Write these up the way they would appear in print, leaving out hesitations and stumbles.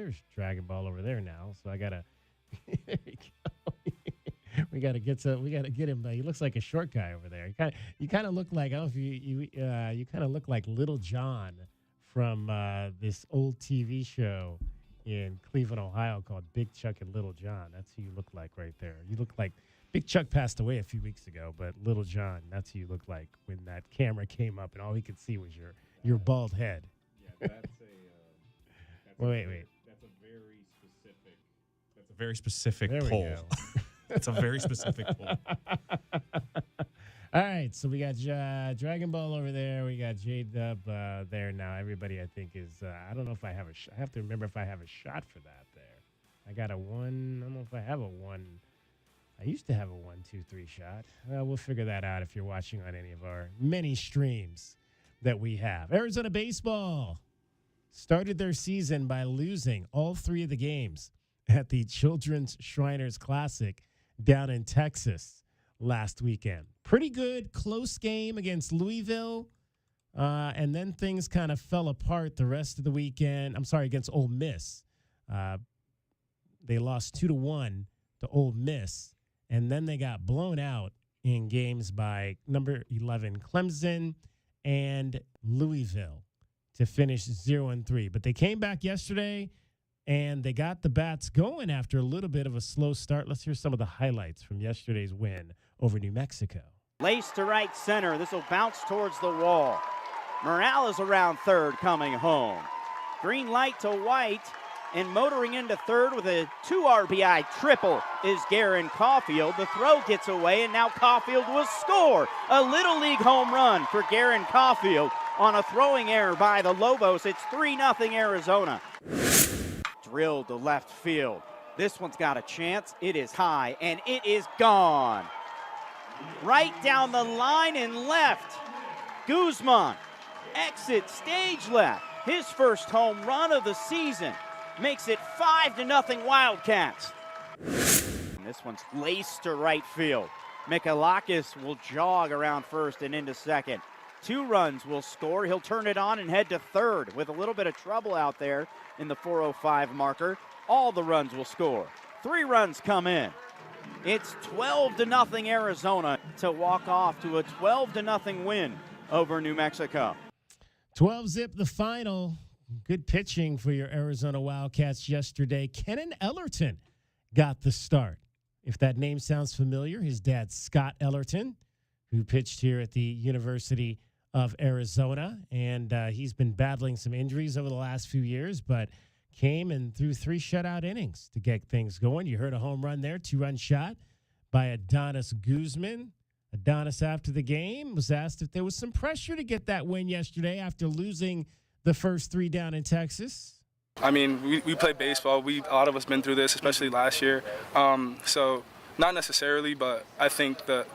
there's Dragon Ball over there now. So I gotta. There we go. We gotta get him. He looks like a short guy over there. You kind of look like, I don't know if you kind of look like Little John from this old TV show in Cleveland, Ohio called Big Chuck and Little John. That's who you look like right there. You look like Big Chuck passed away a few weeks ago, but Little John, that's who you look like when that camera came up and all he could see was your bald head. Yeah, Wait. That's a very specific poll. That's a very specific poll. All right, so we got Dragon Ball over there. We got J-Dub there now. Everybody, I think, is I don't know if I have I have to remember if I have a shot for that there. I got a 1. I don't know if I have a 1. I used to have a 1, 2, 3 shot. We'll figure that out if you're watching on any of our many streams that we have. Arizona baseball started their season by losing all 3 of the games at the Children's Shriners Classic down in Texas last weekend. Pretty good, close game against Louisville, and then things kind of fell apart the rest of the weekend. I'm sorry, against Ole Miss. They lost 2-1 to Ole Miss, and then they got blown out in games by number 11 Clemson and Louisville to finish 0-3. But they came back yesterday, and they got the bats going after a little bit of a slow start. Let's hear some of the highlights from yesterday's win over New Mexico. Lace to right center. This will bounce towards the wall. Morales around third coming home. Green light to White, and motoring into third with a 2 RBI triple is Garen Caulfield. The throw gets away, and now Caulfield will score. A Little League home run for Garen Caulfield on a throwing error by the Lobos. It's 3-0 Arizona. Drilled to left field. This one's got a chance. It is high, and it is gone. Right down the line and left. Guzman exits stage left. His first home run of the season makes it 5-0 Wildcats. And this one's laced to right field. Mikalakis will jog around first and into second. 2 runs will score. He'll turn it on and head to third with a little bit of trouble out there in the 4:05 marker. All the runs will score. 3 runs come in. It's 12-0 Arizona to walk off to a 12-0 win over New Mexico. 12-zip the final. Good pitching for your Arizona Wildcats yesterday. Kennan Ellerton got the start. If that name sounds familiar, his dad, Scott Ellerton, who pitched here at the University of Arizona, and he's been battling some injuries over the last few years, but came and threw 3 shutout innings to get things going. You heard a home run there, 2-run shot by Adonis Guzman. Adonis, after the game, was asked if there was some pressure to get that win yesterday after losing the first 3 down in Texas. I mean, we play baseball. A lot of us been through this, especially last year. So not necessarily, but I think that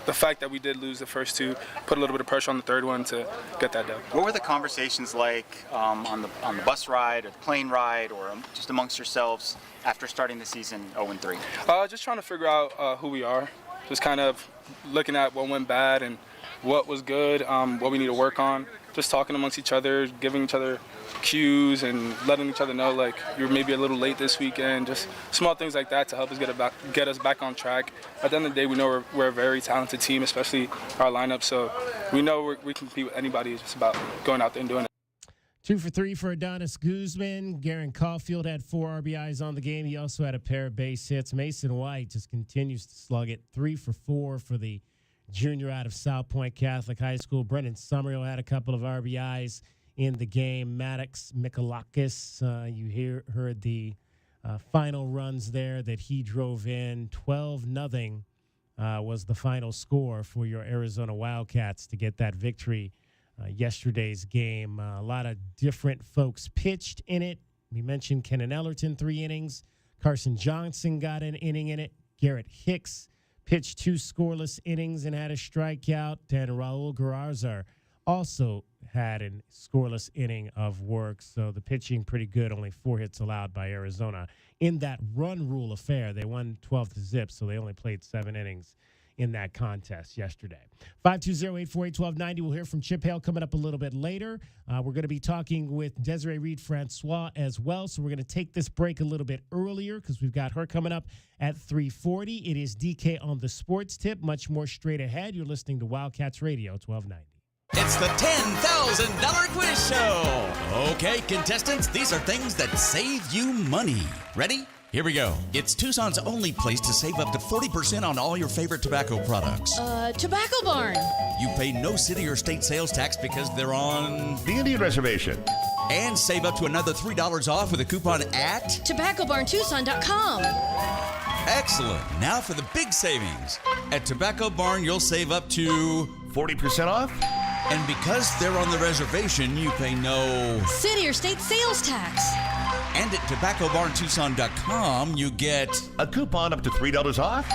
the fact that we did lose the first 2 put a little bit of pressure on the third one to get that done. What were the conversations like on the bus ride or the plane ride or just amongst yourselves after starting the season 0-3? Just trying to figure out who we are. Just kind of looking at what went bad and what was good, what we need to work on. Just talking amongst each other, giving each other cues and letting each other know, like, you're maybe a little late this weekend. Just small things like that to help us get us back on track. At the end of the day, we know we're a very talented team, especially our lineup. So we know we can compete with anybody. It's just about going out there and doing it. 2 for 3 for Adonis Guzman. Garen Caulfield had 4 RBIs on the game. He also had a pair of base hits. Mason White just continues to slug it. 3 for 4 for the junior out of South Point Catholic High School. Brendan Summerhill had a couple of RBIs in the game. Maddox Mikalakis, you heard the final runs there that he drove in. 12-0 was the final score for your Arizona Wildcats to get that victory. Yesterday's game, a lot of different folks pitched in it. We mentioned Kennan Ellerton, 3 innings. Carson Johnson got an inning in it. Garrett Hicks pitched 2 scoreless innings and had a strikeout. And Raul Garza also had a scoreless inning of work. So the pitching pretty good, only 4 hits allowed by Arizona. In that run rule affair, they won 12-0, so they only played 7 innings in that contest yesterday. 520-848-1290. We'll hear from Chip Hale coming up a little bit later. We're going to be talking with Desiree Reed-Francois as well, so we're going to take this break a little bit earlier because we've got her coming up at 3:40. It is DK on the Sports Tip. Much more straight ahead. You're listening to Wildcats Radio 1290. It's the $10,000 quiz show. Okay, contestants, these are things that save you money. Ready? Here we go. It's Tucson's only place to save up to 40% on all your favorite tobacco products. Tobacco Barn. You pay no city or state sales tax because they're on the Indian Reservation. And save up to another $3 off with a coupon at TobaccoBarnTucson.com. Excellent. Now for the big savings. At Tobacco Barn, you'll save up to 40% off? And because they're on the reservation, you pay no city or state sales tax. And at TobaccoBarnTucson.com, you get a coupon up to $3 off?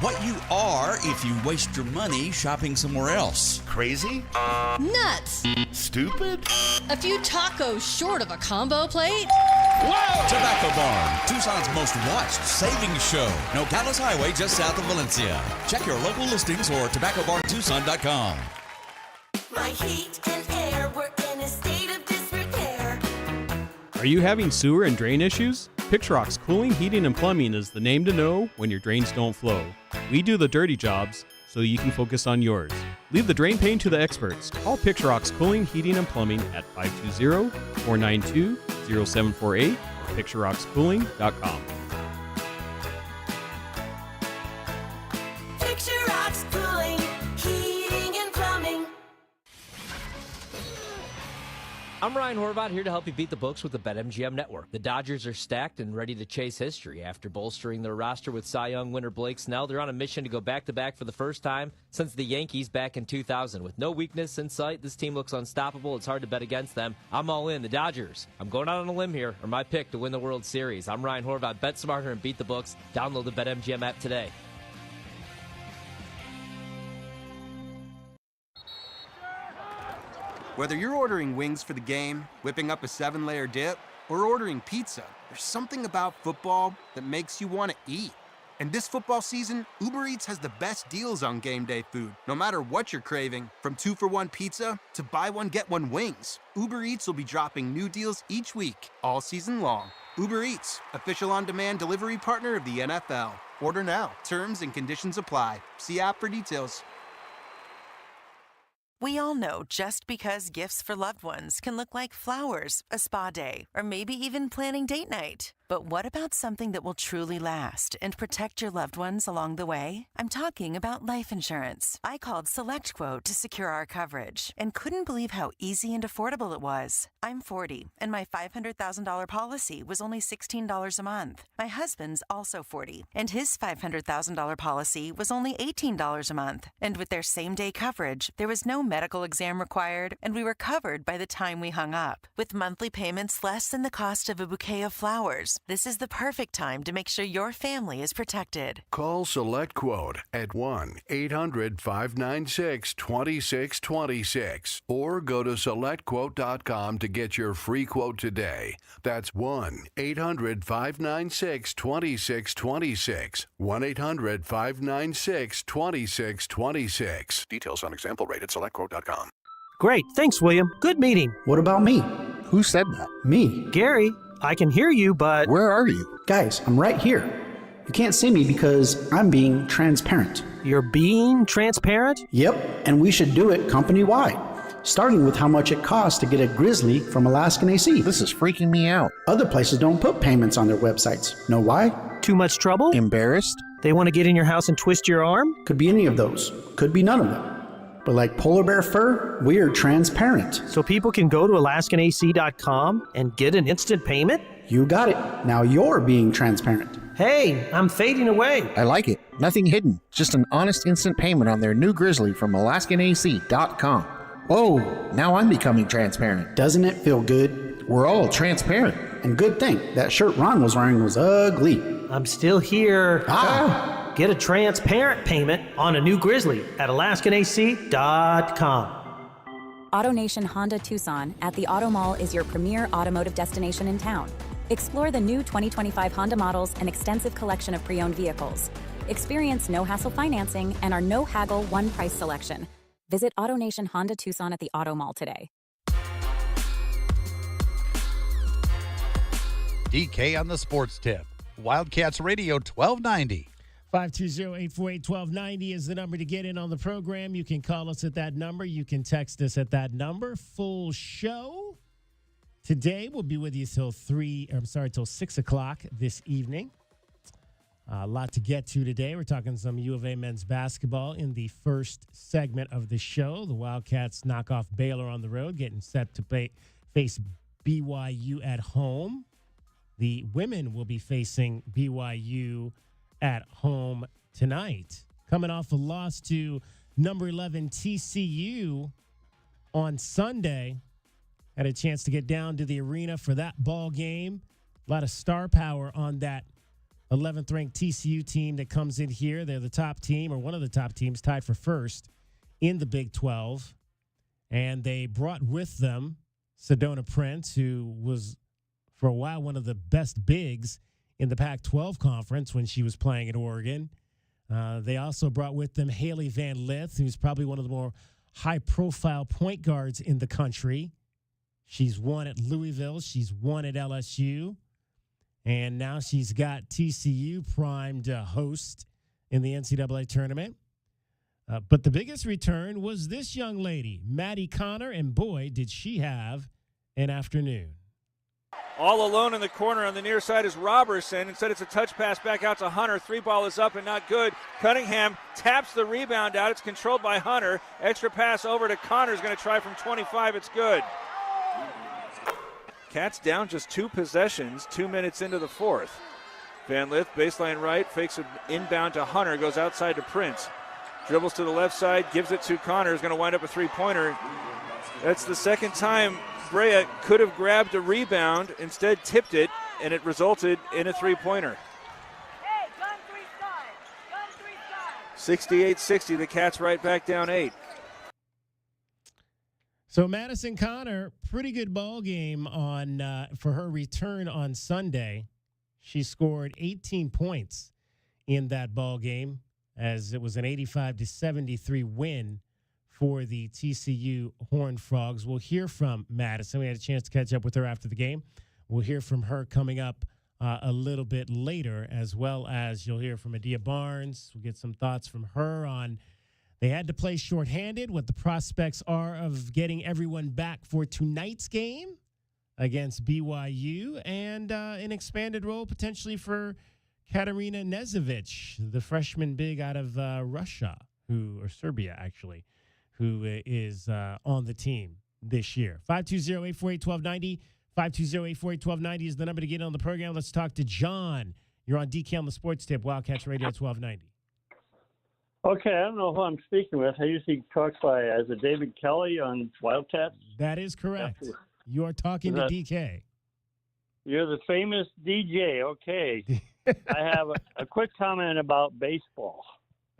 What you are if you waste your money shopping somewhere else. Crazy? Nuts. Stupid? A few tacos short of a combo plate? Whoa! Tobacco Barn, Tucson's most watched savings show. Nogales Highway, just south of Valencia. Check your local listings or TobaccoBarnTucson.com. My heat and air were in a state of disrepair. Are you having sewer and drain issues? Pixrock's Cooling, Heating, and Plumbing is the name to know when your drains don't flow. We do the dirty jobs so you can focus on yours. Leave the drain pain to the experts. Call Pixrock's Cooling, Heating, and Plumbing at 520-492-0748 or PixRocksCooling.com. Picture Rocks Cooling, Heating, and Plumbing. I'm Ryan Horvath, here to help you beat the books with the BetMGM Network. The Dodgers are stacked and ready to chase history. After bolstering their roster with Cy Young winner Blake Snell, they're on a mission to go back-to-back for the first time since the Yankees back in 2000. With no weakness in sight, this team looks unstoppable. It's hard to bet against them. I'm all in. The Dodgers. I'm going out on a limb here, or my pick to win the World Series. I'm Ryan Horvath. Bet smarter and beat the books. Download the BetMGM app today. Whether you're ordering wings for the game, whipping up a 7-layer dip, or ordering pizza, there's something about football that makes you want to eat. And this football season, Uber Eats has the best deals on game day food. No matter what you're craving, from 2-for-1 pizza to buy one, get one wings, Uber Eats will be dropping new deals each week, all season long. Uber Eats, official on-demand delivery partner of the NFL. Order now. Terms and conditions apply. See app for details. We all know just because gifts for loved ones can look like flowers, a spa day, or maybe even planning date night. But what about something that will truly last and protect your loved ones along the way? I'm talking about life insurance. I called SelectQuote to secure our coverage and couldn't believe how easy and affordable it was. I'm 40, and my $500,000 policy was only $16 a month. My husband's also 40, and his $500,000 policy was only $18 a month. And with their same-day coverage, there was no medical exam required, and we were covered by the time we hung up. With monthly payments less than the cost of a bouquet of flowers, this is the perfect time to make sure your family is protected. Call SelectQuote at 1-800-596-2626 or go to SelectQuote.com to get your free quote today. That's 1-800-596-2626. 1-800-596-2626. Details on example rate at SelectQuote.com. Great. Thanks, William. Good meeting. What about me? Who said that? Me. Gary, I can hear you, but... Where are you? Guys, I'm right here. You can't see me because I'm being transparent. You're being transparent? Yep, and we should do it company-wide, starting with how much it costs to get a Grizzly from Alaskan AC. This is freaking me out. Other places don't put payments on their websites. Know why? Too much trouble? Embarrassed? They want to get in your house and twist your arm? Could be any of those. Could be none of them. But like polar bear fur, we're transparent. So people can go to AlaskanAC.com and get an instant payment? You got it. Now you're being transparent. Hey, I'm fading away. I like it. Nothing hidden. Just an honest instant payment on their new Grizzly from AlaskanAC.com. Oh, now I'm becoming transparent. Doesn't it feel good? We're all transparent. And good thing, that shirt Ron was wearing was ugly. I'm still here. Get a transparent payment on a new Grizzly at AlaskanAC.com. AutoNation Honda Tucson at the Auto Mall is your premier automotive destination in town. Explore the new 2025 Honda models and extensive collection of pre-owned vehicles. Experience no-hassle financing and our no-haggle, one-price selection. Visit AutoNation Honda Tucson at the Auto Mall today. DK on the Sports Tip. Wildcats Radio 1290. 520-848-1290 is the number to get in on the program. You can call us at that number. You can text us at that number. Full show. Today we'll be with you till 6 o'clock this evening. A lot to get to today. We're talking some U of A men's basketball in the first segment of the show. The Wildcats knock off Baylor on the road, getting set to face BYU at home. The women will be facing BYU at home tonight. Coming off a loss to number 11 TCU on Sunday. Had a chance to get down to the arena for that ball game. A lot of star power on that 11th ranked TCU team that comes in here. They're the top team, or one of the top teams, tied for first in the Big 12. And they brought with them Sedona Prince, who was for a while one of the best bigs in the Pac-12 conference when she was playing at Oregon. They also brought with them Haley Van Lith, who's probably one of the more high-profile point guards in the country. She's won at Louisville. She's won at LSU. And now she's got TCU primed to host in the NCAA tournament. But the biggest return was this young lady, Maddie Connor, and boy, did she have an afternoon. All alone in the corner on the near side is Robertson. Instead, it's a touch pass back out to Hunter. 3 ball is up and not good. Cunningham taps the rebound out. It's controlled by Hunter. Extra pass over to Connor. Is going to try from 25. It's good. Cats down just 2 possessions, 2 minutes into the fourth. Van Lith, baseline right, fakes an inbound to Hunter, goes outside to Prince. Dribbles to the left side, gives it to Connor, is going to wind up a three-pointer. That's the second time Brea could have grabbed a rebound, instead tipped it, and it resulted in a three-pointer. 68-60, the Cats right back down 8. So Madison Connor, pretty good ball game on for her return on Sunday. She scored 18 points in that ball game, as it was an 85-73 win for the TCU Horned Frogs. We'll hear from Madison. We had a chance to catch up with her after the game. We'll hear from her coming up a little bit later, as well as you'll hear from Adia Barnes. We'll get some thoughts from her on they had to play shorthanded, what the prospects are of getting everyone back for tonight's game against BYU, and an expanded role potentially for Katarina Nezovic, the freshman big out of Serbia, actually, who is on the team this year. 520-848-1290. 520-848-1290 is the number to get on the program. Let's talk to John. You're on DK on the Sports Tip, Wildcats Radio 1290. Okay, I don't know who I'm speaking with. I usually talk as a David Kelly on Wildcats. That is correct. You are talking to DK. You're the famous DJ. Okay. I have a quick comment about baseball.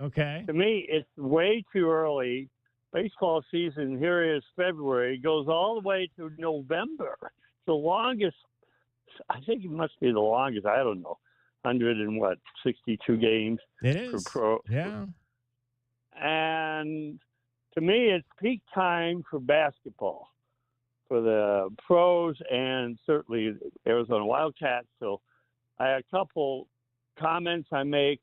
Okay. To me, it's way too early. Baseball season here is February. It goes all the way to November. The longest, I think it must be the longest, I don't know, 62 games. It is. For pro. Yeah. And to me, it's peak time for basketball, for the pros and certainly Arizona Wildcats. So I have a couple comments I make,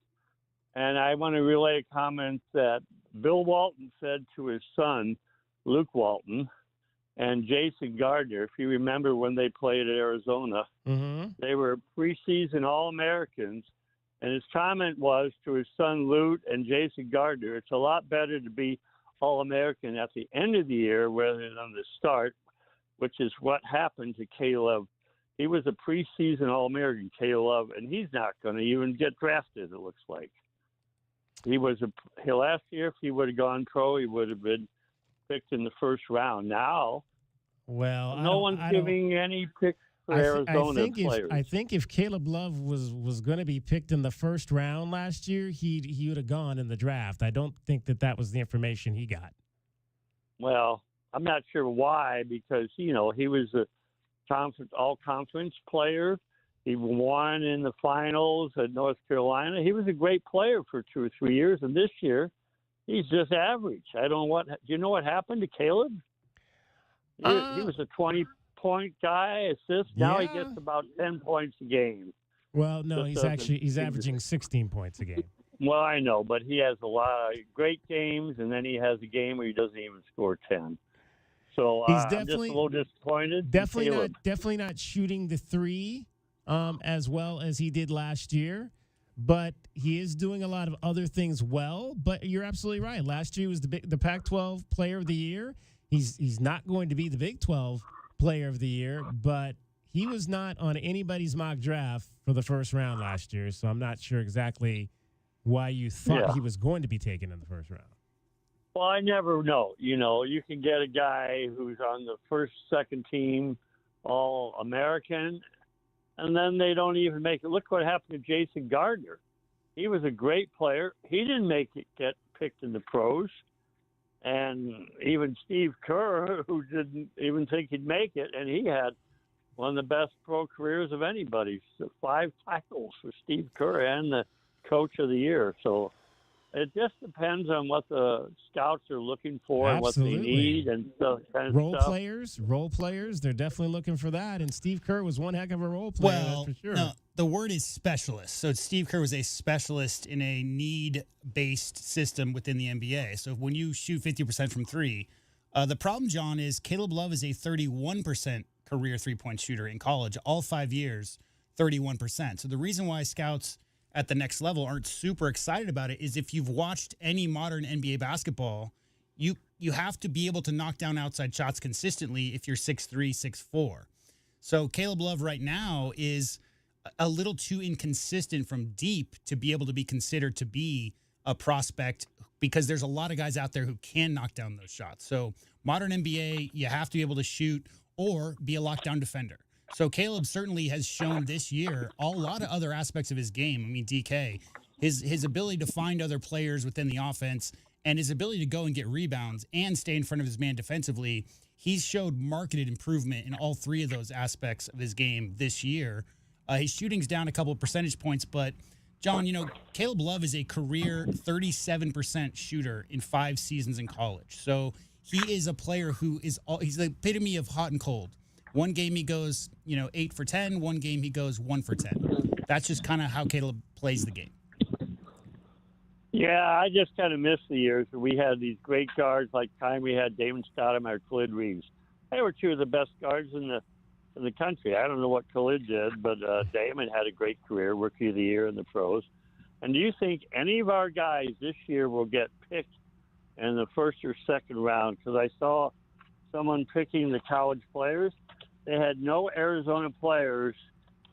and I want to relay a comment that Bill Walton said to his son, Luke Walton, and Jason Gardner. If you remember when they played at Arizona, they were preseason All-Americans. And his comment was to his son, Lute, and Jason Gardner, it's a lot better to be All-American at the end of the year rather than the start, which is what happened to Caleb. He was a preseason All-American, Caleb, and he's not going to even get drafted, it looks like. Last year, if he would have gone pro, he would have been picked in the first round. Now, no one's giving any picks for Arizona players. I think if Caleb Love was going to be picked in the first round last year, he would have gone in the draft. I don't think that was the information he got. Well, I'm not sure why, because, he was a all-conference player. He won in the finals at North Carolina. He was a great player for 2 or 3 years, and this year he's just average. I don't know what. Do you know what happened to Caleb? He was a 20-point guy, assist. Now he gets about 10 points a game. Well, no, he's averaging 16 points a game. Well, I know, but he has a lot of great games, and then he has a game where he doesn't even score 10. So he's I'm just a little disappointed. Definitely not shooting the three as well as he did last year. But he is doing a lot of other things well. But you're absolutely right. Last year he was the Pac-12 Player of the Year. He's not going to be the Big 12 Player of the Year, but he was not on anybody's mock draft for the first round last year. So I'm not sure exactly why you thought he was going to be taken in the first round. Well, I never know. You know, you can get a guy who's on the first, second team All-American, and then they don't even make it. Look what happened to Jason Gardner. He was a great player. He didn't get picked in the pros. And even Steve Kerr, who didn't even think he'd make it, and he had one of the best pro careers of anybody. So 5 tackles for Steve Kerr and the Coach of the Year. So it just depends on what the scouts are looking for and what they need and stuff. Role players, they're definitely looking for that. And Steve Kerr was one heck of a role player, that's for sure. No, the word is specialist. So Steve Kerr was a specialist in a need-based system within the NBA. So when you shoot 50% from three, the problem, John, is Caleb Love is a 31% career three-point shooter in college. All 5 years, 31%. So the reason why scouts at the next level aren't super excited about it is if you've watched any modern NBA basketball, you have to be able to knock down outside shots consistently if you're 6'3", 6'4". So Caleb Love right now is a little too inconsistent from deep to be able to be considered to be a prospect because there's a lot of guys out there who can knock down those shots. So modern NBA, you have to be able to shoot or be a lockdown defender. So Caleb certainly has shown this year a lot of other aspects of his game. I mean, DK, his ability to find other players within the offense and his ability to go and get rebounds and stay in front of his man defensively, he's showed marked improvement in all 3 of those aspects of his game this year. His shooting's down a couple of percentage points, but John, Caleb Love is a career 37% shooter in 5 seasons in college. So he is a player who he's the epitome of hot and cold. One game he goes, 8 for 10. One game he goes 1 for 10. That's just kind of how Caleb plays the game. Yeah, I just kind of miss the years where we had these great guards like time we had Damon Stoudemire or Khalid Reeves. They were 2 of the best guards in the country. I don't know what Khalid did, but Damon had a great career, Rookie of the Year in the pros. And do you think any of our guys this year will get picked in the first or second round? Because I saw someone picking the college players. They had no Arizona players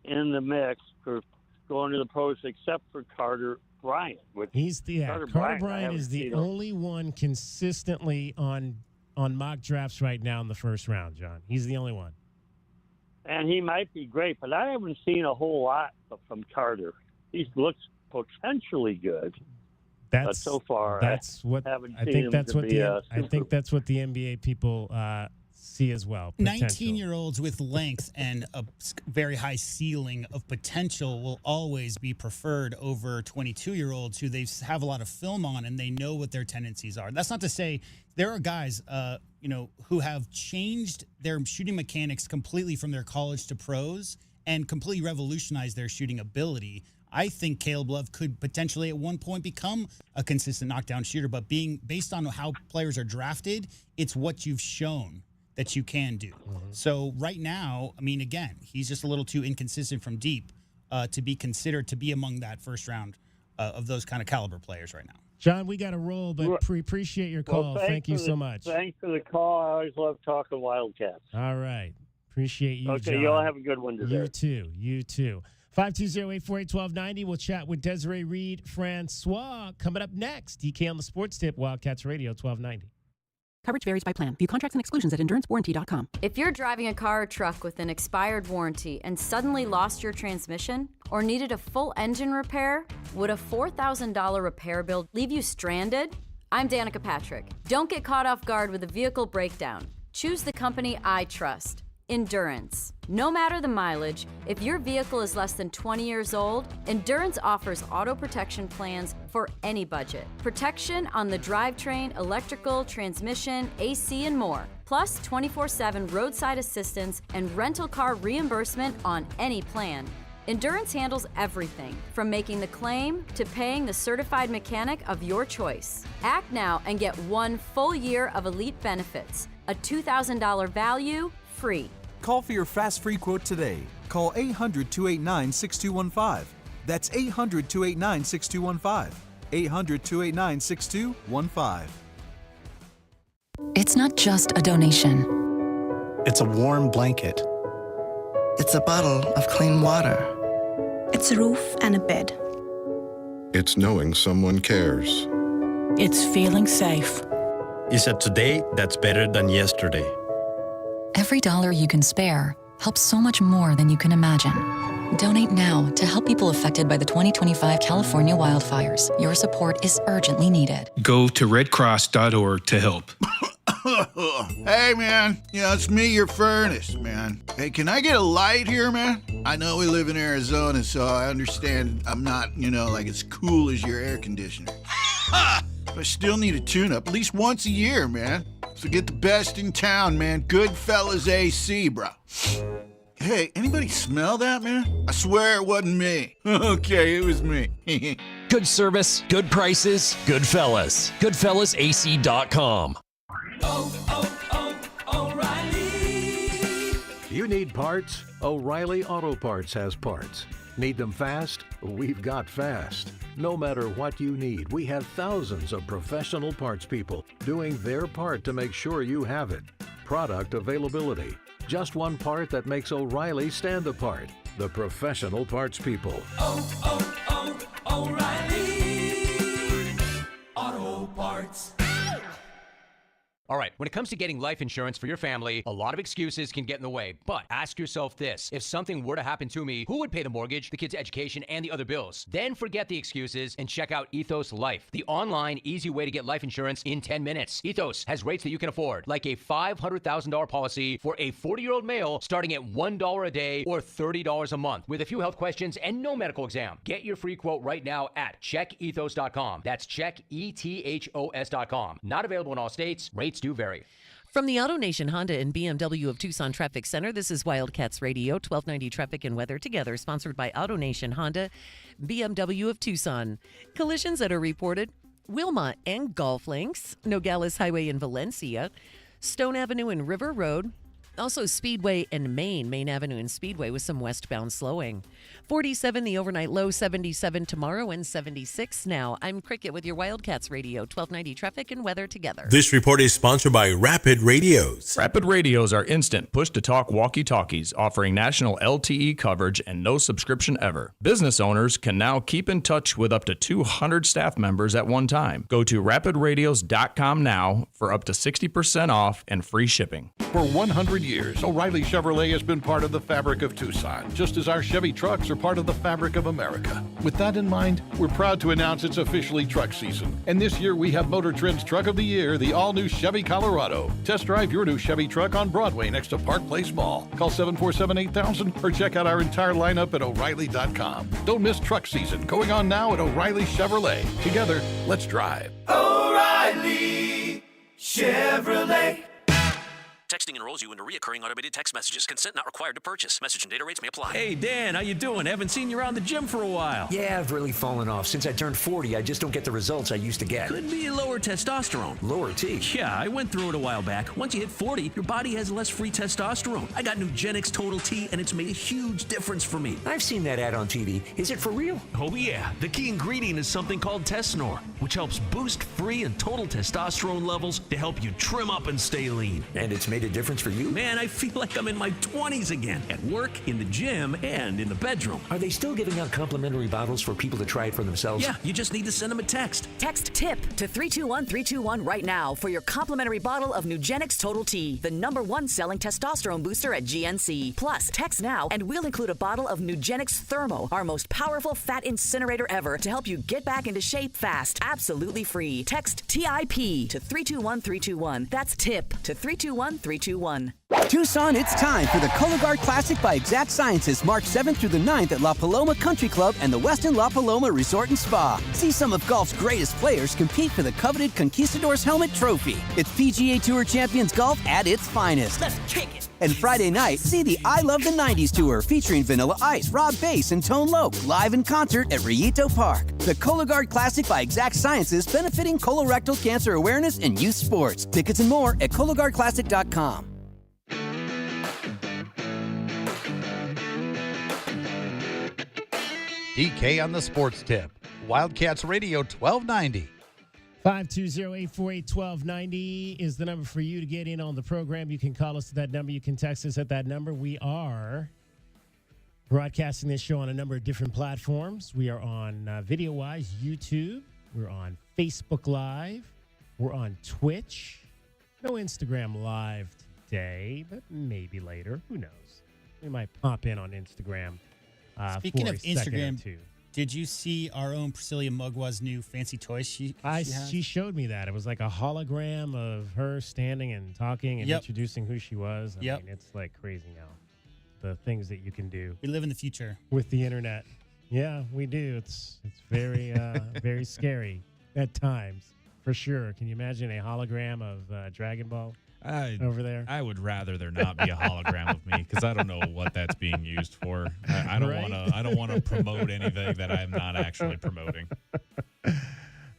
in the mix for going to the pros except for Carter Bryant. Carter Bryant is the only one consistently on mock drafts right now in the first round, John. He's the only one. And he might be great, but I haven't seen a whole lot from Carter. He looks potentially good. But so far, I think that's what the NBA people see as well. 19-year-olds with length and a very high ceiling of potential will always be preferred over 22-year-olds who they have a lot of film on and they know what their tendencies are. That's not to say there are guys, who have changed their shooting mechanics completely from their college to pros and completely revolutionized their shooting ability. I think Caleb Love could potentially at one point become a consistent knockdown shooter, but based on how players are drafted, it's what you've shown that you can do. Mm-hmm. So right now, I mean, again, he's just a little too inconsistent from deep to be considered to be among that first round of those kind of caliber players right now. John, we got to roll, but appreciate your call. Well, Thank you so much. Thanks for the call. I always love talking Wildcats. All right. Appreciate you, Okay, John. you all have a good one today. You too. 520-848-1290. We'll chat with Desiree Reed-Francois coming up next. DK on the Sports Tip, Wildcats Radio, 1290. Coverage varies by plan. View contracts and exclusions at endurancewarranty.com. If you're driving a car or truck with an expired warranty and suddenly lost your transmission or needed a full engine repair, would a $4,000 repair bill leave you stranded? I'm Danica Patrick. Don't get caught off guard with a vehicle breakdown. Choose the company I trust. Endurance. No matter the mileage, if your vehicle is less than 20 years old, Endurance offers auto protection plans for any budget. Protection on the drivetrain, electrical, transmission, AC, and more. Plus 24/7 roadside assistance and rental car reimbursement on any plan. Endurance handles everything, from making the claim to paying the certified mechanic of your choice. Act now and get 1 full year of elite benefits. A $2,000 value, free. Call for your fast free quote today. Call 800-289-6215. That's 800-289-6215. 800-289-6215. It's not just a donation. It's a warm blanket. It's a bottle of clean water. It's a roof and a bed. It's knowing someone cares. It's feeling safe. It's a today that's better than yesterday. Every dollar you can spare helps so much more than you can imagine. Donate now to help people affected by the 2025 California wildfires. Your support is urgently needed. Go to redcross.org to help. Hey, man. It's me, your furnace, man. Hey, can I get a light here, man? I know we live in Arizona, so I understand I'm not, like as cool as your air conditioner. But I still need a tune-up at least once a year, man. So get the best in town, man. Goodfellas AC, bro. Hey, anybody smell that, man? I swear it wasn't me. Okay, it was me. Good service, good prices, Goodfellas. GoodfellasAC.com. O'Reilly. You need parts? O'Reilly Auto Parts has parts. Need them fast? We've got fast. No matter what you need, we have thousands of professional parts people doing their part to make sure you have it. Product availability. Just one part that makes O'Reilly stand apart. The professional parts people. O'Reilly Auto Parts. All right, when it comes to getting life insurance for your family, a lot of excuses can get in the way. But ask yourself this: if something were to happen to me, who would pay the mortgage, the kids' education, and the other bills? Then forget the excuses and check out Ethos Life, the online, easy way to get life insurance in 10 minutes. Ethos has rates that you can afford, like a $500,000 policy for a 40-year-old male starting at $1 a day or $30 a month, with a few health questions and no medical exam. Get your free quote right now at checkethos.com. That's checkethos.com. Not available in all states. Rates do vary. From the AutoNation Honda and BMW of Tucson Traffic Center, this is Wildcats Radio, 1290 Traffic and Weather Together, sponsored by AutoNation Honda, BMW of Tucson. Collisions that are reported: Wilmot and Golf Links, Nogales Highway in Valencia, Stone Avenue and River Road, also Speedway and Main Avenue and Speedway with some westbound slowing. 47 the overnight low, 77 tomorrow, and 76 now. I'm Cricket with your Wildcats Radio, 1290 Traffic and Weather Together. This report is sponsored by Rapid Radios. Rapid Radios are instant push-to-talk walkie-talkies offering national LTE coverage and no subscription ever. Business owners can now keep in touch with up to 200 staff members at one time. Go to rapidradios.com now for up to 60% off and free shipping. For 100 years, O'Reilly Chevrolet has been part of the fabric of Tucson, just as our Chevy trucks are part of the fabric of America. With that in mind, we're proud to announce it's officially truck season. And this year we have Motor Trend's Truck of the Year, the all-new Chevy Colorado. Test drive your new Chevy truck on Broadway next to Park Place Mall. Call 747-8000 or check out our entire lineup at O'Reilly.com. Don't miss truck season, going on now at O'Reilly Chevrolet. Together, let's drive. O'Reilly Chevrolet. Texting enrolls you into recurring automated text messages. Consent not required to purchase. Message and data rates may apply. Hey, Dan, how you doing? Haven't seen you around the gym for a while. Yeah, I've really fallen off. Since I turned 40, I just don't get the results I used to get. Could be lower testosterone. Lower T? Yeah, I went through it a while back. Once you hit 40, your body has less free testosterone. I got Nugenix Total T, and it's made a huge difference for me. I've seen that ad on TV. Is it for real? Oh, yeah. The key ingredient is something called Tesnor, which helps boost free and total testosterone levels to help you trim up and stay lean. And it's made a difference for you? Man, I feel like I'm in my 20s again. At work, in the gym, and in the bedroom. Are they still giving out complimentary bottles for people to try it for themselves? Yeah, you just need to send them a text. Text TIP to 321-321 right now for your complimentary bottle of Nugenix Total T, the #1 selling testosterone booster at GNC. Plus, text now and we'll include a bottle of Nugenix Thermo, our most powerful fat incinerator ever, to help you get back into shape fast. Absolutely free. Text TIP to 321-321. That's TIP to 321-321. 321. Tucson, it's time for the Cologuard Classic by Exact Sciences, March 7th through the 9th at La Paloma Country Club and the Westin La Paloma Resort and Spa. See some of golf's greatest players compete for the coveted Conquistadors Helmet Trophy. It's PGA Tour Champions Golf at its finest. Let's kick it. And Friday night, see the I Love the 90s Tour featuring Vanilla Ice, Rob Bass, and Tone Loc live in concert at Rillito Park. The Cologuard Classic by Exact Sciences benefiting colorectal cancer awareness and youth sports. Tickets and more at CologuardClassic.com. DK on the Sports Tip. Wildcats Radio 1290. 520-848-1290 is the number for you to get in on the program. You can call us at that number. You can text us at that number. We are broadcasting this show on a number of different platforms. We are on video-wise, YouTube. We're on Facebook Live. We're on Twitch. No Instagram Live today, but maybe later. Who knows? We might pop in on Instagram. Speaking of Instagram, did you see our own Priscilla Mugwa's new fancy toy she showed me that. It was like a hologram of her standing and talking and introducing who she was. I mean, it's like crazy now. The things that you can do. We live in the future. With the internet. Yeah, we do. It's very, very scary at times, for sure. Can you imagine a hologram of Dragon Ball? Over there, I would rather there not be a hologram of me because I don't know what that's being used for. I don't want to. I don't want to promote anything that I'm not actually promoting.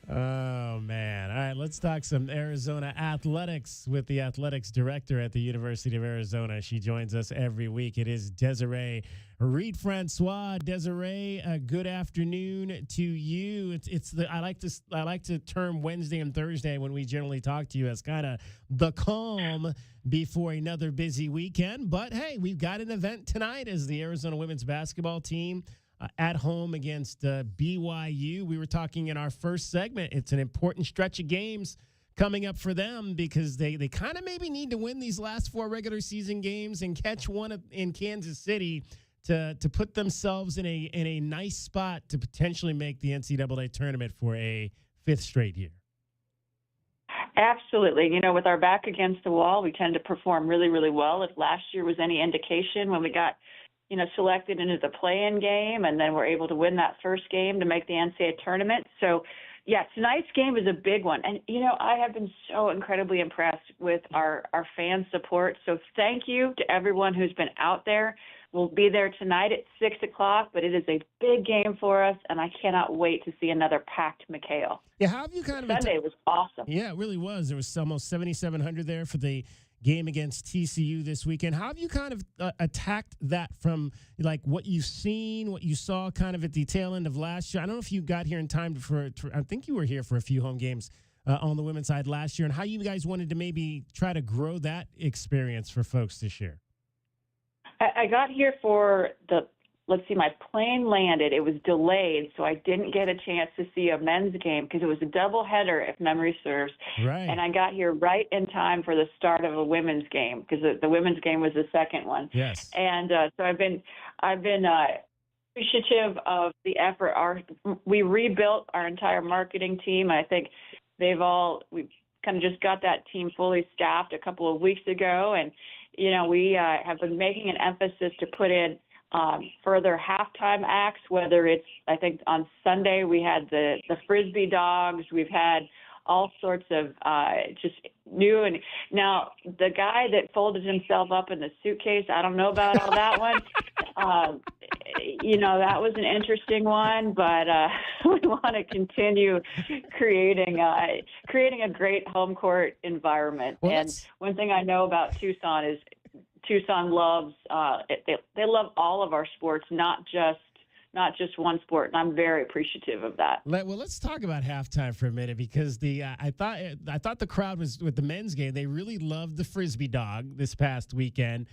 Oh man! All right, let's talk some Arizona athletics with the athletics director at the University of Arizona. She joins us every week. It is Desiree Reed-Francois. Desiree, good afternoon to you. I like to term Wednesday and Thursday when we generally talk to you as kind of the calm before another busy weekend. But hey, we've got an event tonight as the Arizona women's basketball team at home against BYU. We were talking in our first segment. It's an important stretch of games coming up for them because they kind of maybe need to win these last 4 regular season games and catch one in Kansas City to put themselves in a nice spot to potentially make the NCAA tournament for a 5th straight year. Absolutely. You know, with our back against the wall, we tend to perform really, really well. If last year was any indication, when we got selected into the play-in game, and then we're able to win that first game to make the NCAA tournament. So, yeah, tonight's game is a big one. And, I have been so incredibly impressed with our fan support. So thank you to everyone who's been out there. We'll be there tonight at 6 o'clock, but it is a big game for us, and I cannot wait to see another packed McHale. Yeah, how have you Sunday was awesome. Yeah, it really was. There was almost 7,700 there for the game against TCU this weekend. How have you kind of attacked that from like what you've seen, what you saw kind of at the tail end of last year? I don't know if you got here in time for I think you were here for a few home games on the women's side last year, and how you guys wanted to maybe try to grow that experience for folks this year. I got here for my plane landed. It was delayed, so I didn't get a chance to see a men's game because it was a doubleheader, if memory serves. Right. And I got here right in time for the start of a women's game because the women's game was the second one. Yes. And so I've been appreciative of the effort. We rebuilt our entire marketing team. I think we've kind of just got that team fully staffed a couple of weeks ago, and we have been making an emphasis to put in further halftime acts, whether it's, I think on Sunday we had the Frisbee Dogs. We've had all sorts of just new. And now the guy that folded himself up in the suitcase, I don't know about all that one. That was an interesting one, but we want to continue creating a great home court environment. Well, and one thing I know about Tucson is Tucson loves they love all of our sports, not just one sport, and I'm very appreciative of that. Well, let's talk about halftime for a minute because I thought the crowd was with the men's game. They really loved the Frisbee Dog this past weekend.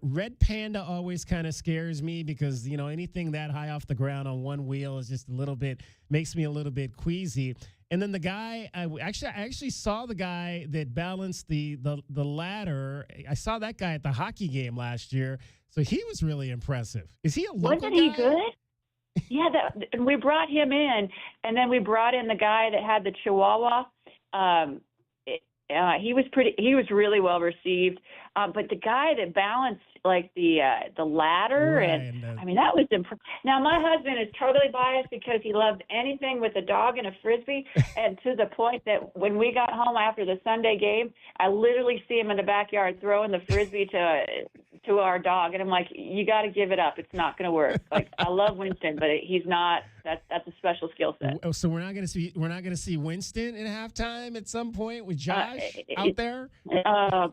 Red Panda always kind of scares me because anything that high off the ground on one wheel is just makes me a little bit queasy. And then the guy, I actually saw the guy that balanced the ladder. I saw that guy at the hockey game last year, so he was really impressive. Is he a local Wasn't he guy? good? Yeah, we brought him in, and then we brought in the guy that had the Chihuahua. he was really well received. But the guy that balanced like the ladder, and I mean that was Now my husband is totally biased because he loves anything with a dog and a frisbee, and to the point that when we got home after the Sunday game, I literally see him in the backyard throwing the frisbee to our dog, and I'm like, you got to give it up. It's not going to work. Like I love Winston, but he's not. That's a special skill set. Oh, so we're not going to see Winston in halftime at some point with Josh out there.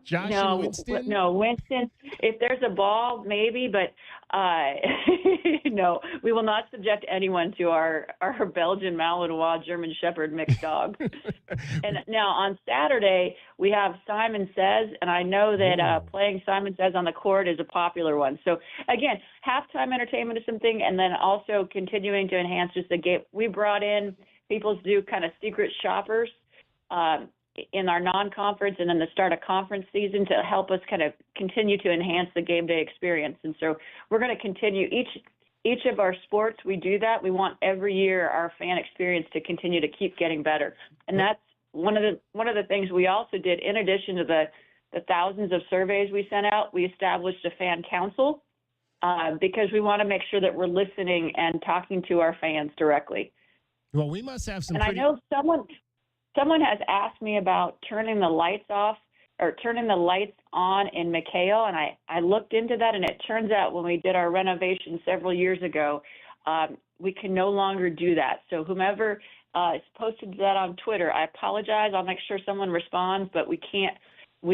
Josh and Winston. No, Winston. If there's a ball, maybe, but no, we will not subject anyone to our Belgian Malinois German Shepherd mixed dog. And now on Saturday we have Simon Says, and I know that playing Simon Says on the court is a popular one. So again, halftime entertainment is something, and then also continuing to enhance just the game. We brought in people to do kind of secret shoppers in our non-conference and then the start of conference season to help us kind of continue to enhance the game day experience. And so we're going to continue each of our sports. We do that. We want every year our fan experience to continue to keep getting better. And that's one of the things we also did. In addition to the thousands of surveys we sent out, we established a fan council because we want to make sure that we're listening and talking to our fans directly. Well, we must have some. And I know someone has asked me about turning the lights off or turning the lights on in McHale, and I looked into that, and it turns out when we did our renovation several years ago, we can no longer do that. So whomever has posted that on Twitter, I apologize. I'll make sure someone responds, but we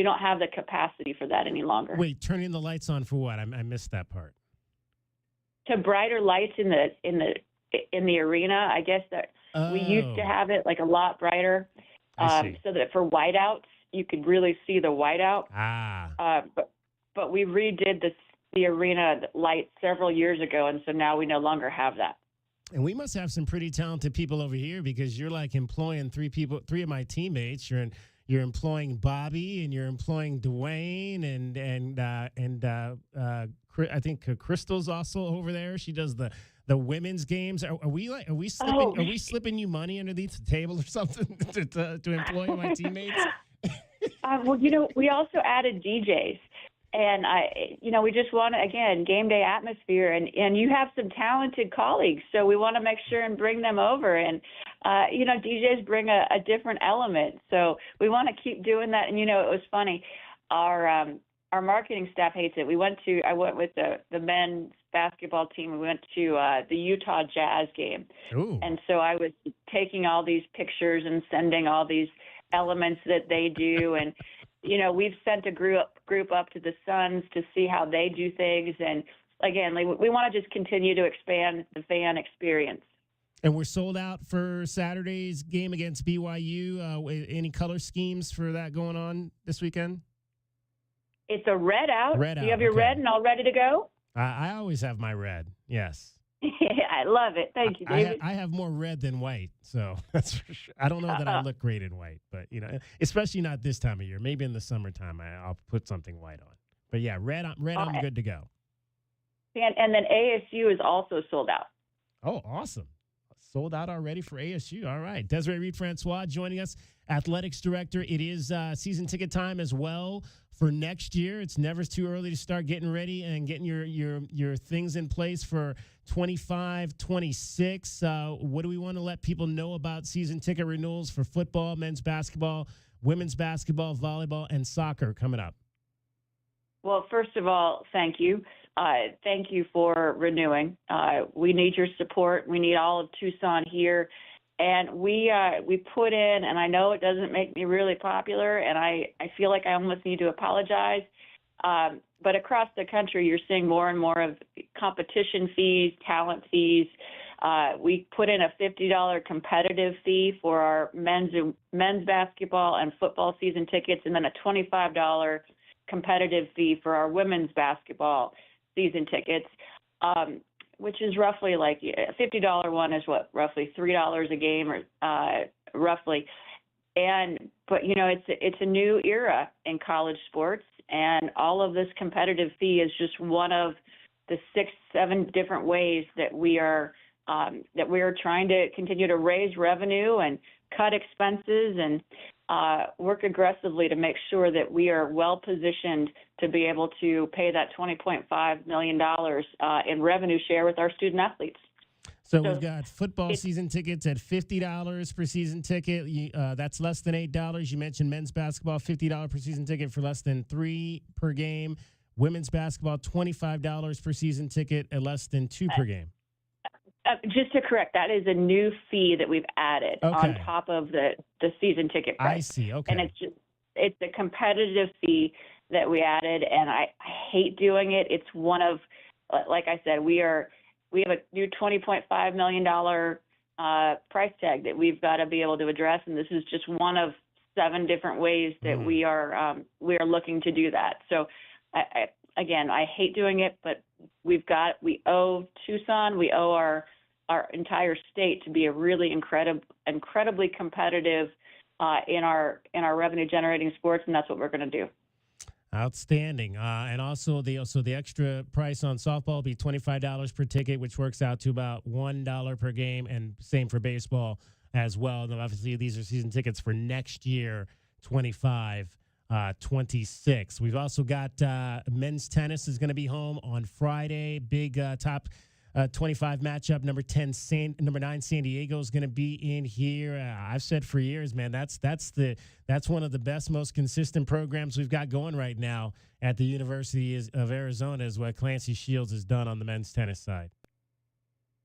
don't have the capacity for that any longer. Wait, turning the lights on for what? I missed that part. To brighter lights in the arena, I guess that we used to have it like a lot brighter, so that for whiteouts you could really see the whiteout. But we redid the arena light several years ago, and so now we no longer have that. And we must have some pretty talented people over here because you're like employing three of my teammates. You're employing Bobby, and you're employing Dwayne, and I think Crystal's also over there. She does the women's games. Are we slipping you money underneath the table or something to employ my teammates? Well, we also added DJs, and we just want to, again, game day atmosphere, and you have some talented colleagues, so we want to make sure and bring them over, and DJs bring a different element, so we want to keep doing that. And it was funny, our marketing staff hates it. I went with the men's basketball team. We went to the Utah Jazz game. Ooh. And so I was taking all these pictures and sending all these elements that they do. And, we've sent a group up to the Suns to see how they do things. And again, we want to just continue to expand the fan experience. And we're sold out for Saturday's game against BYU. Any color schemes for that going on this weekend? It's a red out. Red out. Do you have your red and all ready to go? I always have my red. Yes. I love it. Thank you, David. I have more red than white, so that's for sure. I don't know that I look great in white, but especially not this time of year. Maybe in the summertime, I'll put something white on. But yeah, red. I'm good to go. And then ASU is also sold out. Oh, awesome. Sold out already for ASU. All right. Desiree Reed-Francois joining us, athletics director. It is season ticket time as well for next year. It's never too early to start getting ready and getting your things in place for 25-26. What do we want to let people know about season ticket renewals for football, men's basketball, women's basketball, volleyball, and soccer coming up? Well, first of all, thank you. Thank you for renewing. We need your support. We need all of Tucson here. And we put in, and I know it doesn't make me really popular, and I feel like I almost need to apologize, but across the country you're seeing more and more of competition fees, talent fees. We put in a $50 competitive fee for our men's basketball and football season tickets, and then a $25 competitive fee for our women's basketball season tickets. Which is roughly like a $50 one is roughly $3 a game or roughly. But it's a new era in college sports, and all of this competitive fee is just one of the 6-7 different ways that we are that we're trying to continue to raise revenue and cut expenses and work aggressively to make sure that we are well positioned to be able to pay that $20.5 million in revenue share with our student athletes. So we've got football season tickets at $50 per season ticket. That's less than $8. You mentioned men's basketball, $50 per season ticket for less than $3 per game. Women's basketball, $25 per season ticket at less than $2 per game. Just to correct, that is a new fee that we've added on top of the season ticket price. I see. Okay. And it's a competitive fee that we added, and I hate doing it. It's one of, like I said, we have a new $20.5 million price tag that we've got to be able to address, and this is just one of 7 different ways that we are looking to do that. So, I hate doing it, but we owe Tucson, we owe our entire state to be a really incredibly competitive in our revenue generating sports, and that's what we're going to do. Outstanding. And also the extra price on softball will be $25 per ticket, which works out to about $1 per game, and same for baseball as well. And obviously these are season tickets for next year, 26. We've also got men's tennis is going to be home on Friday. Big top 25 matchup. Number 9 San Diego is going to be in here. I've said for years, man, that's one of the best, most consistent programs we've got going right now at the University of Arizona, is what Clancy Shields has done on the men's tennis side.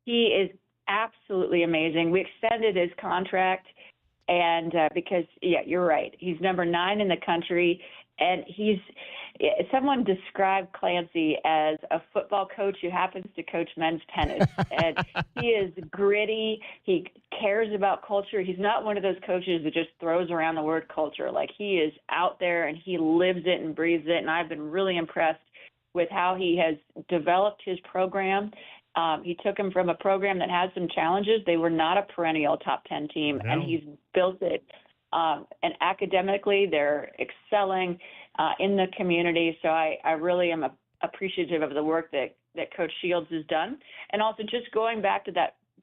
He is absolutely amazing. We extended his contract. And because, you're right. He's number 9 in the country, and someone described Clancy as a football coach who happens to coach men's tennis. And he is gritty. He cares about culture. He's not one of those coaches that just throws around the word culture. Like, he is out there, and he lives it and breathes it. And I've been really impressed with how he has developed his program. He took him from a program that had some challenges. They were not a perennial top 10 team, and he's built it. And academically, they're excelling in the community. So I really am appreciative of the work that Coach Shields has done. And also just going back to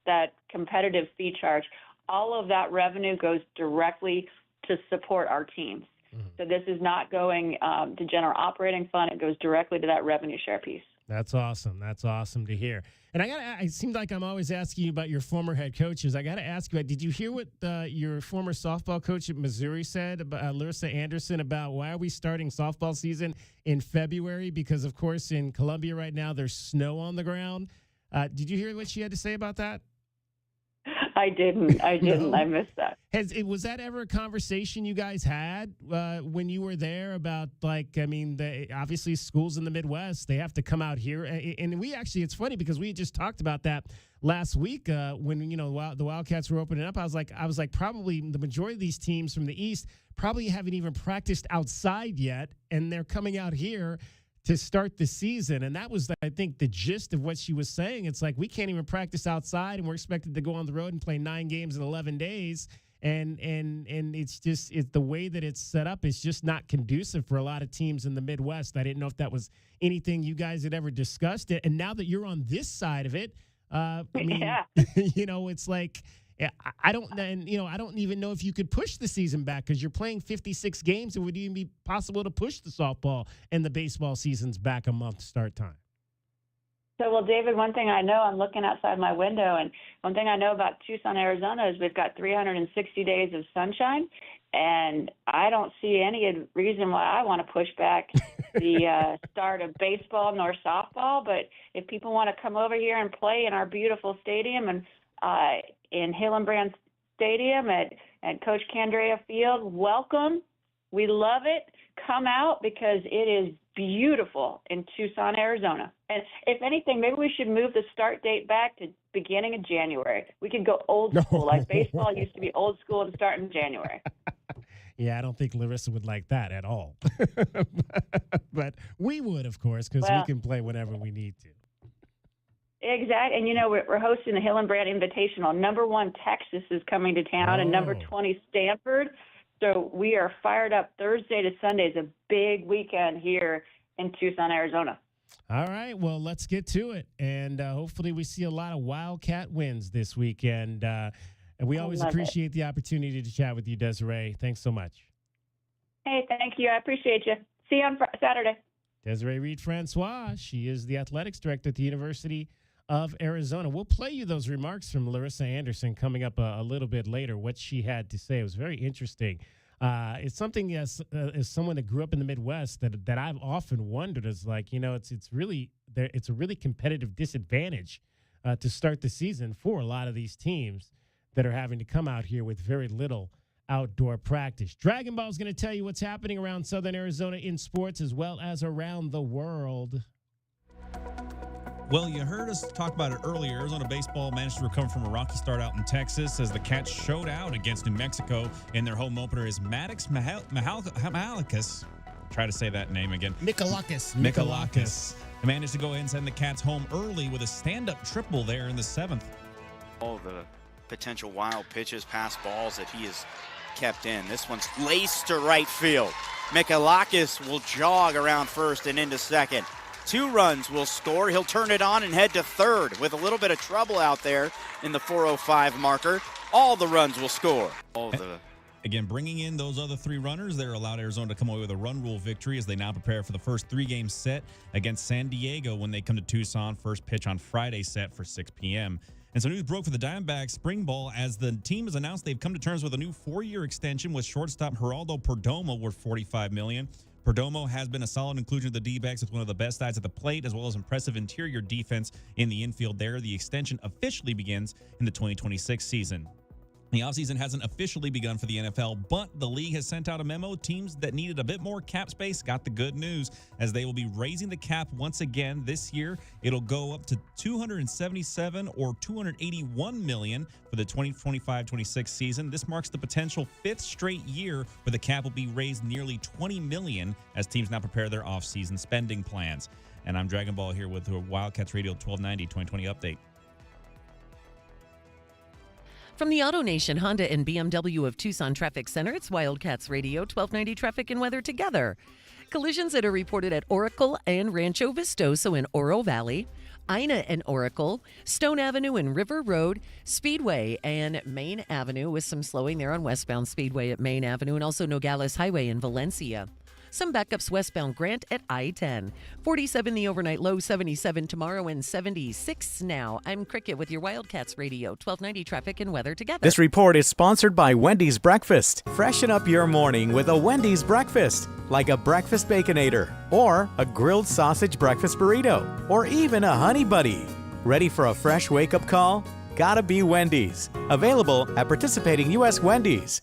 that competitive fee charge, all of that revenue goes directly to support our teams. Mm-hmm. So this is not going to general operating fund. It goes directly to that revenue share piece. That's awesome. That's awesome to hear. And it seems like I'm always asking you about your former head coaches. I got to ask you, did you hear what your former softball coach at Missouri said about Larissa Anderson about why are we starting softball season in February? Because, of course, in Columbia right now, there's snow on the ground. Did you hear what she had to say about that? I didn't. No. I missed that. Was that ever a conversation you guys had when you were there about, obviously schools in the Midwest, they have to come out here. And it's funny because we just talked about that last week when, the Wildcats were opening up. I was like, probably the majority of these teams from the East probably haven't even practiced outside yet, and they're coming out here to start the season. And that was, I think, the gist of what she was saying. It's like, we can't even practice outside, and we're expected to go on the road and play 9 games in 11 days. And it's the way that it's set up is just not conducive for a lot of teams in the Midwest. I didn't know if that was anything you guys had ever discussed. And now that you're on this side of it, it's like, I don't even know if you could push the season back because you're playing 56 games. It would even be possible to push the softball and the baseball seasons back a month start time. So, well, David, one thing I know, I'm looking outside my window, and one thing I know about Tucson, Arizona is we've got 360 days of sunshine, and I don't see any reason why I want to push back the start of baseball nor softball. But if people want to come over here and play in our beautiful stadium and in Hillenbrand Stadium at Coach Candrea Field, welcome. We love it. Come out because it is beautiful in Tucson, Arizona. And if anything, maybe we should move the start date back to beginning of January. We could go old school, like baseball used to be old school and start in January. Yeah, I don't think Larissa would like that at all. But we would, of course, because we can play whenever we need to. Exactly. And, we're hosting the Hillenbrand Invitational. Number 1, Texas is coming to town, and number 20, Stanford. So we are fired up. Thursday to Sunday is a big weekend here in Tucson, Arizona. All right, well, let's get to it. And hopefully we see a lot of Wildcat wins this weekend. And we always appreciate the opportunity to chat with you, Desiree. Thanks so much. Hey, thank you. I appreciate you. See you on Saturday. Desiree Reed-Francois. She is the athletics director at the University of Arizona. We'll play you those remarks from Larissa Anderson coming up a little bit later, what she had to say. It was very interesting. It's something as someone that grew up in the Midwest that I've often wondered is like, it's a really competitive disadvantage to start the season for a lot of these teams that are having to come out here with very little outdoor practice. Dragon Ball is going to tell you what's happening around Southern Arizona in sports as well as around the world. Well, you heard us talk about it earlier. Arizona baseball managed to recover from a rocky start out in Texas as the Cats showed out against New Mexico in their home opener as Maddox Mihalakis. Try to say that name again. Mihalakis. They managed to go ahead and send the Cats home early with a stand-up triple there in the 7th. All the potential wild pitches, pass balls that he has kept in. This one's laced to right field. Mihalakis will jog around first and into second. 2 runs will score. He'll turn it on and head to third with a little bit of trouble out there in the 4:05 marker. All the runs will score. Again, bringing in those other 3 runners, they're allowed Arizona to come away with a run rule victory as they now prepare for the first 3-game set against San Diego when they come to Tucson. First pitch on Friday set for 6 p.m. And so news broke for the Diamondbacks spring ball as the team has announced they've come to terms with a new 4-year extension with shortstop Geraldo Perdomo worth $45 million. Perdomo has been a solid inclusion of the D-backs with one of the best eyes at the plate as well as impressive interior defense in the infield there. The extension officially begins in the 2026 season. The offseason hasn't officially begun for the NFL, but the league has sent out a memo. Teams that needed a bit more cap space got the good news as they will be raising the cap once again this year. It'll go up to $277 or $281 million for the 2025-26 season. This marks the potential 5th straight year where the cap will be raised nearly $20 million as teams now prepare their offseason spending plans. And I'm Dragon Ball here with the Wildcats Radio 1290 2020 update. From the AutoNation Honda and BMW of Tucson Traffic Center, it's Wildcats Radio 1290 traffic and weather together. Collisions that are reported at Oracle and Rancho Vistoso in Oro Valley, Ina and Oracle, Stone Avenue and River Road, Speedway and Main Avenue with some slowing there on westbound Speedway at Main Avenue and also Nogales Highway in Valencia. Some backups westbound Grant at I-10. 47 the overnight low, 77 tomorrow, and 76 now. I'm Cricket with your Wildcats Radio, 1290 traffic and weather together. This report is sponsored by Wendy's Breakfast. Freshen up your morning with a Wendy's Breakfast, like a breakfast Baconator, or a grilled sausage breakfast burrito, or even a Honey Buddy. Ready for a fresh wake-up call? Gotta be Wendy's. Available at participating U.S. Wendy's.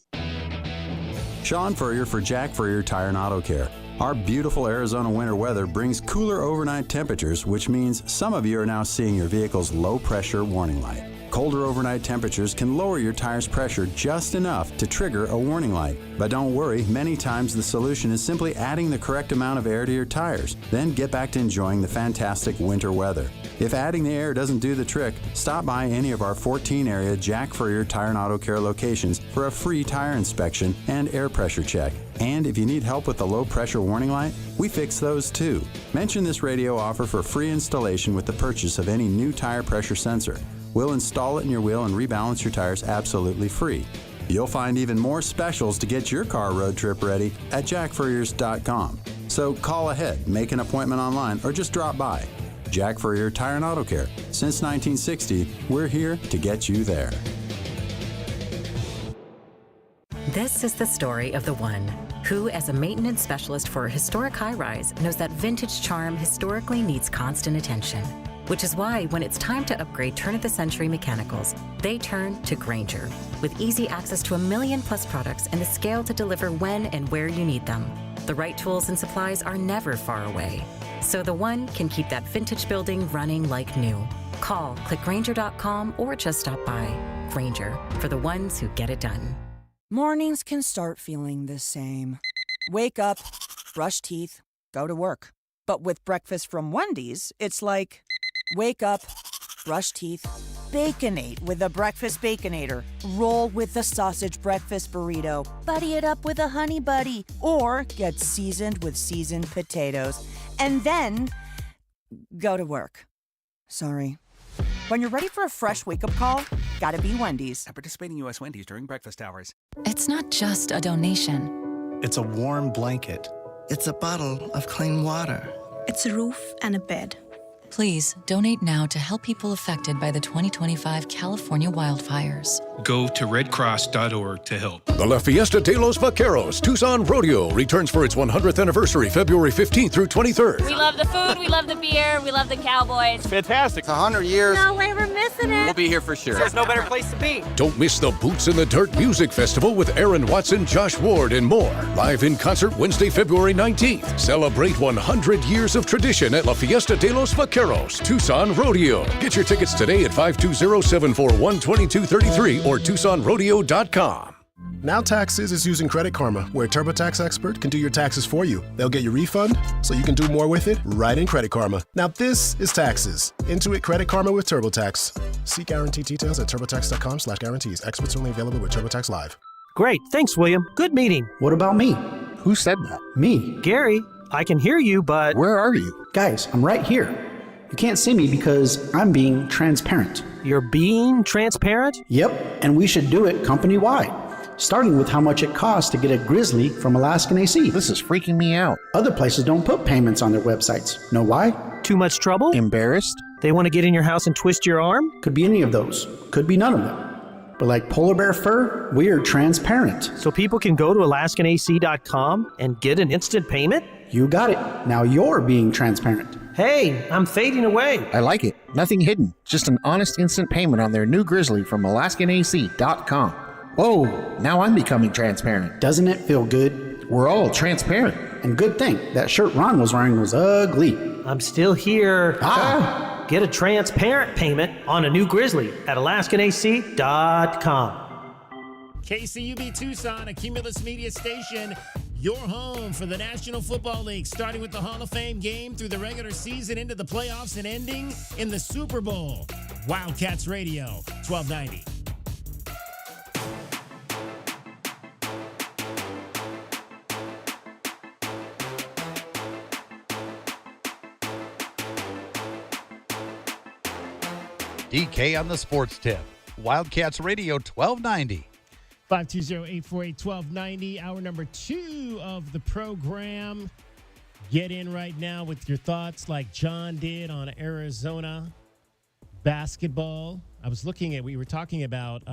Sean Furrier for Jack Furrier Tire and Auto Care. Our beautiful Arizona winter weather brings cooler overnight temperatures, which means some of you are now seeing your vehicle's low pressure warning light. Colder overnight temperatures can lower your tire's pressure just enough to trigger a warning light. But don't worry, many times the solution is simply adding the correct amount of air to your tires. Then get back to enjoying the fantastic winter weather. If adding the air doesn't do the trick, stop by any of our 14 area Jack Furrier Tire and Auto Care locations for a free tire inspection and air pressure check. And if you need help with the low pressure warning light, we fix those too. Mention this radio offer for free installation with the purchase of any new tire pressure sensor. We'll install it in your wheel and rebalance your tires absolutely free. You'll find even more specials to get your car road trip ready at jackfurriers.com. So call ahead, make an appointment online, or just drop by. Jack Furrier Tire and Auto Care. Since 1960, we're here to get you there. This is the story of the one who, as a maintenance specialist for a historic high-rise, knows that vintage charm historically needs constant attention. Which is why, when it's time to upgrade turn-of-the-century mechanicals, they turn to Grainger. With easy access to 1 million-plus products and the scale to deliver when and where you need them. The right tools and supplies are never far away. So the one can keep that vintage building running like new. Call, click Grainger.com, or just stop by. Grainger, for the ones who get it done. Mornings can start feeling the same. Wake up, brush teeth, go to work. But with breakfast from Wendy's, it's like... Wake up, brush teeth, Baconate with a breakfast Baconator. Roll with the sausage breakfast burrito. Buddy it up with a Honey Buddy. Or get seasoned with seasoned potatoes. And then go to work. Sorry. When you're ready for a fresh wake-up call, gotta be Wendy's. At participating U.S. Wendy's during breakfast hours. It's not just a donation. It's a warm blanket. It's a bottle of clean water. It's a roof and a bed. Please donate now to help people affected by the 2025 California wildfires. Go to redcross.org to help. The La Fiesta de los Vaqueros Tucson Rodeo returns for its 100th anniversary, February 15th through 23rd. We love the food, we love the beer, we love the Cowboys. It's fantastic. It's 100 years. No way we're missing it. We'll be here for sure. There's no better place to be. Don't miss the Boots in the Dirt Music Festival with Aaron Watson, Josh Ward, and more. Live in concert Wednesday, February 19th. Celebrate 100 years of tradition at La Fiesta de los Vaqueros Tucson Rodeo. Get your tickets today at 520-741-2233 or TucsonRodeo.com. Now Taxes is using Credit Karma, where a TurboTax expert can do your taxes for you. They'll get your refund so you can do more with it right in Credit Karma. Now this is taxes. Intuit Credit Karma with TurboTax. See guarantee details at turbotax.com/guarantees. Experts only available with TurboTax Live. Great. Thanks, William. Good meeting. What about me? Who said that? Me. Gary, I can hear you, but... Where are you? Guys, I'm right here. You can't see me because I'm being transparent. You're being transparent? Yep, and we should do it company-wide. Starting with how much it costs to get a Grizzly from Alaskan AC. This is freaking me out. Other places don't put payments on their websites. Know why? Too much trouble? Embarrassed? They want to get in your house and twist your arm? Could be any of those. Could be none of them. But like polar bear fur, we're transparent. So people can go to AlaskanAC.com and get an instant payment? You got it. Now you're being transparent. Hey, I'm fading away. I like it. Nothing hidden. Just an honest instant payment on their new Grizzly from AlaskanAC.com. Oh, now I'm becoming transparent. Doesn't it feel good? We're all transparent. And good thing, that shirt Ron was wearing was ugly. I'm still here. Get a transparent payment on a new Grizzly at AlaskanAC.com. KCUB Tucson, a Cumulus media station, your home for the National Football League, starting with the Hall of Fame game through the regular season into the playoffs and ending in the Super Bowl. Wildcats Radio, 1290. DK on the sports tip. Wildcats Radio 1290. 520-848-1290. Hour number 2 of the program. Get in right now with your thoughts like John did on Arizona basketball. We were talking about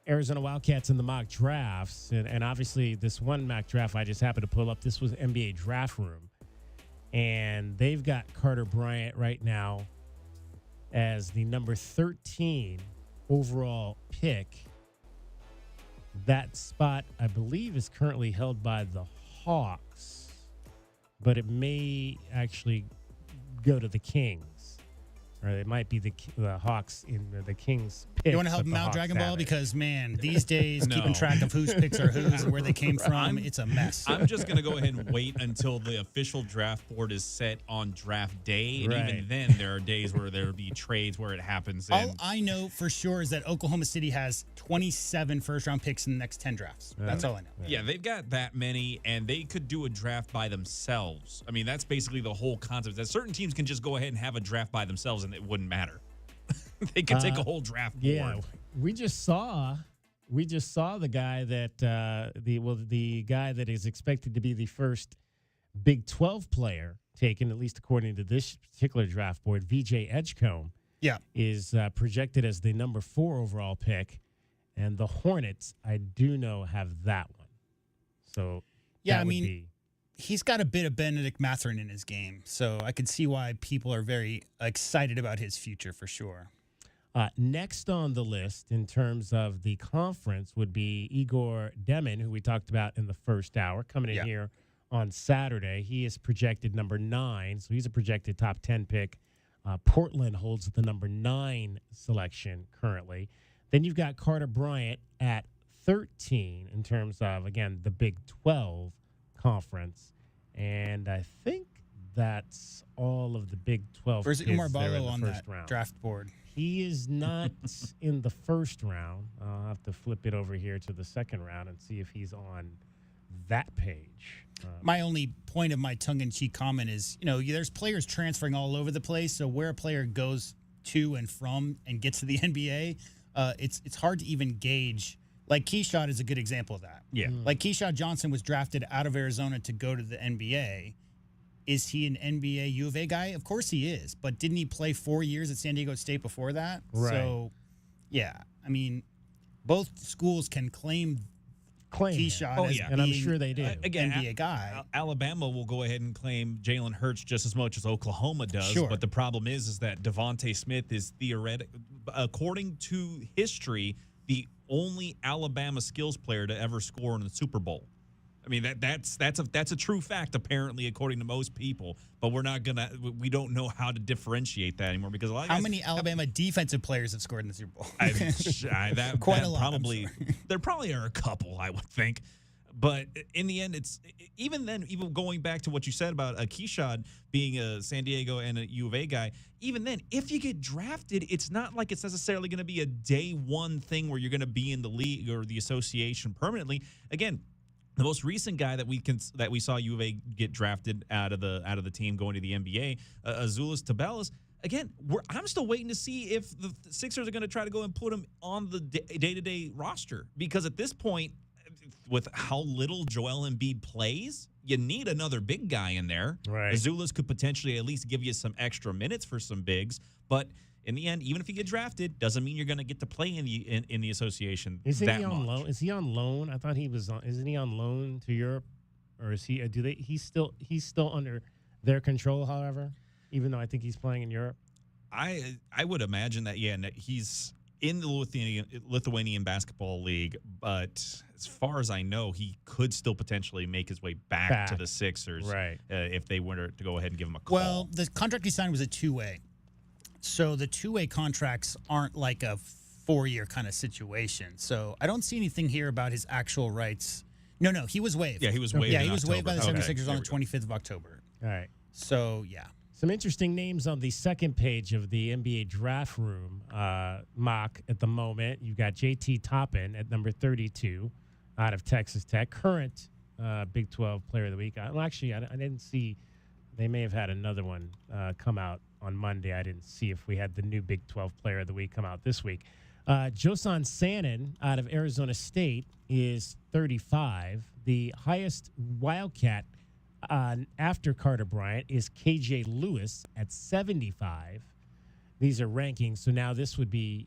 Arizona Wildcats in the mock drafts. And obviously this one mock draft I just happened to pull up, this was NBA Draft Room. And they've got Carter Bryant right now as the number 13 overall pick. That spot, I believe, is currently held by the Hawks, but it may actually go to the Kings. Or it might be the Hawks in the Kings pick. You want to help them out, Dragon Ball? Because, man, these days, keeping track of whose picks are whose and where they came from, it's a mess. I'm just going to go ahead and wait until the official draft board is set on draft day. And even then, there are days where there will be trades where it happens. All I know for sure is that Oklahoma City has 27 first-round picks in the next 10 drafts. That's all I know. Yeah, they've got that many, and they could do a draft by themselves. I mean, that's basically the whole concept. That certain teams can just go ahead and have a draft by themselves, and it wouldn't matter. They could take a whole draft board. Yeah, we just saw the guy that the guy that is expected to be the first Big 12 player taken, at least according to this particular draft board. VJ Edgecombe, is projected as the number 4 overall pick, and the Hornets, I do know, have that one. So yeah, I mean, he's got a bit of Benedict Mathurin in his game, so I could see why people are very excited about his future for sure. Next on the list in terms of the conference would be Igor Demin, who we talked about in the first hour, coming in here on Saturday. He is projected number 9, so he's a projected top 10 pick. Portland holds the number 9 selection currently. Then you've got Carter Bryant at 13 in terms of, again, the Big 12 conference, and I think that's all of the Big 12. Where's Umar Ballo on that round. Draft board? He is not in the first round. I'll have to flip it over here to the second round and see if he's on that page. My only point of my tongue-in-cheek comment is, there's players transferring all over the place. So where a player goes to and from and gets to the NBA, it's hard to even gauge. Like Keyshawn is a good example of that. Yeah. Like Keyshawn Johnson was drafted out of Arizona to go to the NBA. Is he an NBA U of A guy? Of course he is. But didn't he play 4 years at San Diego State before that? Right. So, yeah. I mean, both schools can claim Keyshawn as and I'm sure they do. Again, NBA guy. Alabama will go ahead and claim Jalen Hurts just as much as Oklahoma does. Sure. But the problem is that Devontae Smith is according to history, the only Alabama skills player to ever score in the Super Bowl. I mean, that's a true fact, apparently, according to most people. But we don't know how to differentiate that anymore because a lot of how many Alabama defensive players have scored in the Super Bowl? Quite a lot. There probably are a couple, I would think. But in the end, it's even going back to what you said about Keyshawn being a San Diego and a U of A guy, even then, if you get drafted, it's not like it's necessarily going to be a day one thing where you're going to be in the league or the association permanently. Again, the most recent guy that we saw U of A get drafted out of the team going to the NBA, Azuolas Tubelis. Again, I'm still waiting to see if the Sixers are going to try to go and put him on the day-to-day roster because at this point, with how little Joel Embiid plays, you need another big guy in there. Right. Azuolas could potentially at least give you some extra minutes for some bigs, but in the end, even if you get drafted, doesn't mean you're going to get to play in the association. Isn't he on loan? Is he on loan? I thought he was on. Isn't he on loan to Europe, or is he? He's still under their control. However, even though I think he's playing in Europe, I would imagine that he's in the Lithuanian basketball league, but as far as I know, he could still potentially make his way back to the Sixers, right? If they were to go ahead and give him a call. Well, the contract he signed was a two-way. So the two-way contracts aren't like a 4-year kind of situation. So I don't see anything here about his actual rights. No, he was waived. Yeah, he was waived. Yeah, he was waived by the 76ers on the 25th of October. All right. So, yeah. Some interesting names on the second page of the NBA draft room mock at the moment. You've got JT Toppin at number 32 out of Texas Tech, current Big 12 Player of the Week. Well, actually, I didn't see. They may have had another one come out on Monday. I didn't see if we had the new Big 12 Player of the Week come out this week. Josan Sannon out of Arizona State is 35. The highest Wildcat after Carter Bryant is KJ Lewis at 75. These are rankings, so now this would be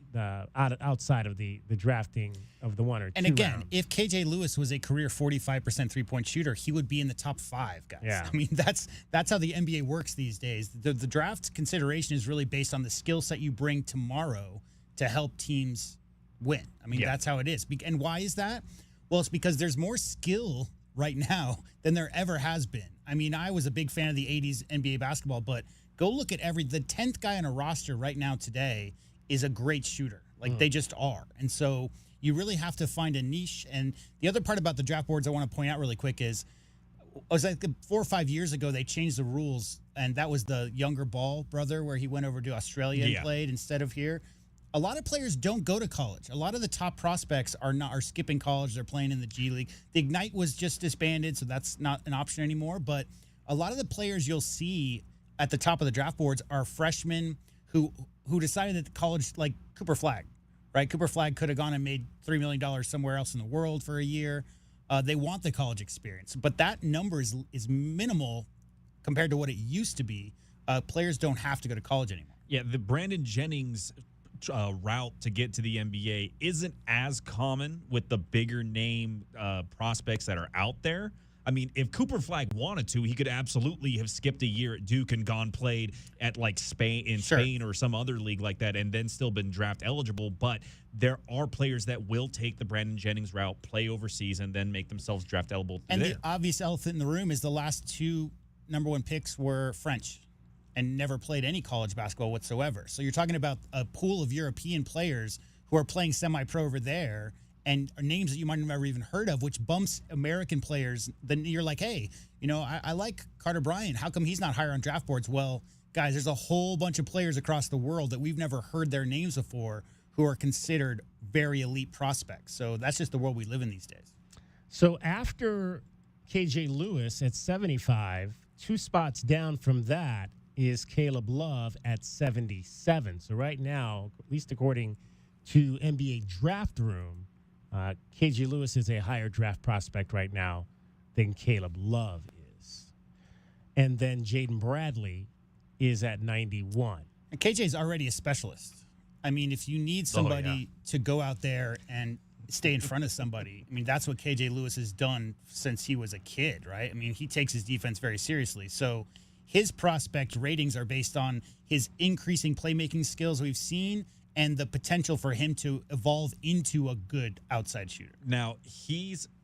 outside of the drafting of the 1 or 2 And again, rounds. if KJ Lewis was a career 45% three-point shooter, he would be in the top 5, guys. Yeah. I mean, that's how the NBA works these days. The draft consideration is really based on the skill set you bring tomorrow to help teams win. I mean, that's how it is. And why is that? Well, it's because there's more skill right now than there ever has been. I mean, I was a big fan of the 80s NBA basketball, but go look at the 10th guy on a roster right now today is a great shooter. Like, they just are. And so you really have to find a niche. And the other part about the draft boards I want to point out really quick is, it was like 4 or 5 years ago, they changed the rules, and that was the younger Ball brother where he went over to Australia and played instead of here. A lot of players don't go to college. A lot of the top prospects are skipping college. They're playing in the G League. The Ignite was just disbanded, so that's not an option anymore. But a lot of the players you'll see at the top of the draft boards are freshmen who decided that college, like Cooper Flagg, right? Cooper Flagg could have gone and made $3 million somewhere else in the world for a year. They want the college experience, but that number is minimal compared to what it used to be. Players don't have to go to college anymore. Yeah, the Brandon Jennings route to get to the NBA isn't as common with the bigger name prospects that are out there. I mean, if Cooper Flagg wanted to, he could absolutely have skipped a year at Duke and gone played at like Spain or some other league like that and then still been draft eligible. But there are players that will take the Brandon Jennings route, play overseas, and then make themselves draft eligible. And the obvious elephant in the room is the last 2 number 1 picks were French and never played any college basketball whatsoever. So you're talking about a pool of European players who are playing semi-pro over there and names that you might have never even heard of, which bumps American players. Then you're like, hey, I like Carter Bryant. How come he's not higher on draft boards? Well, guys, there's a whole bunch of players across the world that we've never heard their names before who are considered very elite prospects. So that's just the world we live in these days. So after KJ Lewis at 75. 2 spots down from that is Caleb Love at 77. So right now, at least according to NBA Draft Room, KJ Lewis is a higher draft prospect right now than Caleb Love is. And then Jaden Bradley is at 91. And KJ's already a specialist. I mean, if you need somebody to go out there and stay in front of somebody, I mean, that's what KJ Lewis has done since he was a kid, right? I mean, he takes his defense very seriously. So his prospect ratings are based on his increasing playmaking skills we've seen and the potential for him to evolve into a good outside shooter. Now,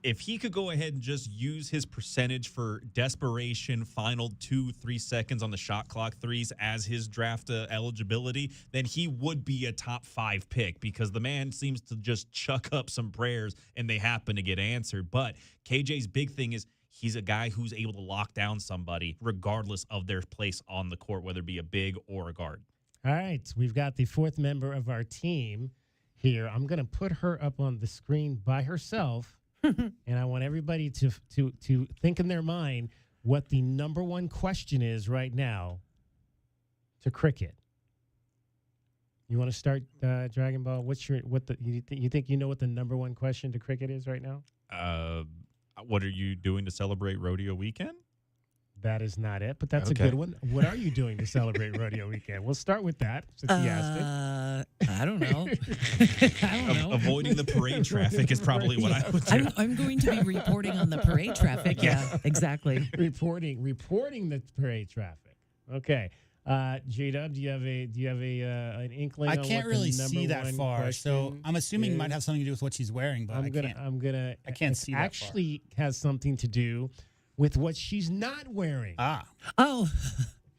if he could go ahead and just use his percentage for desperation, final 2-3 seconds on the shot clock threes as his draft eligibility, then he would be a top 5 pick because the man seems to just chuck up some prayers and they happen to get answered. But KJ's big thing is he's a guy who's able to lock down somebody regardless of their place on the court, whether it be a big or a guard. All right, we've got the 4th member of our team here. I'm going to put her up on the screen by herself, and I want everybody to think in their mind what the number 1 question is right now to cricket. You want to start, Dragon Ball? You think you know what the number 1 question to cricket is right now? What are you doing to celebrate rodeo weekend? That is not it, but that's a good one. What are you doing to celebrate rodeo weekend? We'll start with that, since he asked it. I don't know. Avoiding the parade traffic is probably what I would do. I'm going to be reporting on the parade traffic. Yeah, exactly. Reporting the parade traffic. Okay. J-Dub, do you have an inkling? I on can't what really the see that far, question so I'm assuming it might have something to do with what she's wearing. But I can't see that far. Actually has something to do with what she's not wearing. Oh.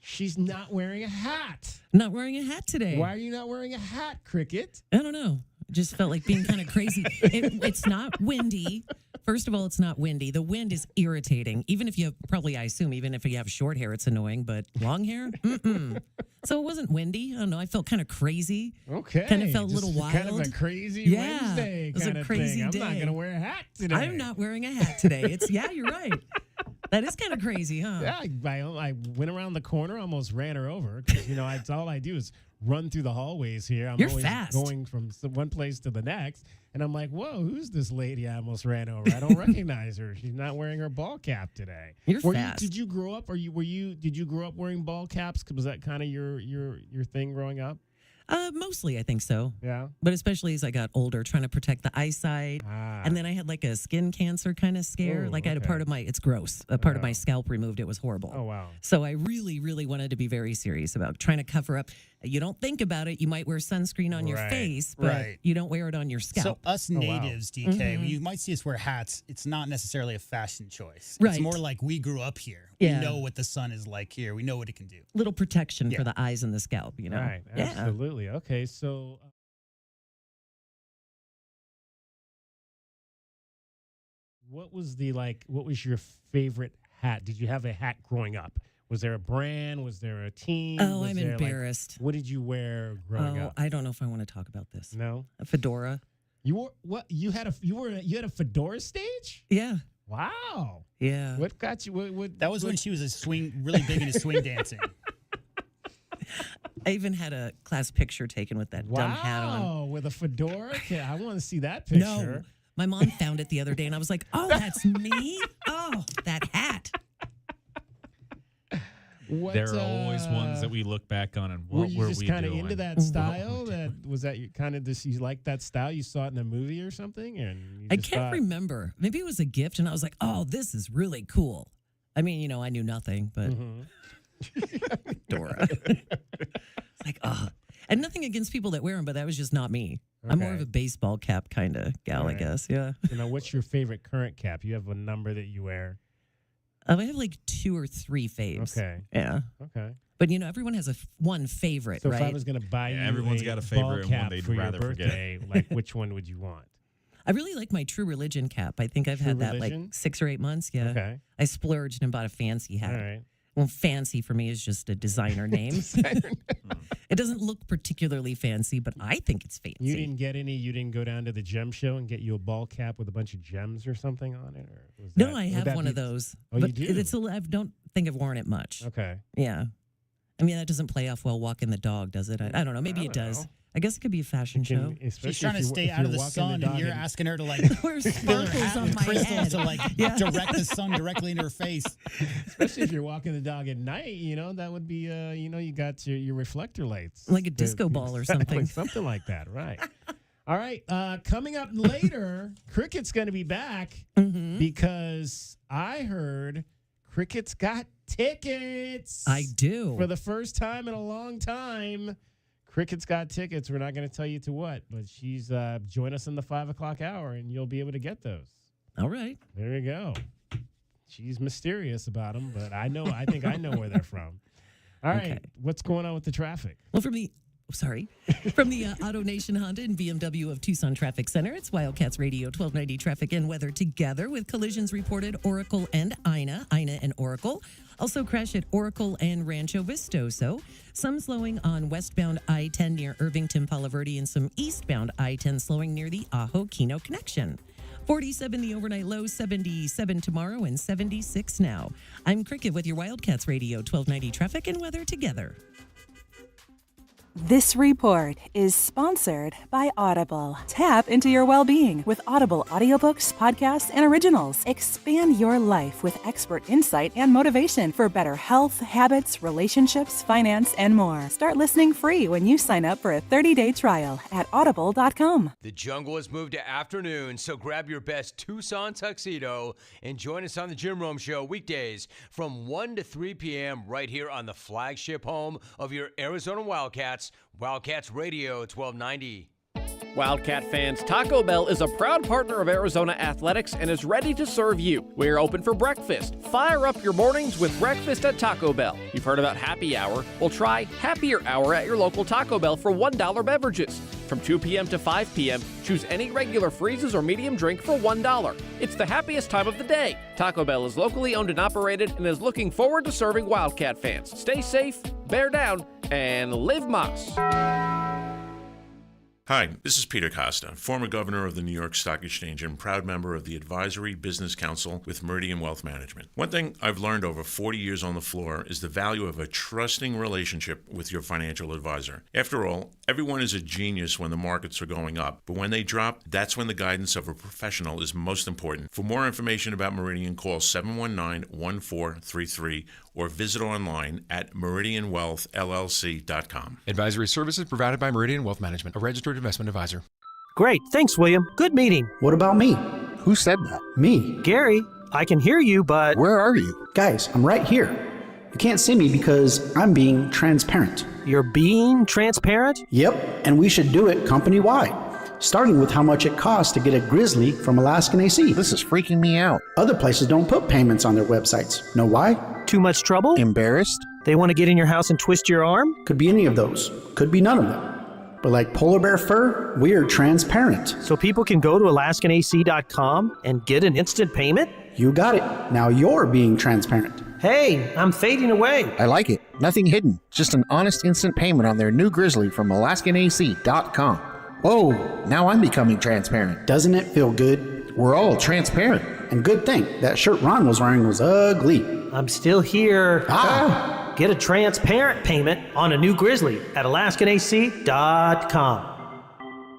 She's not wearing a hat. Not wearing a hat today. Why are you not wearing a hat, Cricket? I don't know. Just felt like being kind of crazy. It's not windy. First of all, it's not windy. The wind is irritating. Even if you have, probably, I assume, even if you have short hair, it's annoying. But long hair? Mm-mm. So it wasn't windy. I don't know. I felt kind of crazy. Okay. Kind of felt a little wild. Kind of a crazy Wednesday it was kind a of crazy thing. day. I'm not going to wear a hat today. I'm not wearing a hat today. You're right. That is kind of crazy, huh? Yeah, I went around the corner, almost ran her over. Because, it's all I do is run through the hallways here. I'm You're always fast. going from one place to the next. And I'm like, whoa, who's this lady I almost ran over? I don't recognize her. She's not wearing her ball cap today. You're fast. Did you grow up? Did you grow up wearing ball caps? Was that kind of your thing growing up? Mostly, I think so. Yeah. But especially as I got older, trying to protect the eyesight. And then I had like a skin cancer kind of scare. I had a part of it's gross. A part of my scalp removed. It was horrible. Oh, wow. So I really, really wanted to be very serious about trying to cover up. You don't think about it. You might wear sunscreen on your face, but you don't wear it on your scalp. So us natives, DK, you might see us wear hats. It's not necessarily a fashion choice. Right. It's more like we grew up here. Yeah. We know what the sun is like here. We know what it can do. Little protection for the eyes and the scalp, Right. Absolutely. Okay. So what was your favorite hat? Did you have a hat growing up? Was there a brand? Was there a team? Oh, I'm embarrassed. What did you wear growing up? I don't know if I want to talk about this. No? A fedora. You wore what? You had a fedora stage? Yeah. Wow. Yeah. What got you? That was when she was really big into swing dancing. I even had a class picture taken with that dumb hat on. Wow, with a fedora? Okay, I want to see that picture. No. My mom found it the other day, and I was like, oh, that's me? Oh, that hat. There are always ones that we look back on and what were we doing? Were you just kind of into that style? Was that kind of this? You liked that style? You saw it in a movie or something? And I can't remember. Maybe it was a gift, and I was like, "Oh, this is really cool." I mean, I knew nothing, but Dora. It's like, and nothing against people that wear them, but that was just not me. Okay. I'm more of a baseball cap kind of gal, I guess. Yeah. What's your favorite current cap? You have a number that you wear. I have like 2 or 3 faves. Okay. Yeah. Okay. But everyone has one favorite, so right? So if I was going to buy you everyone's got a favorite cap one they'd for rather your birthday, forget. Which one would you want? I really like my True Religion cap. I think I've had that like 6 or 8 months. Yeah. Okay. I splurged and bought a fancy hat. All right. Well, fancy for me is just a designer name. It doesn't look particularly fancy, but I think it's fancy. You didn't go down to the gem show and get you a ball cap with a bunch of gems or something on it? Or No, I have one of those. Oh, but you do? I don't think I've worn it much. Okay. Yeah. I mean, that doesn't play off well walking the dog, does it? I don't know. Maybe it does. I guess it could be a fashion show. She's trying to stay out of the sun, and you're asking her to wear fill her hat on with my crystals head. to direct the sun directly into her face. Especially if you're walking the dog at night, that would be, you got your reflector lights. Like a disco ball or something. Something like that, right. All right, coming up later, Cricket's going to be back because I heard Cricket's got tickets. I do. For the first time in a long time. Cricket's got tickets. We're not going to tell you to what, but she's join us in the 5 o'clock hour, and you'll be able to get those. All right. There you go. She's mysterious about them, but I think I know where they're from. All right. What's going on with the traffic? Well, from the Auto Nation Honda and BMW of Tucson Traffic Center, it's Wildcats Radio 1290 Traffic and Weather together with collisions reported Oracle and Ina and Oracle. Also crash at Oracle and Rancho Vistoso. Some slowing on westbound I-10 near Irvington, Palo Verde, and some eastbound I-10 slowing near the Ajo-Kino connection. 47 the overnight low, 77 tomorrow, and 76 now. I'm Cricket with your Wildcats Radio 1290 Traffic and Weather together. This report is sponsored by Audible. Tap into your well-being with Audible audiobooks, podcasts, and originals. Expand your life with expert insight and motivation for better health, habits, relationships, finance, and more. Start listening free when you sign up for a 30-day trial at audible.com. The jungle has moved to afternoon, so grab your best Tucson tuxedo and join us on the Jim Rome Show weekdays from 1 to 3 p.m. right here on the flagship home of your Arizona Wildcats, Wildcats Radio 1290. Wildcat fans, Taco Bell is a proud partner of Arizona Athletics and is ready to serve you. We're open for breakfast. Fire up your mornings with breakfast at Taco Bell. You've heard about Happy Hour? Well, try Happier Hour at your local Taco Bell for $1 beverages. From 2 p.m. to 5 p.m., choose any regular freezes or medium drink for $1. It's the happiest time of the day. Taco Bell is locally owned and operated and is looking forward to serving Wildcat fans. Stay safe, bear down, and live Moss. Hi, this is Peter Costa, former governor of the New York Stock Exchange and proud member of the Advisory Business Council with Meridian Wealth Management. One thing I've learned over 40 years on the floor is the value of a trusting relationship with your financial advisor. After all, everyone is a genius when the markets are going up, but when they drop, that's when the guidance of a professional is most important. For more information about Meridian, call 719-1433 or visit online at meridianwealthllc.com. Advisory services provided by Meridian Wealth Management, a registered investment advisor. Great. Thanks, William. Good meeting. What about me? Who said that? Me. Gary, I can hear you, but... Where are you? Guys, I'm right here. You can't see me because I'm being transparent. You're being transparent? Yep, and we should do it company-wide. Starting with how much it costs to get a Grizzly from Alaskan AC. This is freaking me out. Other places don't put payments on their websites. Know why? Too much trouble? Embarrassed? They want to get in your house and twist your arm? Could be any of those. Could be none of them. But like polar bear fur, we're transparent. So people can go to AlaskanAC.com and get an instant payment? You got it. Now you're being transparent. Hey, I'm fading away. I like it. Nothing hidden. Just an honest instant payment on their new Grizzly from AlaskanAC.com. Whoa, now I'm becoming transparent. Doesn't it feel good? We're all transparent. And good thing, that shirt Ron was wearing was ugly. I'm still here. Get a transparent payment on a new Grizzly at AlaskanAC.com.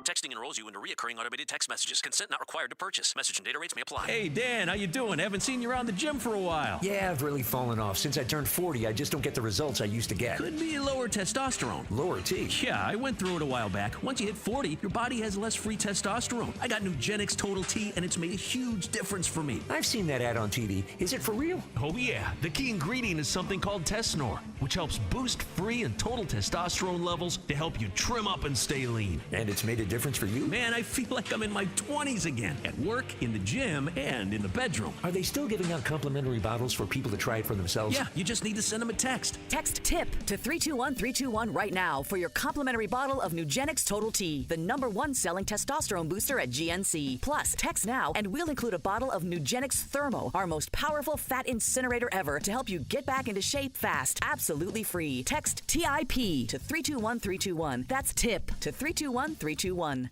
Texting enrolls you into reoccurring automated text messages. Consent not required to purchase. Message and data rates may apply. Hey, Dan, how you doing? Haven't seen you around the gym for a while. Yeah, I've really fallen off. Since I turned 40, I just don't get the results I used to get. Could be lower testosterone. Lower T? Yeah, I went through it a while back. Once you hit 40, your body has less free testosterone. I got Nugenix Total T, and it's made a huge difference for me. I've seen that ad on TV. Is it for real? Oh, yeah. The key ingredient is something called Tesnor, which helps boost free and total testosterone levels to help you trim up and stay lean. And it's made a difference for you? Man, I feel like I'm in my 20s again. At work, in the gym, and in the bedroom. Are they still giving out complimentary bottles for people to try it for themselves? Yeah, you just need to send them a text. Text TIP to 321-321 right now for your complimentary bottle of Nugenix Total T, the #1 selling testosterone booster at GNC. Plus, text now and we'll include a bottle of Nugenix Thermo, our most powerful fat incinerator ever, to help you get back into shape fast. Absolutely free. Text TIP to 321-321. That's TIP to 321-321.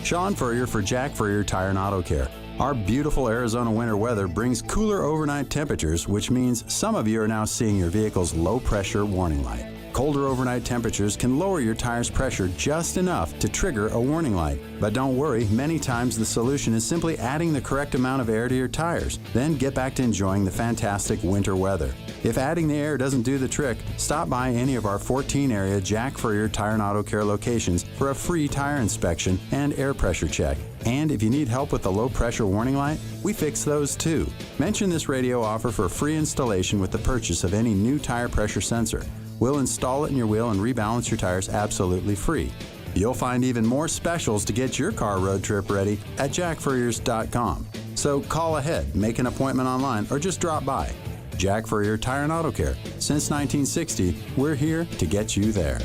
Sean Furrier for Jack Furrier Tire and Auto Care. Our beautiful Arizona winter weather brings cooler overnight temperatures, which means some of you are now seeing your vehicle's low-pressure warning light. Colder overnight temperatures can lower your tire's pressure just enough to trigger a warning light. But don't worry, many times the solution is simply adding the correct amount of air to your tires. Then get back to enjoying the fantastic winter weather. If adding the air doesn't do the trick, stop by any of our 14-area Jack Furrier Tire and Auto Care locations for a free tire inspection and air pressure check. And if you need help with the low-pressure warning light, we fix those too. Mention this radio offer for free installation with the purchase of any new tire pressure sensor. We'll install it in your wheel and rebalance your tires absolutely free. You'll find even more specials to get your car road trip ready at jackfurriers.com. So call ahead, make an appointment online, or just drop by. Jack Furrier Tire and Auto Care. Since 1960, we're here to get you there.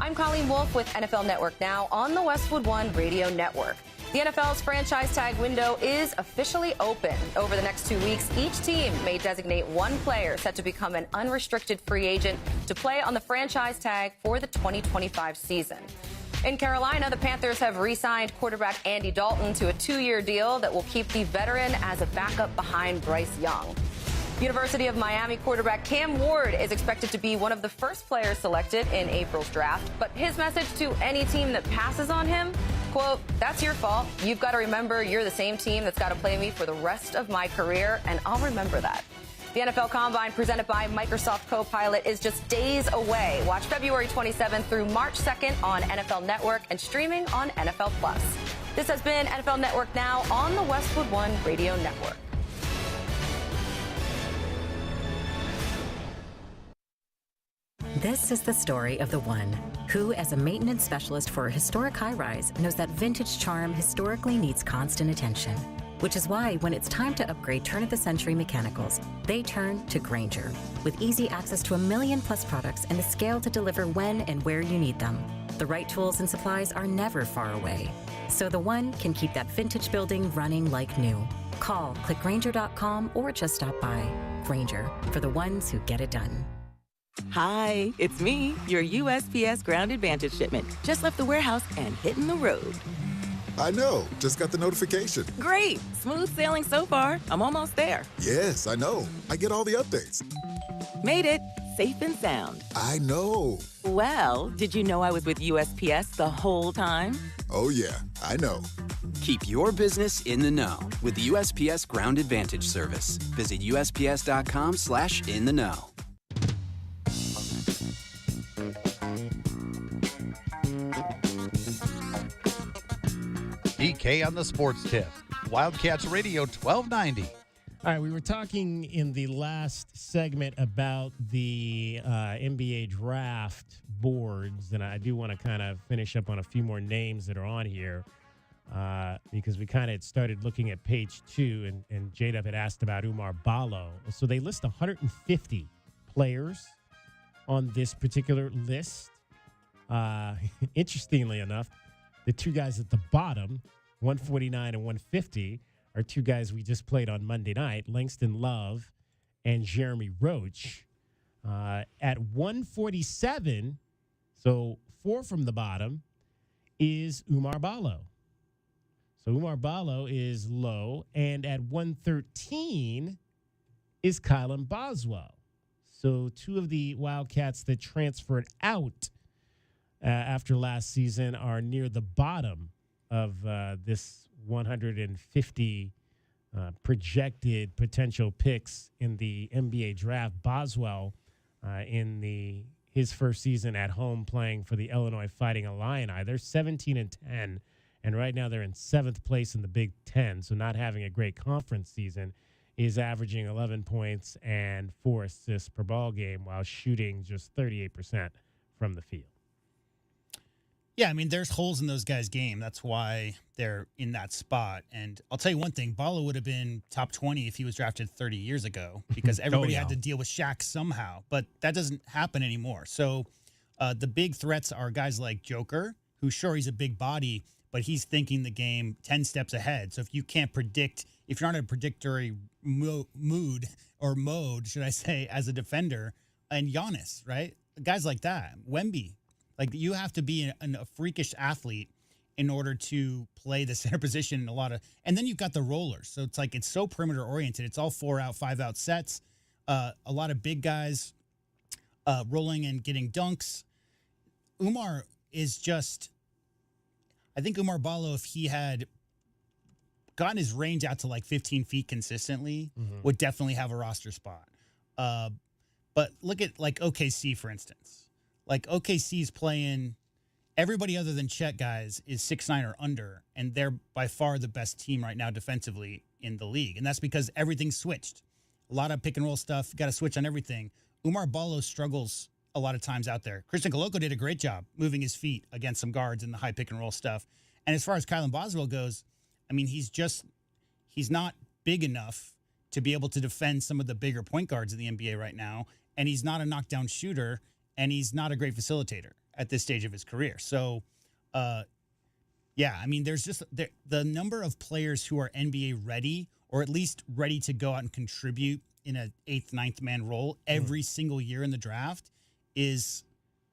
I'm Colleen Wolfe with NFL Network Now on the Westwood One Radio Network. The NFL's franchise tag window is officially open. Over the next 2 weeks, each team may designate one player set to become an unrestricted free agent to play on the franchise tag for the 2025 season. In Carolina, the Panthers have re-signed quarterback Andy Dalton to a 2-year deal that will keep the veteran as a backup behind Bryce Young. University of Miami quarterback Cam Ward is expected to be one of the first players selected in April's draft, but his message to any team that passes on him, quote, "That's your fault. You've got to remember you're the same team that's got to play me for the rest of my career, and I'll remember that." The NFL Combine, presented by Microsoft Copilot, is just days away. Watch February 27th through March 2nd on NFL Network and streaming on NFL Plus. This has been NFL Network Now on the Westwood One Radio Network. This is the story of the one who, as a maintenance specialist for a historic high-rise, knows that vintage charm historically needs constant attention. Which is why, when it's time to upgrade turn-of-the-century mechanicals, they turn to Grainger. With easy access to 1 million-plus products and the scale to deliver when and where you need them. The right tools and supplies are never far away. So the one can keep that vintage building running like new. Call, click Grainger.com, or just stop by. Grainger, for the ones who get it done. Hi, it's me, your USPS Ground Advantage shipment. Just left the warehouse and hitting the road. I know. Just got the notification. Great. Smooth sailing so far. I'm almost there. Yes, I know. I get all the updates. Made it. Safe and sound. I know. Well, did you know I was with USPS the whole time? Oh, yeah. I know. Keep your business in the know with the USPS Ground Advantage service. Visit USPS.com/in-the-know. DK on the Sports Tip. Wildcats Radio 1290. All right, we were talking in the last segment about the NBA draft boards, and I do want to kind of finish up on a few more names that are on here because we kind of started looking at page 2, and J-Dub had asked about Oumar Ballo. So they list 150 players on this particular list. Interestingly enough, the two guys at the bottom, 149 and 150, are two guys we just played on Monday night, Langston Love and Jeremy Roach. At 147, so 4 from the bottom, is Oumar Ballo. So Oumar Ballo is low. And at 113 is Kylan Boswell. So 2 of the Wildcats that transferred out after last season are near the bottom of this 150 projected potential picks in the NBA draft. Boswell in his first season at home playing for the Illinois Fighting Illini. They're 17-10, and right now they're in 7th place in the Big Ten, so not having a great conference season He's averaging 11 points and 4 assists per ball game while shooting just 38% from the field. Yeah, I mean, there's holes in those guys' game. That's why they're in that spot. And I'll tell you one thing, Ballo would have been top 20 if he was drafted 30 years ago because everybody had to deal with Shaq somehow. But that doesn't happen anymore. So the big threats are guys like Joker, who, sure, he's a big body, but he's thinking the game 10 steps ahead. So if you can't predict, if you're not in a predictory mood, should I say, as a defender, and Giannis, right? Guys like that, Wemby. Like, you have to be a freakish athlete in order to play the center position in a lot of – and then you've got the rollers. So it's like it's so perimeter-oriented. It's all 4-out, 5-out sets. A lot of big guys rolling and getting dunks. Umar is just – I think Umar Ballo, if he had gotten his range out to like 15 feet consistently, would definitely have a roster spot. But look at like OKC, for instance. Like OKC's playing everybody other than Chet guys is 6'9" or under, and they're by far the best team right now defensively in the league. And that's because everything's switched. A lot of pick and roll stuff, got to switch on everything. Umar Ballo struggles a lot of times out there. Christian Koloko did a great job moving his feet against some guards in the high pick and roll stuff. And as far as Kylan Boswell goes, I mean, he's not big enough to be able to defend some of the bigger point guards in the NBA right now. And he's not a knockdown shooter. And he's not a great facilitator at this stage of his career. So, yeah, I mean, there's just the number of players who are NBA ready, or at least ready to go out and contribute in an 8th, 9th man role every single year in the draft is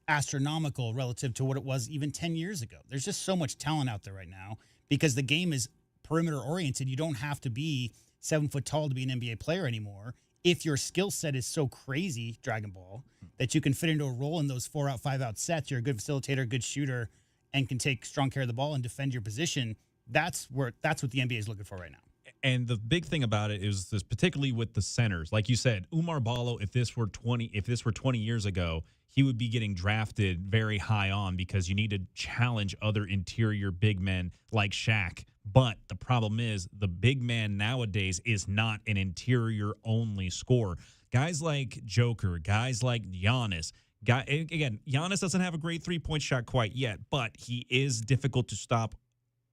astronomical relative to what it was even 10 years ago. There's just so much talent out there right now because the game is perimeter oriented. You don't have to be 7 foot tall to be an NBA player anymore. If your skill set is so crazy, Dragon Ball, that you can fit into a role in those 4-out, 5-out sets, you're a good facilitator, good shooter, and can take strong care of the ball and defend your position, that's what the NBA is looking for right now. And the big thing about it is this, particularly with the centers. Like you said, Umar Ballo, if this were 20 years ago, he would be getting drafted very high on because you need to challenge other interior big men like Shaq. But the problem is the big man nowadays is not an interior-only scorer. Guys like Joker, guys like Giannis. Again, Giannis doesn't have a great three-point shot quite yet, but he is difficult to stop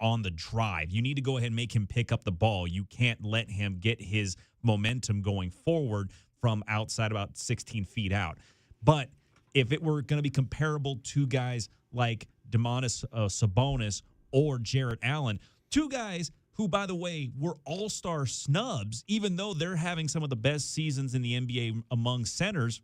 on the drive. You need to go ahead and make him pick up the ball. You can't let him get his momentum going forward from outside about 16 feet out. But if it were going to be comparable to guys like Domantas Sabonis or Jarrett Allen, two guys who, by the way, were all-star snubs, even though they're having some of the best seasons in the NBA among centers,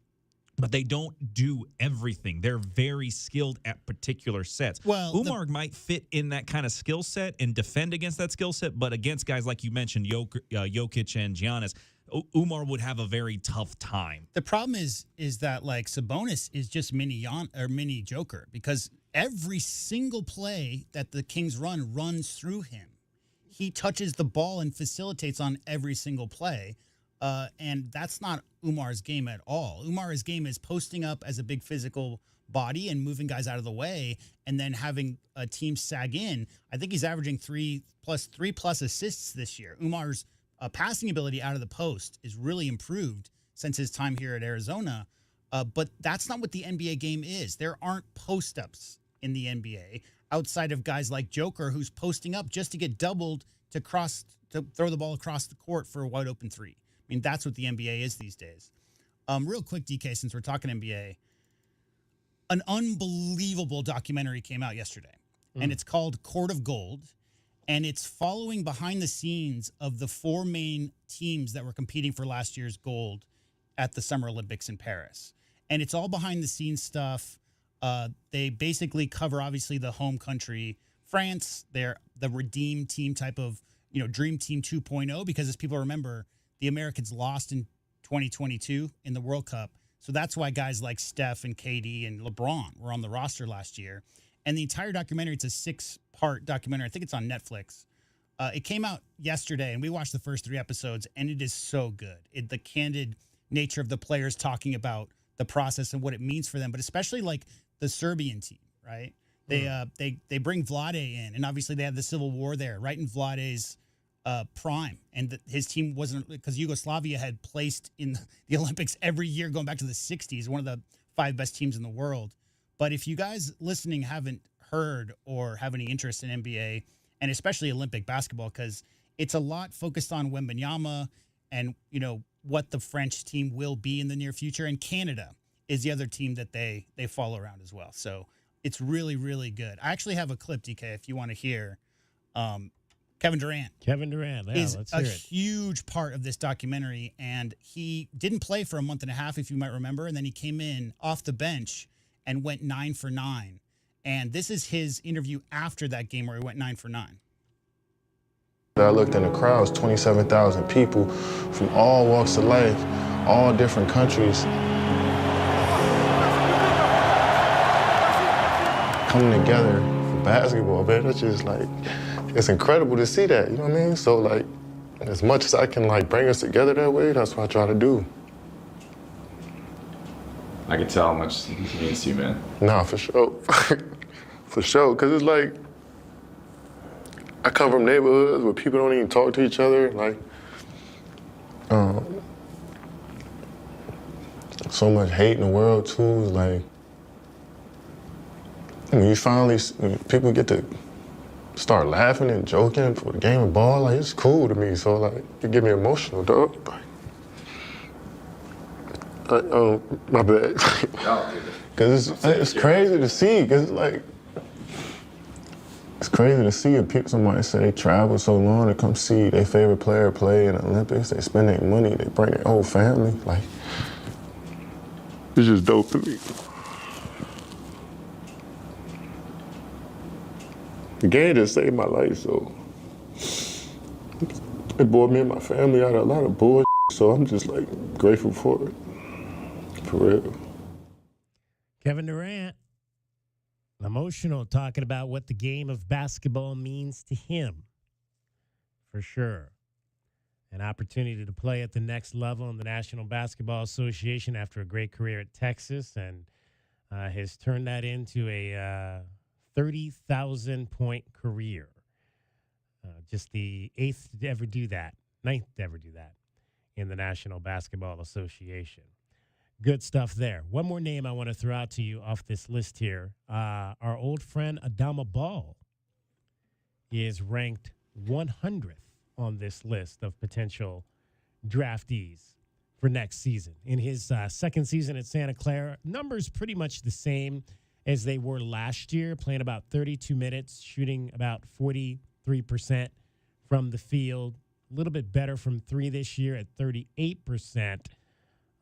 but they don't do everything. They're very skilled at particular sets. Well, Umar might fit in that kind of skill set and defend against that skill set, but against guys like you mentioned, Jokic and Giannis, Umar would have a very tough time. The problem is that like Sabonis is just mini Joker because every single play that the Kings runs through him. He touches the ball and facilitates on every single play. And that's not Umar's game at all. Umar's game is posting up as a big physical body and moving guys out of the way and then having a team sag in. I think he's averaging 3+ assists this year. Umar's passing ability out of the post is really improved since his time here at Arizona. But that's not what the NBA game is. There aren't post-ups in the NBA outside of guys like Joker, who's posting up just to get doubled to throw the ball across the court for a wide open three. I mean, that's what the NBA is these days. Real quick, DK, since we're talking NBA, an unbelievable documentary came out yesterday, and it's called Court of Gold, and it's following behind the scenes of the 4 main teams that were competing for last year's gold at the Summer Olympics in Paris. And it's all behind the scenes stuff. They basically cover, obviously, the home country, France. They're the redeemed team type of, dream team 2.0, because as people remember, the Americans lost in 2022 in the World Cup. So that's why guys like Steph and KD and LeBron were on the roster last year. And the entire documentary, it's a 6-part documentary. I think it's on Netflix. It came out yesterday, and we watched the first 3 episodes, and it is so good. The candid nature of the players talking about the process and what it means for them, but especially like the Serbian team, right? They bring Vlade in, and obviously they had the civil war there, right in Vlade's prime, and his team wasn't, because Yugoslavia had placed in the Olympics every year going back to the 60s, one of the 5 best teams in the world. But if you guys listening haven't heard or have any interest in NBA, and especially Olympic basketball, because it's a lot focused on Wembanyama and, what the French team will be in the near future. And Canada is the other team that they follow around as well. So it's really, really good. I actually have a clip, DK, if you want to hear. Kevin Durant. Yeah, is a huge part of this documentary, and he didn't play for a month and a half, if you might remember, and then he came in off the bench and went 9 for 9. And this is his interview after that game where he went 9 for 9. I looked in the crowds, 27,000 people from all walks of life, all different countries, coming together for basketball, man. That's just like, it's incredible to see that, you know what I mean? So like, as much as I can like bring us together that way, that's what I try to do. I can tell how much he means to you, man. Nah, for sure. For sure, because it's like, I come from neighborhoods where people don't even talk to each other, like, so much hate in the world too. It's like, when people get to start laughing and joking for the game of ball, like, it's cool to me. So like, it get me emotional, dog. My bad. Because it's crazy to see, because like, it's crazy to see somebody say they travel so long to come see their favorite player play in the Olympics. They spend their money, they bring their whole family. Like, it's just dope to me. The game just saved my life, so it brought me and my family out of a lot of bullshit, so I'm just like grateful for it. For real. Kevin Durant, emotional, talking about what the game of basketball means to him, for sure. An opportunity to play at the next level in the National Basketball Association after a great career at Texas, and has turned that into a 30,000-point career. Just the 8th to ever do that, 9th to ever do that in the National Basketball Association. Good stuff there. One more name I want to throw out to you off this list here. Our old friend Adama Ball is ranked 100th on this list of potential draftees for next season. In his second season at Santa Clara, numbers pretty much the same as they were last year, playing about 32 minutes, shooting about 43% from the field. A little bit better from 3 this year at 38%.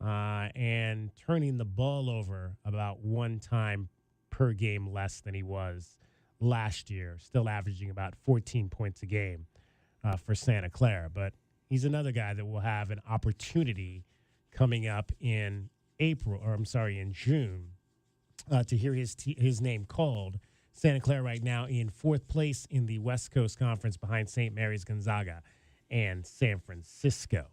And turning the ball over about 1 time per game less than he was last year, still averaging about 14 points a game for Santa Clara. But he's another guy that will have an opportunity coming up in June to hear his name called. Santa Clara right now in 4th place in the West Coast Conference behind St. Mary's Gonzaga and San Francisco.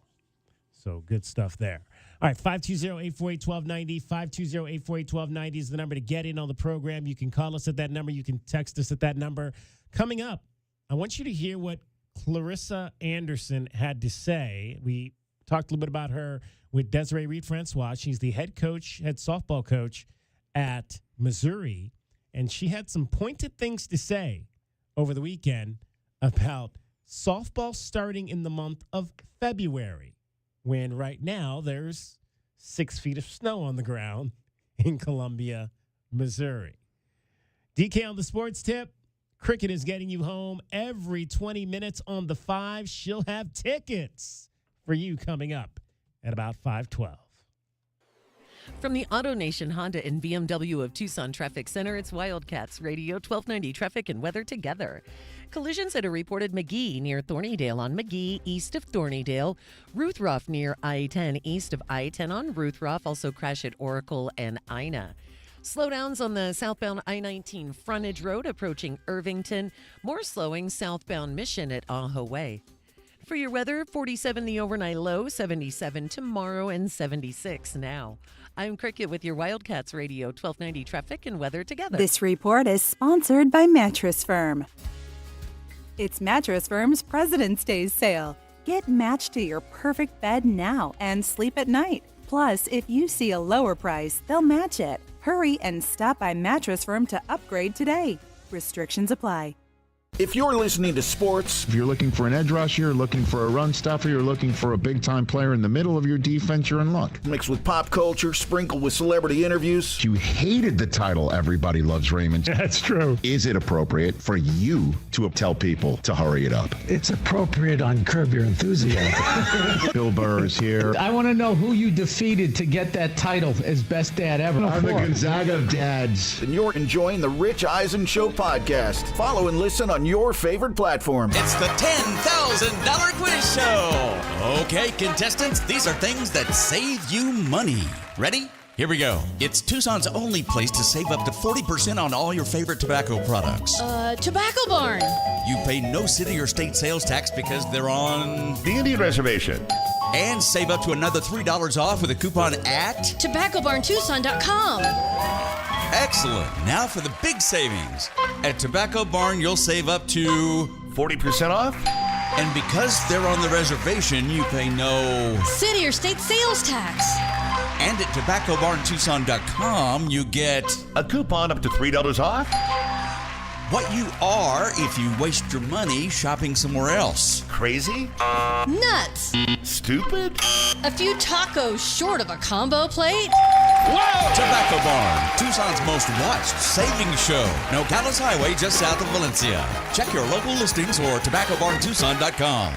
So good stuff there. All right, 520-848-1290. 520-848-1290 is the number to get in on the program. You can call us at that number. You can text us at that number. Coming up, I want you to hear what Clarissa Anderson had to say. We talked a little bit about her with Desiree Reed-Francois. She's the head softball coach at Missouri, and she had some pointed things to say over the weekend about softball starting in the month of February, when right now there's 6 feet of snow on the ground in Columbia, Missouri. DK on the sports tip. Cricket is getting you home every 20 minutes on the 5. She'll have tickets for you coming up at about 5:12. From the AutoNation Honda and BMW of Tucson Traffic Center, it's Wildcats Radio 1290 Traffic and Weather together. Collisions at a reported McGee near Thornydale on McGee, east of Thornydale. Ruthroff near I-10, east of I-10 on Ruthroff. Also crash at Oracle and Ina. Slowdowns on the southbound I-19 frontage road approaching Irvington. More slowing southbound Mission at Ajo Way. For your weather, 47 the overnight low, 77 tomorrow, and 76 now. I'm Cricket with your Wildcats Radio 1290 Traffic and Weather together. This report is sponsored by Mattress Firm. It's Mattress Firm's President's Day sale. Get matched to your perfect bed now and sleep at night. Plus, if you see a lower price, they'll match it. Hurry and stop by Mattress Firm to upgrade today. Restrictions apply. If you're listening to sports, if you're looking for an edge rusher, looking for a run stuffer, you're looking for a big-time player in the middle of your defense, you're in luck. Mixed with pop culture, sprinkled with celebrity interviews. You hated the title Everybody Loves Raymond. That's true. Is it appropriate for you to tell people to hurry it up? It's appropriate on Curb Your Enthusiasm. Bill Burr is here. I want to know who you defeated to get that title as best dad ever. I'm the Gonzaga of dads. And you're enjoying the Rich Eisen Show podcast. Follow and listen on your favorite platform. It's the $10,000 quiz show. Okay, contestants, these are things that save you money. Ready? Here we go. It's Tucson's only place to save up to 40% on all your favorite tobacco products. Tobacco Barn. You pay no city or state sales tax because they're on the Indian Reservation. And save up to another $3 off with a coupon at TobaccoBarnTucson.com. Excellent. Now for the big savings. At Tobacco Barn, you'll save up to 40% off? And because they're on the reservation, you pay no city or state sales tax. And at TobaccoBarnTucson.com, you get a coupon up to $3 off? What you are if you waste your money shopping somewhere else. Crazy? Nuts. Stupid? A few tacos short of a combo plate? Whoa! Tobacco Barn, Tucson's most watched savings show. Nogales Highway just south of Valencia. Check your local listings or TobaccoBarnTucson.com.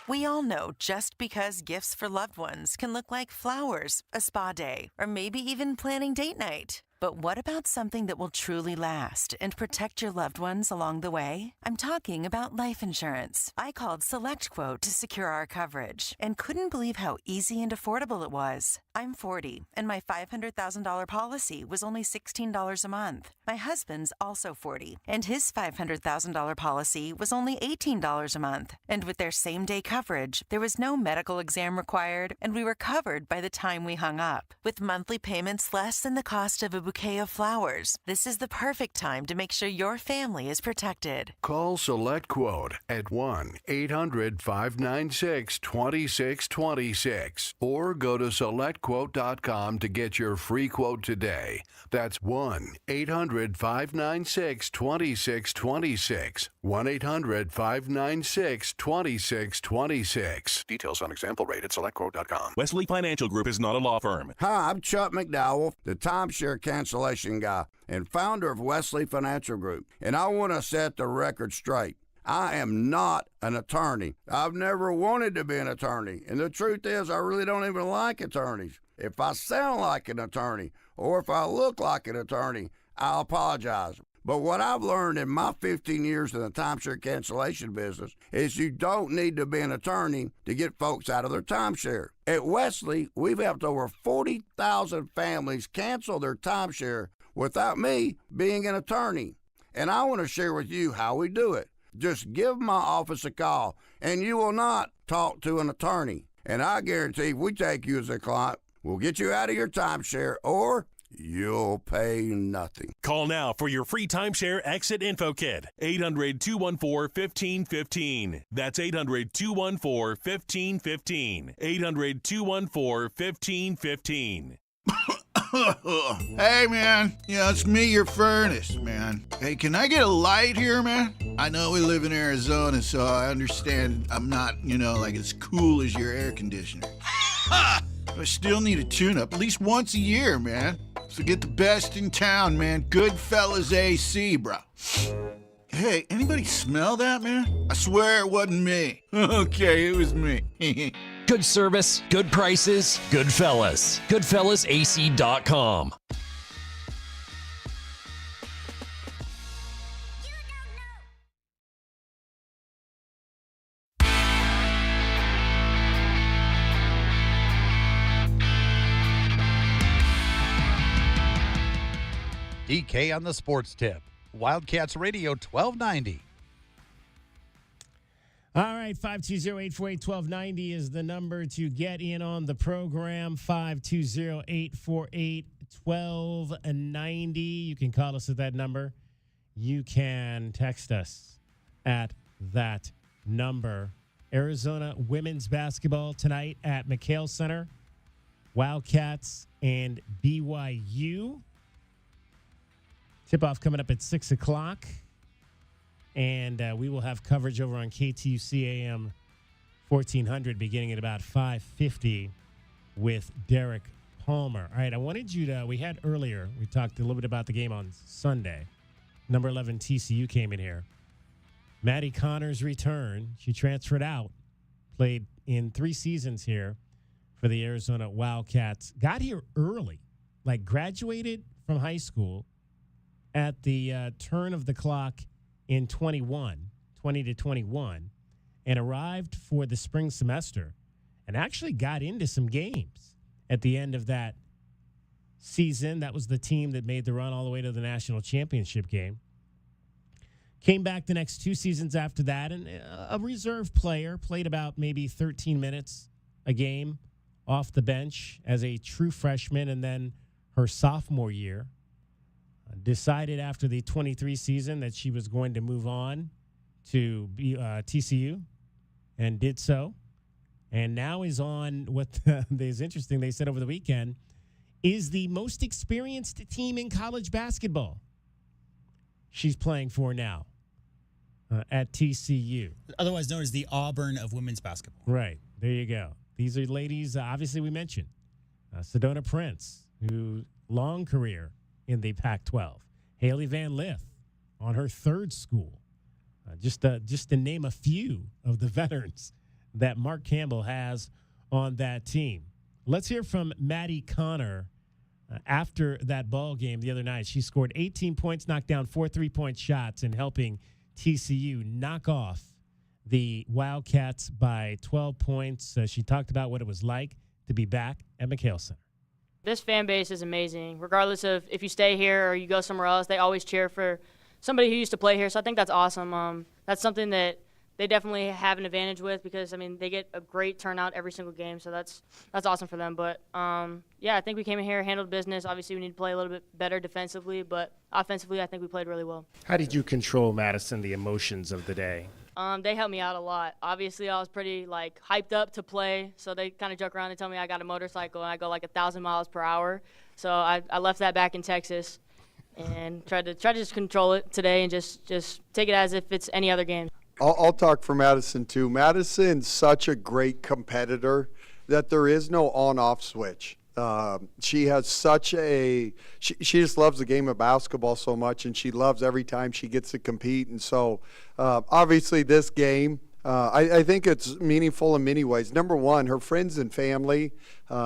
We all know just because gifts for loved ones can look like flowers, a spa day, or maybe even planning date night. But what about something that will truly last and protect your loved ones along the way? I'm talking about life insurance. I called SelectQuote to secure our coverage and couldn't believe how easy and affordable it was. I'm 40, and my $500,000 policy was only $16 a month. My husband's also 40, and his $500,000 policy was only $18 a month. And with their same-day coverage, there was no medical exam required, and we were covered by the time we hung up. With monthly payments less than the cost of a bouquet of flowers, this is the perfect time to make sure your family is protected. Call SelectQuote at 1-800-596-2626 or go to SelectQuote.com to get your free quote today. That's 1-800-596-2626. 1-800-596-2626. Details on example rate at SelectQuote.com. Wesley Financial Group is not a law firm. Hi, I'm Chuck McDowell, the timeshare cancellation guy and founder of Wesley Financial Group. And I want to set the record straight. I am not an attorney. I've never wanted to be an attorney. And the truth is, I really don't even like attorneys. If I sound like an attorney or if I look like an attorney, I'll apologize. But what I've learned in my 15 years in the timeshare cancellation business is you don't need to be an attorney to get folks out of their timeshare. At Wesley, we've helped over 40,000 families cancel their timeshare without me being an attorney. And I want to share with you how we do it. Just give my office a call, and you will not talk to an attorney. And I guarantee if we take you as a client, we'll get you out of your timeshare, or you'll pay nothing. Call now for your free timeshare exit info kit. 800-214-1515. That's 800-214-1515. 800-214-1515. Hey, man. Yeah, it's me, your furnace, man. Hey, can I get a light here, man? I know we live in Arizona, so I understand I'm not, like as cool as your air conditioner. I still need a tune-up at least once a year, man. So get the best in town, man. Goodfellas AC, bro. Hey, anybody smell that, man? I swear it wasn't me. Okay, it was me. Good service, good prices, Goodfellas. GoodfellasAC.com. DK on the sports tip. Wildcats Radio 1290. All right, 520-848-1290 is the number to get in on the program. 520-848-1290. You can call us at that number. You can text us at that number. Arizona women's basketball tonight at McHale Center. Wildcats and BYU. Tip-off coming up at 6 o'clock. And we will have coverage over on KCUB-AM 1400 beginning at about 5:50 with Derek Palmer. All right, I wanted you to, we talked a little bit about the game on Sunday. Number 11 TCU came in here. Maddie Connor's return. She transferred out, played in 3 seasons here for the Arizona Wildcats. Got here early, like graduated from high school at the turn of the clock in 20 to 21, and arrived for the spring semester and actually got into some games at the end of that season. That was the team that made the run all the way to the national championship game. Came back the next 2 seasons after that, and a reserve player, played about maybe 13 minutes a game off the bench as a true freshman, and then her sophomore year. Decided after the 23 season that she was going to move on to TCU, and did so. And now is on what is interesting, they said over the weekend, is the most experienced team in college basketball she's playing for now at TCU. Otherwise known as the Auburn of women's basketball. Right. There you go. These are ladies, obviously we mentioned. Sedona Prince, who long career in the Pac-12. Haley Van Lith on her 3rd school. Just to name a few of the veterans that Mark Campbell has on that team. Let's hear from Maddie Connor after that ball game the other night. She scored 18 points, knocked down 4 3-point shots, and helping TCU knock off the Wildcats by 12 points. She talked about what it was like to be back at McHale Center. This fan base is amazing. Regardless of if you stay here or you go somewhere else, they always cheer for somebody who used to play here. So I think that's awesome. That's something that they definitely have an advantage with because, I mean, they get a great turnout every single game. So that's awesome for them. But, yeah, I think we came in here, handled business. Obviously, we need to play a little bit better defensively. But offensively, I think we played really well. How did you control, Madison, the emotions of the day? They helped me out a lot. Obviously, I was pretty, hyped up to play. So they kind of joke around and tell me I got a motorcycle and I go 1,000 miles per hour. So I left that back in Texas and tried to just control it today and just take it as if it's any other game. I'll talk for Madison, too. Madison's such a great competitor that there is no on-off switch. She has such she just loves the game of basketball so much, and she loves every time she gets to compete. And so, obviously, this game, I think it's meaningful in many ways. Number one, her friends and family.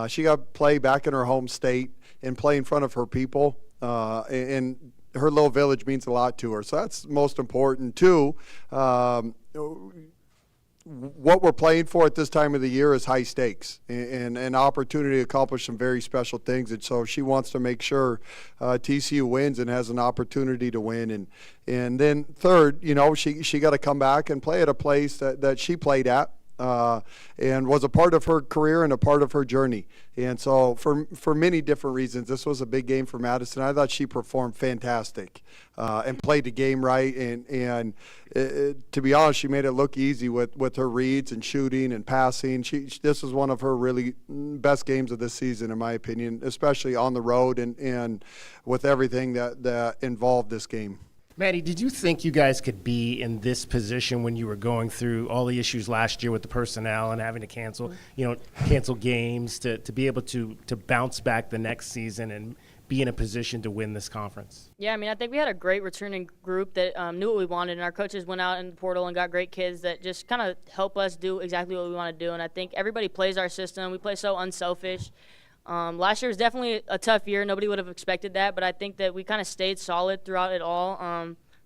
She got to play back in her home state and play in front of her people. And her little village means a lot to her. So that's most important. Two, what we're playing for at this time of the year is high stakes and an opportunity to accomplish some very special things. And so she wants to make sure TCU wins and has an opportunity to win. And then third, she got to come back and play at a place that she played at. And was a part of her career and a part of her journey. And so for many different reasons, this was a big game for Madison. I thought she performed fantastic and played the game right. And to be honest, she made it look easy with her reads and shooting and passing. This was one of her really best games of this season, in my opinion, especially on the road and with everything that involved this game. Maddie, did you think you guys could be in this position when you were going through all the issues last year with the personnel and having to cancel games to be able to bounce back the next season and be in a position to win this conference? Yeah, I mean, I think we had a great returning group that knew what we wanted, and our coaches went out in the portal and got great kids that just kind of help us do exactly what we want to do. And I think everybody plays our system. We play so unselfish. Last year was definitely a tough year. Nobody would have expected that, but I think that we kind of stayed solid throughout it all,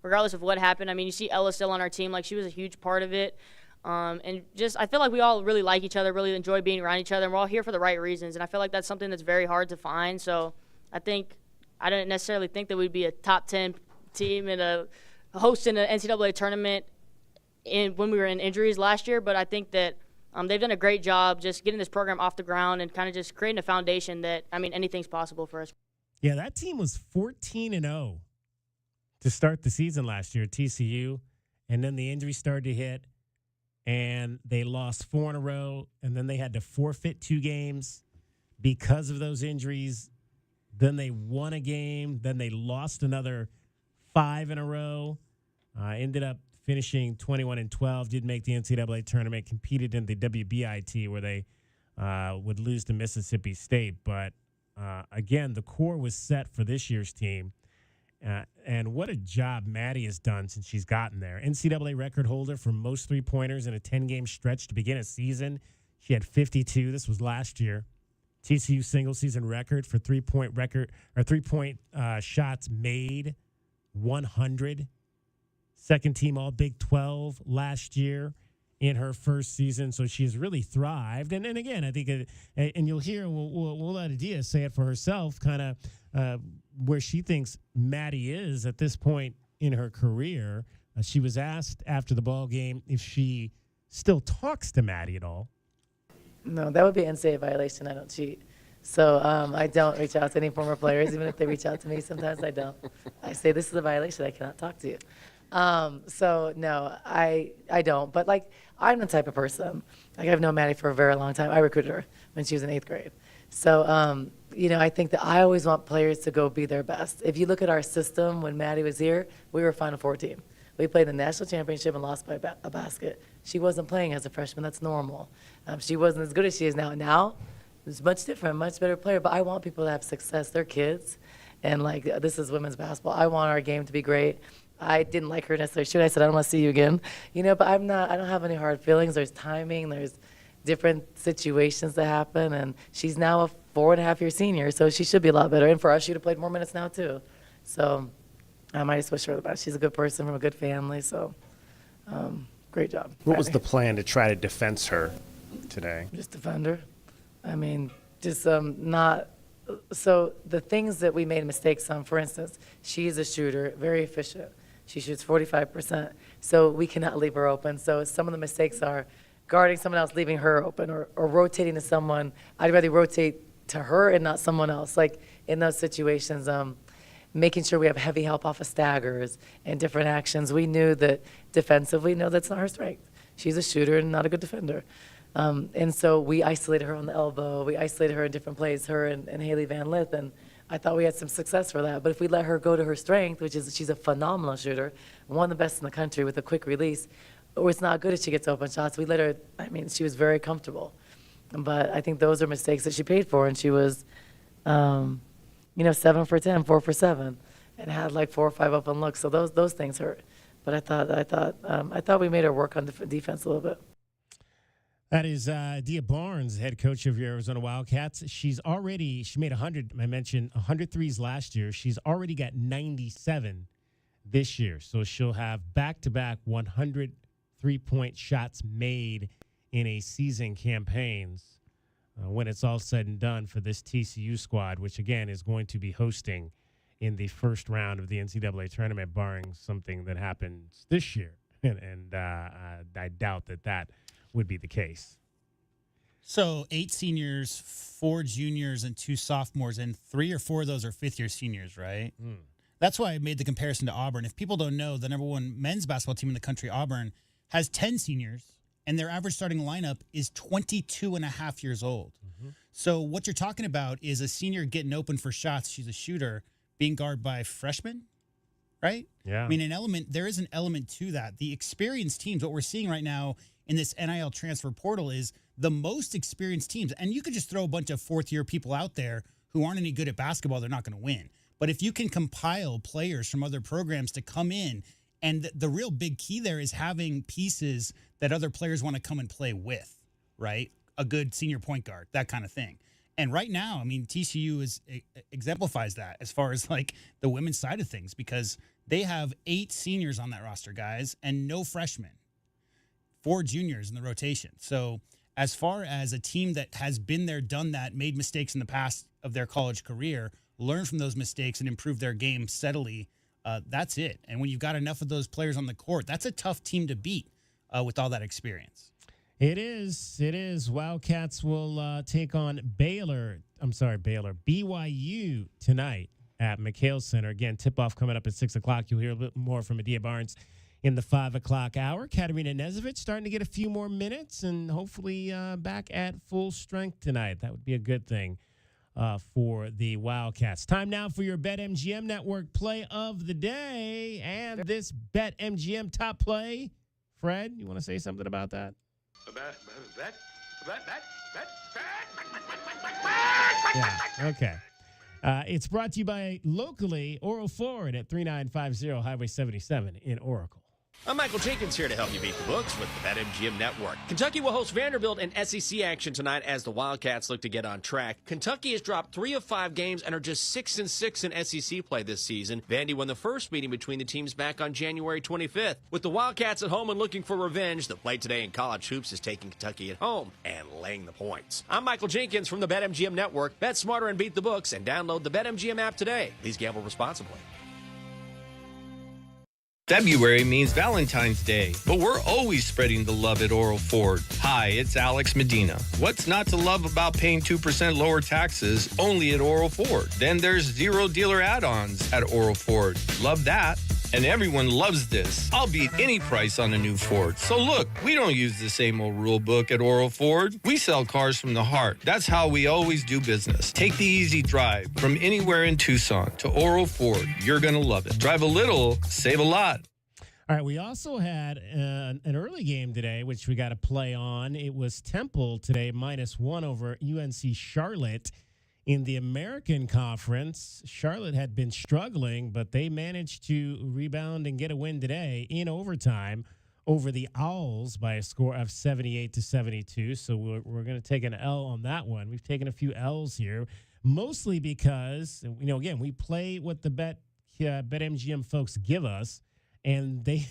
regardless of what happened. I mean, you see Ella still on our team. She was a huge part of it. And just I feel like we all really like each other, really enjoy being around each other, and we're all here for the right reasons. And I feel like that's something that's very hard to find. So I didn't necessarily think that we'd be a top 10 team and hosting an NCAA tournament when we were in injuries last year, but I think that they've done a great job just getting this program off the ground and kind of just creating a foundation that, I mean, anything's possible for us. Yeah, that team was 14-0 to start the season last year at TCU, and then the injuries started to hit, and they lost 4 in a row, and then they had to forfeit 2 games because of those injuries. Then they won a game. Then they lost another 5 in a row. Ended up finishing 21-12. Did make the NCAA tournament. Competed in the WBIT where they would lose to Mississippi State. But again, the core was set for this year's team. And what a job Maddie has done since she's gotten there. NCAA record holder for most three-pointers in a 10-game stretch to begin a season. She had 52. This was last year. TCU single-season record for three-point shots made, 100. Second team All Big 12 last year in her first season. So she has really thrived. And again, I think, and you'll hear, we'll let Adia say it for herself, kind of where she thinks Maddie is at this point in her career. She was asked after the ball game if she still talks to Maddie at all. No, that would be an NCAA violation. I don't cheat. So I don't reach out to any former players, even if they reach out to me. Sometimes I don't. I say, this is a violation. I cannot talk to you. So, no, I don't. But, like, I'm the type of person. Like, I've known Maddie for a very long time. I recruited her when she was in 8th grade. So, you know, I think that I always want players to go be their best. If you look at our system when Maddie was here, we were a Final Four team. We played the national championship and lost by a basket. She wasn't playing as a freshman. That's normal. She wasn't as good as she is now. Now, it's much different, much better player. But I want people to have success. They're kids. And, like, this is women's basketball. I want our game to be great. I didn't like her necessarily. I said, I don't want to see you again. You know, but I don't have any hard feelings. There's timing. There's different situations that happen. And she's now a 4.5-year senior, so she should be a lot better. And for us, she'd have played more minutes now, too. So I might just wish her the best. She's a good person from a good family, so great job. What was the plan to try to defense her today? Just defend her. I mean, just not – so the things that we made mistakes on, for instance, she's a shooter, very efficient. She shoots 45%, so we cannot leave her open. So some of the mistakes are guarding someone else, leaving her open, or rotating to someone. I'd rather rotate to her and not someone else. Like in those situations, making sure we have heavy help off of staggers and different actions. We knew that defensively, no, that's not her strength. She's a shooter and not a good defender. And so we isolated her on the elbow. We isolated her in different plays, her and Haley Van Lith, and I thought we had some success for that. But if we let her go to her strength, which is she's a phenomenal shooter, one of the best in the country with a quick release, or it's not good if she gets open shots. We let her, I mean, she was very comfortable. But I think those are mistakes that she paid for, and she was, 7 for 10, 4 for 7, and had like 4 or 5 open looks. So those things hurt. But I thought we made her work on defense a little bit. That is Dia Barnes, head coach of your Arizona Wildcats. She made 100, I mentioned 100 threes last year. She's already got 97 this year. So she'll have back-to-back 100 three-point shots made in a season campaigns when it's all said and done for this TCU squad, which, again, is going to be hosting in the first round of the NCAA tournament, barring something that happens this year. And I doubt that would be the case. So 8 seniors, 4 juniors, and 2 sophomores, and 3 or 4 of those are fifth-year seniors, right? That's why I made the comparison to Auburn. If people don't know, the number 1 men's basketball team in the country, Auburn, has 10 seniors, and their average starting lineup is 22 and a half years old. So what you're talking about is a senior getting open for shots. She's a shooter being guarded by freshmen, right? Yeah. I mean, there is an element to that. The experienced teams, what we're seeing right now in this NIL transfer portal is the most experienced teams. And you could just throw a bunch of fourth-year people out there who aren't any good at basketball, they're not going to win. But if you can compile players from other programs to come in, and the real big key there is having pieces that other players want to come and play with, right? A good senior point guard, that kind of thing. And right now, I mean, TCU exemplifies that as far as like the women's side of things, because they have 8 seniors on that roster, guys, and no freshmen. 4 juniors in the rotation. So as far as a team that has been there, done that, made mistakes in the past of their college career, learn from those mistakes and improve their game steadily, that's it. And when you've got enough of those players on the court, that's a tough team to beat with all that experience. It is. Wildcats will take on BYU tonight at McHale Center. Again, tip-off coming up at 6 o'clock. You'll hear a bit more from Adia Barnes in the 5 o'clock hour. Katerina Nezovic starting to get a few more minutes and hopefully back at full strength tonight. That would be a good thing for the Wildcats. Time now for your BetMGM Network play of the day. And this BetMGM top play, Fred, you want to say something about that? Yeah, okay. It's brought to you by locally Oral Ford at 3950 Highway 77 in Oracle. I'm Michael Jenkins here to help you beat the books with the BetMGM Network. Kentucky will host Vanderbilt in SEC action tonight as the Wildcats look to get on track. Kentucky has dropped 3 of 5 games and are just 6-6 in SEC play this season. Vandy won the first meeting between the teams back on January 25th. With the Wildcats at home and looking for revenge, the play today in college hoops is taking Kentucky at home and laying the points. I'm Michael Jenkins from the BetMGM Network. Bet smarter and beat the books, and download the BetMGM app today. Please gamble responsibly. February means Valentine's Day, but we're always spreading the love at Oral Ford. Hi, it's Alex Medina. What's not to love about paying 2% lower taxes only at Oral Ford? Then there's 0 dealer add-ons at Oral Ford. Love that. And everyone loves this. I'll beat any price on a new Ford. So look, we don't use the same old rule book at Oral Ford. We sell cars from the heart. That's how we always do business. Take the easy drive from anywhere in Tucson to Oral Ford. You're going to love it. Drive a little, save a lot. All right, we also had an early game today, which we got to play on. It was Temple today, -1 over UNC Charlotte. In the American Conference, Charlotte had been struggling, but they managed to rebound and get a win today in overtime over the Owls by a score of 78-72. So we're going to take an L on that one. We've taken a few L's here, mostly because, again, we play what the BetMGM folks give us, and they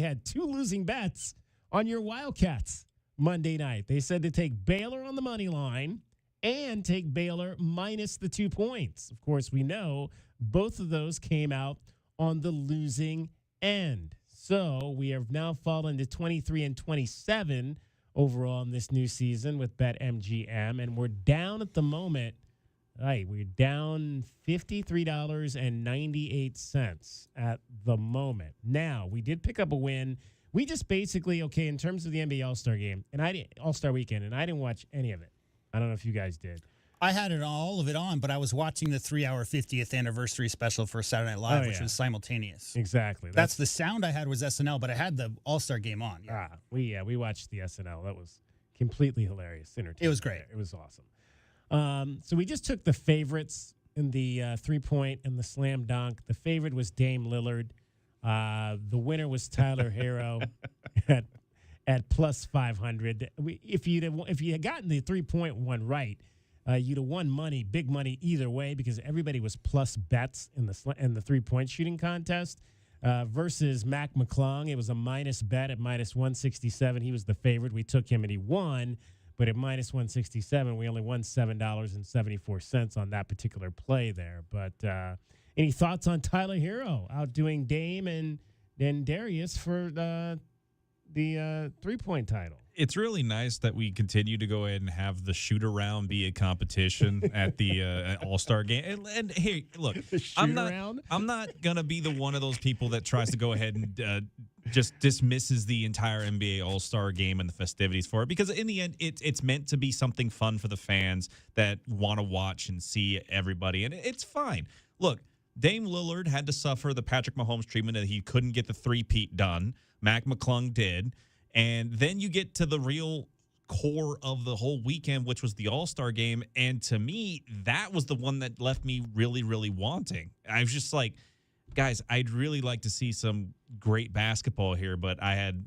had 2 losing bets on your Wildcats Monday night. They said to take Baylor on the money line and take Baylor minus the 2 points. Of course, we know both of those came out on the losing end. So we have now fallen to 23-27 overall in this new season with BetMGM, and we're down at the moment. Right, we're down $53.98 at the moment. Now, we did pick up a win. We just basically, in terms of the NBA All-Star game, and All-Star weekend, and I didn't watch any of it. I don't know if you guys did. I had all of it on, but I was watching the 3-hour 50th anniversary special for Saturday Night Live, which was simultaneous. Exactly. That's the sound I had was SNL, but I had the All-Star game on. Yeah. We watched the SNL. That was completely hilarious. Entertaining. It was great. It was awesome. So we just took the favorites in the 3-point and the slam dunk. The favorite was Dame Lillard. The winner was Tyler Hero at plus 500. If you had gotten the 3-point one right, you'd have won money, big money either way, because everybody was plus bets in the 3-point shooting contest. Versus Mac McClung, it was a minus bet at -167. He was the favorite. We took him and he won. But at -167, we only won $7.74 on that particular play there. But any thoughts on Tyler Hero outdoing Dame and Darius for the 3-point title? It's really nice that we continue to go ahead and have the shoot around be a competition at the All-Star game. And hey, look, I'm not gonna be the one of those people that tries to go ahead and just dismisses the entire NBA All-Star game and the festivities for it, because in the end, it's meant to be something fun for the fans that want to watch and see everybody, and it's fine. Look, Dame Lillard had to suffer the Patrick Mahomes treatment that he couldn't get the three-peat done. Mac McClung did. And then you get to the real core of the whole weekend, which was the All-Star game. And to me, that was the one that left me really, really wanting. I was just like, guys, I'd really like to see some great basketball here. But I had,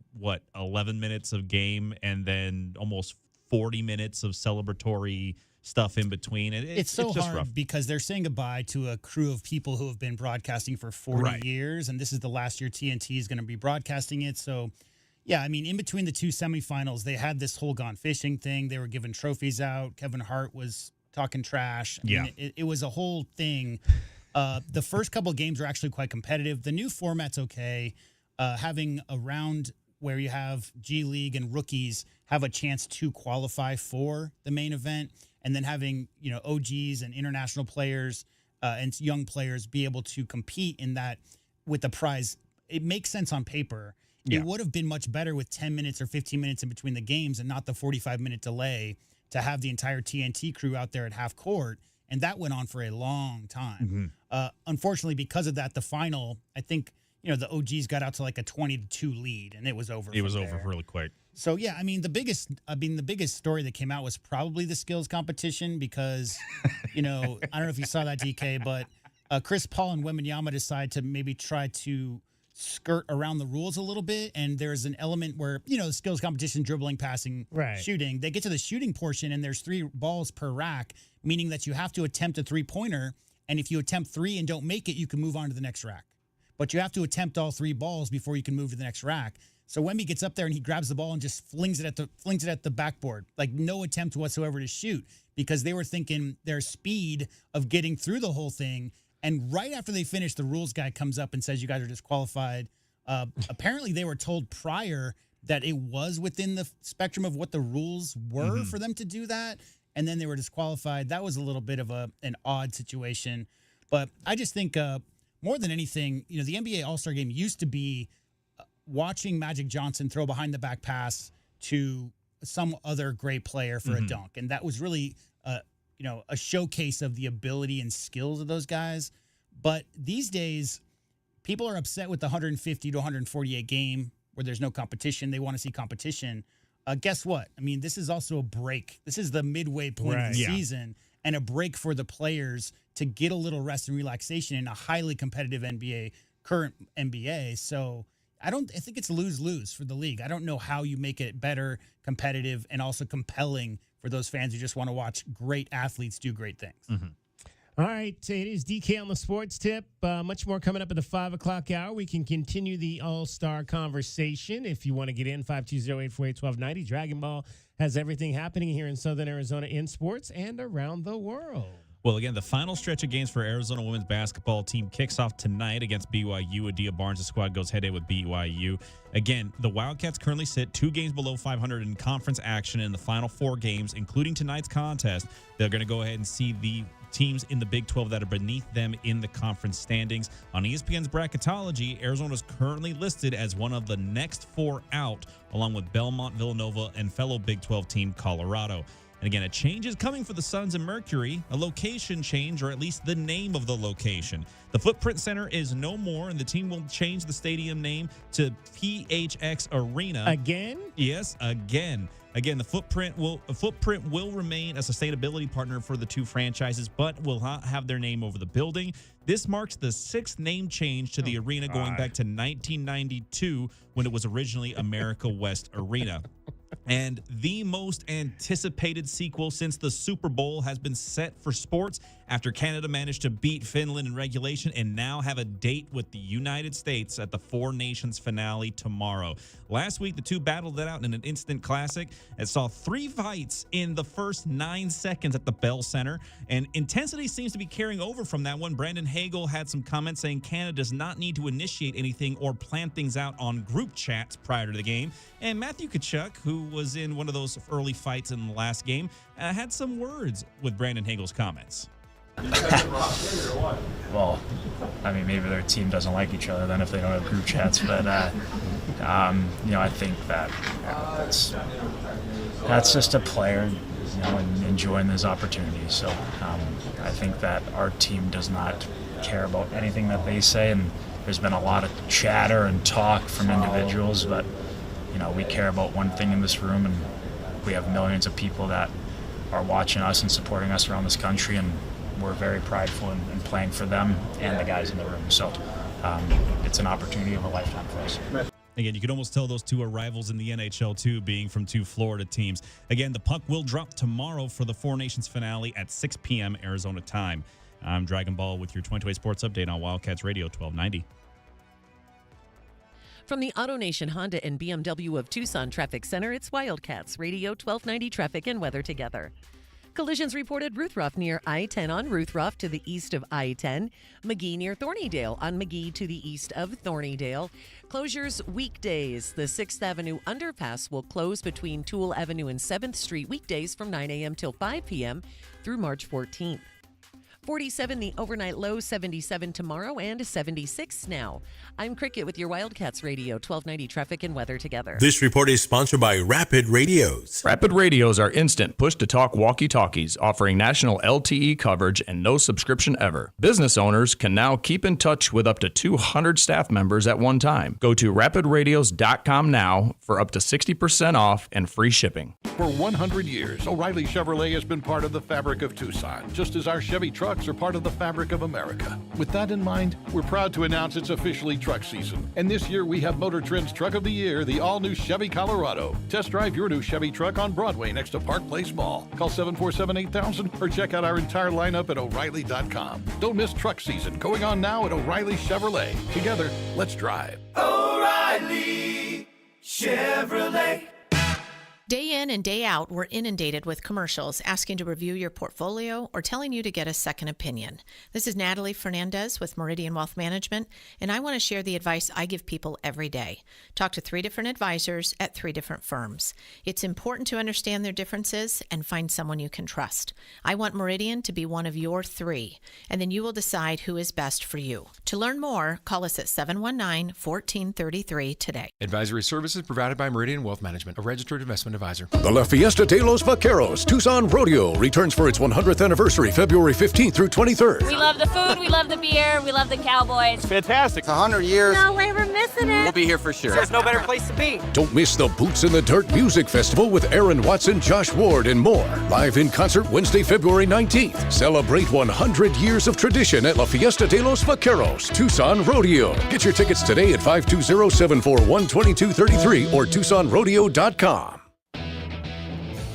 11 minutes of game and then almost 40 minutes of celebratory stuff in between. It's just hard rough because they're saying goodbye to a crew of people who have been broadcasting for 40 years. And this is the last year TNT is going to be broadcasting it. So, yeah, I mean, in between the 2 semifinals, they had this whole gone fishing thing. They were giving trophies out. Kevin Hart was talking trash. I mean, it was a whole thing. The first couple of games were actually quite competitive. The new format's okay. Having a round where you have G League and rookies have a chance to qualify for the main event, and then having, OGs and international players and young players be able to compete in that with the prize it makes sense on paper. Yeah. It would have been much better with 10 minutes or 15 minutes in between the games and not the 45-minute delay to have the entire TNT crew out there at half court. And that went on for a long time. Unfortunately, because of that, the final, I think, the OGs got out to like a 20-2 lead, and it was over. It was over really quick. So yeah, the biggest story that came out was probably the skills competition because, I don't know if you saw that, DK, but Chris Paul and Wembanyama decided to maybe try to skirt around the rules a little bit, and there's an element where the skills competition, dribbling, passing, shooting. They get to the shooting portion, and there's 3 balls per rack, meaning that you have to attempt a 3-pointer, and if you attempt 3 and don't make it, you can move on to the next rack. But you have to attempt all 3 balls before you can move to the next rack. So Wemby gets up there and he grabs the ball and just flings it at the backboard, like no attempt whatsoever to shoot, because they were thinking their speed of getting through the whole thing. And right after they finish, the rules guy comes up and says, "You guys are disqualified." Apparently, they were told prior that it was within the spectrum of what the rules were for them to do that, and then they were disqualified. That was a little bit of an odd situation. But I just think more than anything, the NBA All-Star Game used to be watching Magic Johnson throw behind the back pass to some other great player for a dunk. And that was really, a showcase of the ability and skills of those guys. But these days, people are upset with the 150 to 148 game where there's no competition. They want to see competition. Guess what? This is also a break. This is the midway point of the season and a break for the players to get a little rest and relaxation in a highly competitive current NBA. So I think it's lose-lose for the league. I don't know how you make it better, competitive, and also compelling for those fans who just want to watch great athletes do great things. All right, it is DK on the Sports Tip. Much more coming up at the 5 o'clock hour. We can continue the All-Star conversation. If you want to get in, 520-848-1290. Dragon Ball has everything happening here in Southern Arizona in sports and around the world. Well, again, the final stretch of games for Arizona women's basketball team kicks off tonight against BYU. Adia Barnes' squad goes head-to-head with BYU. Again, the Wildcats currently sit 2 games below 500 in conference action in the final 4 games, including tonight's contest. They're going to go ahead and see the teams in the Big 12 that are beneath them in the conference standings. On ESPN's bracketology, Arizona is currently listed as one of the next 4 out, along with Belmont, Villanova, and fellow Big 12 team Colorado. And again, a change is coming for the Suns and Mercury, a location change, or at least the name of the location. The Footprint Center is no more, and the team will change the stadium name to PHX Arena. Again? Yes, again. Again, the Footprint will remain a sustainability partner for the 2 franchises, but will not have their name over the building. This marks the 6th name change to the arena going back to 1992 when it was originally America West Arena. And the most anticipated sequel since the Super Bowl has been set for sports after Canada managed to beat Finland in regulation and now have a date with the United States at the 4 Nations finale tomorrow. Last week, the 2 battled it out in an instant classic. It saw 3 fights in the first 9 seconds at the Bell Center, and intensity seems to be carrying over from that one. Brandon Hagel had some comments saying Canada does not need to initiate anything or plan things out on group chats prior to the game. And Matthew Tkachuk, who was in one of those early fights in the last game, had some words with Brandon Hagel's comments. Well, maybe their team doesn't like each other then if they don't have group chats. But, I think that that's just a player, and enjoying those opportunities. So I think that our team does not care about anything that they say. And there's been a lot of chatter and talk from individuals, but we care about one thing in this room, and we have millions of people that are watching us and supporting us around this country, and we're very prideful in playing for them and the guys in the room. So it's an opportunity of a lifetime for us. Again, you can almost tell those 2 are rivals in the NHL, too, being from 2 Florida teams. Again, the puck will drop tomorrow for the 4 Nations finale at 6 p.m. Arizona time. I'm Dragon Ball with your 2020 Sports Update on Wildcats Radio 1290. From the AutoNation Honda and BMW of Tucson Traffic Center, it's Wildcats Radio 1290 Traffic and Weather together. Collisions reported Ruthroff near I-10 on Ruthroff to the east of I-10. McGee near Thornydale on McGee to the east of Thornydale. Closures weekdays. The 6th Avenue underpass will close between Toole Avenue and 7th Street weekdays from 9 a.m. till 5 p.m. through March 14th. 47 the overnight low, 77 tomorrow, and 76 now. I'm Cricket with your Wildcats Radio 1290 traffic and weather together. This report is sponsored by Rapid Radios. Rapid Radios are instant push-to-talk walkie-talkies offering national LTE coverage and no subscription ever. Business owners can now keep in touch with up to 200 staff members at one time. Go to rapidradios.com now for up to 60% off and free shipping. For 100 years, O'Reilly Chevrolet has been part of the fabric of Tucson, just as our Chevy trucks are part of the fabric of America. With that in mind, we're proud to announce it's officially truck season. And this year we have Motor Trend's Truck of the Year, the all-new Chevy Colorado. Test drive your new Chevy truck on Broadway next to Park Place Mall. Call 747-8000 or check out our entire lineup at O'Reilly.com. Don't miss truck season going on now at O'Reilly Chevrolet. Together, let's drive. O'Reilly Chevrolet. Day in and day out, we're inundated with commercials asking to review your portfolio or telling you to get a second opinion. This is Natalie Fernandez with Meridian Wealth Management, and I want to share the advice I give people every day. Talk to 3 different advisors at 3 different firms. It's important to understand their differences and find someone you can trust. I want Meridian to be one of your 3, and then you will decide who is best for you. To learn more, call us at 719-1433 today. Advisory services provided by Meridian Wealth Management, a registered investment advisor. The La Fiesta de los Vaqueros Tucson Rodeo returns for its 100th anniversary, February 15th through 23rd. We love the food, we love the beer, we love the Cowboys. It's fantastic. It's 100 years. No way we're missing it. We'll be here for sure. There's no better place to be. Don't miss the Boots in the Dirt Music Festival with Aaron Watson, Josh Ward, and more. Live in concert Wednesday, February 19th. Celebrate 100 years of tradition at La Fiesta de los Vaqueros Tucson Rodeo. Get your tickets today at 520-741-2233 or TucsonRodeo.com.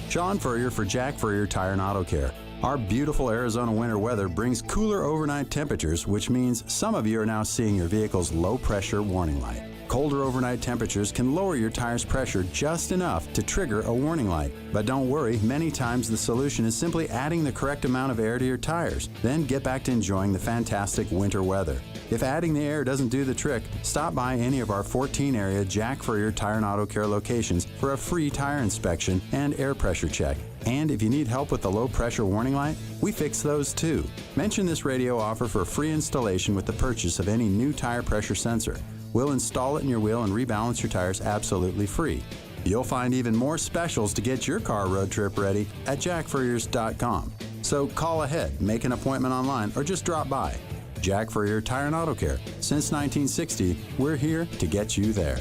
Sean Furrier for Jack Furrier Tire and Auto Care. Our beautiful Arizona winter weather brings cooler overnight temperatures, which means some of you are now seeing your vehicle's low-pressure warning light. Colder overnight temperatures can lower your tire's pressure just enough to trigger a warning light. But don't worry, many times the solution is simply adding the correct amount of air to your tires. Then get back to enjoying the fantastic winter weather. If adding the air doesn't do the trick, stop by any of our 14-area Jack Furrier Tire and Auto Care locations for a free tire inspection and air pressure check. And if you need help with the low-pressure warning light, we fix those too. Mention this radio offer for free installation with the purchase of any new tire pressure sensor. We'll install it in your wheel and rebalance your tires absolutely free. You'll find even more specials to get your car road trip ready at jackfurriers.com. So call ahead, make an appointment online, or just drop by. Jack Furrier Tire and Auto Care. Since 1960, we're here to get you there.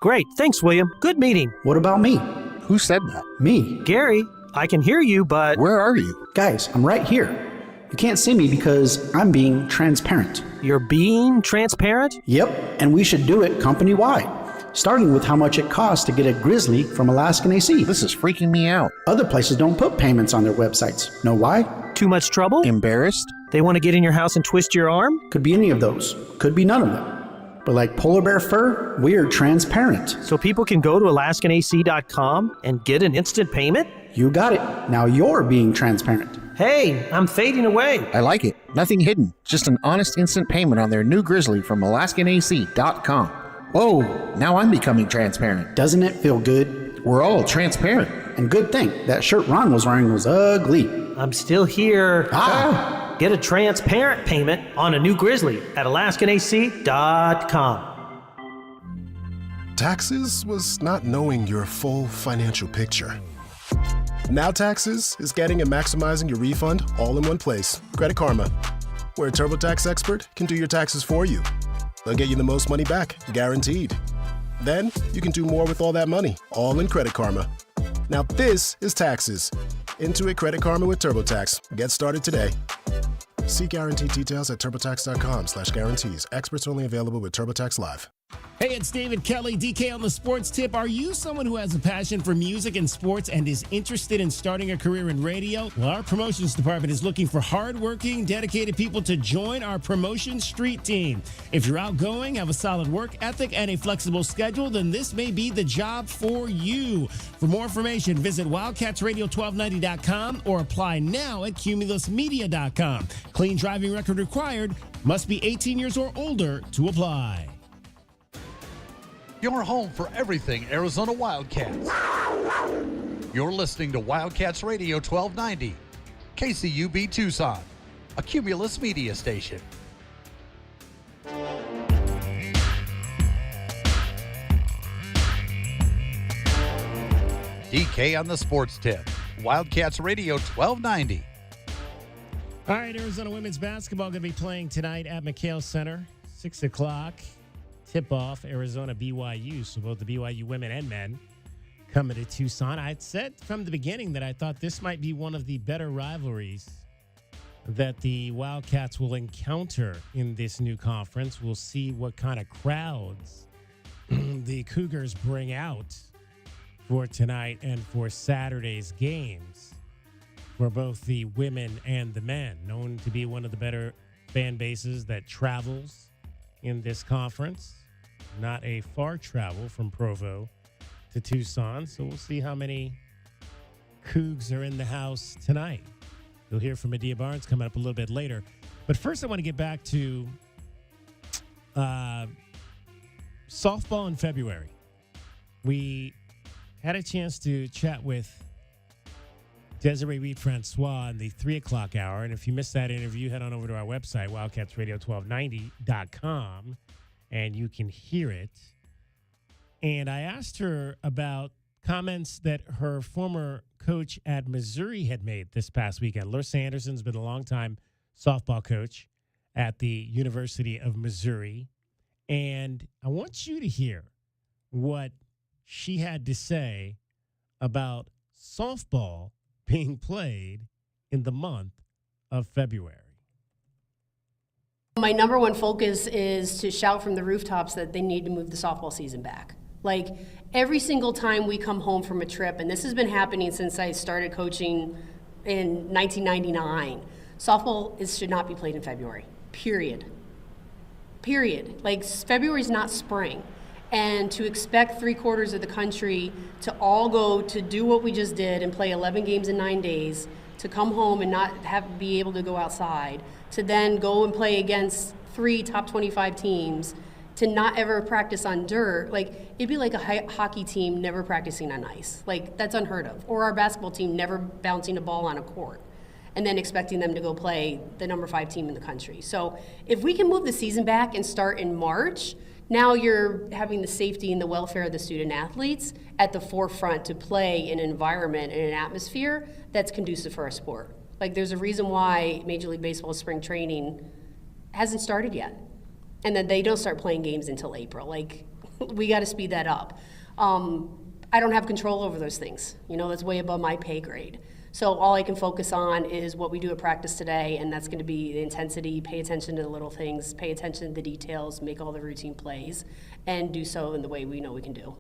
Great. Thanks, William. Good meeting. What about me? Who said that? Me. Gary, I can hear you, but... Where are you? Guys, I'm right here. You can't see me because I'm being transparent. You're being transparent? Yep, and we should do it company-wide, starting with how much it costs to get a Grizzly from Alaskan AC. This is freaking me out. Other places don't put payments on their websites. Know why? Too much trouble? Embarrassed? They want to get in your house and twist your arm? Could be any of those. Could be none of them. But like polar bear fur, we're transparent. So people can go to AlaskanAC.com and get an instant payment? You got it. Now you're being transparent. Hey, I'm fading away. I like it. Nothing hidden. Just an honest instant payment on their new Grizzly from AlaskanAC.com. Whoa, now I'm becoming transparent. Doesn't it feel good? We're all transparent. And good thing, that shirt Ron was wearing was ugly. I'm still here. Get a transparent payment on a new Grizzly at AlaskanAC.com. Taxes was not knowing your full financial picture. Now Taxes is getting and maximizing your refund all in one place. Credit Karma, where a TurboTax expert can do your taxes for you. They'll get you the most money back, guaranteed. Then you can do more with all that money, all in Credit Karma. Now this is Taxes. Intuit Credit Karma with TurboTax. Get started today. See guaranteed details at TurboTax.com/guarantees. Experts only available with TurboTax Live. Hey, it's David Kelly, DK on the Sports Tip. Are you someone who has a passion for music and sports and is interested in starting a career in radio? Well, our promotions department is looking for hardworking, dedicated people to join our promotion street team. If you're outgoing, have a solid work ethic, and a flexible schedule, then this may be the job for you. For more information, visit wildcatsradio1290.com or apply now at cumulusmedia.com. Clean driving record required. Must be 18 years or older to apply. Your home for everything Arizona Wildcats. You're listening to Wildcats Radio 1290, KCUB Tucson, a Cumulus media station. DK on the sports tip. Wildcats Radio 1290. All right, Arizona women's basketball going to be playing tonight at McHale Center, 6 o'clock. Tip-off, Arizona BYU. So both the BYU women and men coming to Tucson. I had said from the beginning that I thought this might be one of the better rivalries that the Wildcats will encounter in this new conference. We'll see what kind of crowds the Cougars bring out for tonight and for Saturday's games for both the women and the men. Known to be one of the better fan bases that travels in this conference. Not a far travel from Provo to Tucson. So we'll see how many Cougs are in the house tonight. You'll hear from Medea Barnes coming up a little bit later. But first I want to get back to softball in February. We had a chance to chat with Desiree Reed-Francois in the 3 o'clock hour. And if you missed that interview, head on over to our website, wildcatsradio1290.com, and you can hear it. And I asked her about comments that her former coach at Missouri had made this past weekend. Lursa Anderson's been a longtime softball coach at the University of Missouri. And I want you to hear what she had to say about softball being played in the month of February. My number one focus is to shout from the rooftops that they need to move the softball season back. Like, every single time we come home from a trip, and this has been happening since I started coaching in 1999, softball should not be played in February, period. Like, February's not spring. And to expect 3/4 of the country to all go to do what we just did and play 11 games in 9 days, to come home and not be able to go outside, to then go and play against 3 top 25 teams, to not ever practice on dirt, like, it'd be like a hockey team never practicing on ice. Like, that's unheard of. Or our basketball team never bouncing a ball on a court and then expecting them to go play the number 5 team in the country. So if we can move the season back and start in March, now you're having the safety and the welfare of the student athletes at the forefront to play in an environment and an atmosphere that's conducive for our sport. Like, there's a reason why Major League Baseball spring training hasn't started yet, and that they don't start playing games until April. Like, we got to speed that up. I don't have control over those things. You know, that's way above my pay grade. So all I can focus on is what we do at practice today, and that's going to be the intensity, pay attention to the little things, pay attention to the details, make all the routine plays, and do so in the way we know we can do.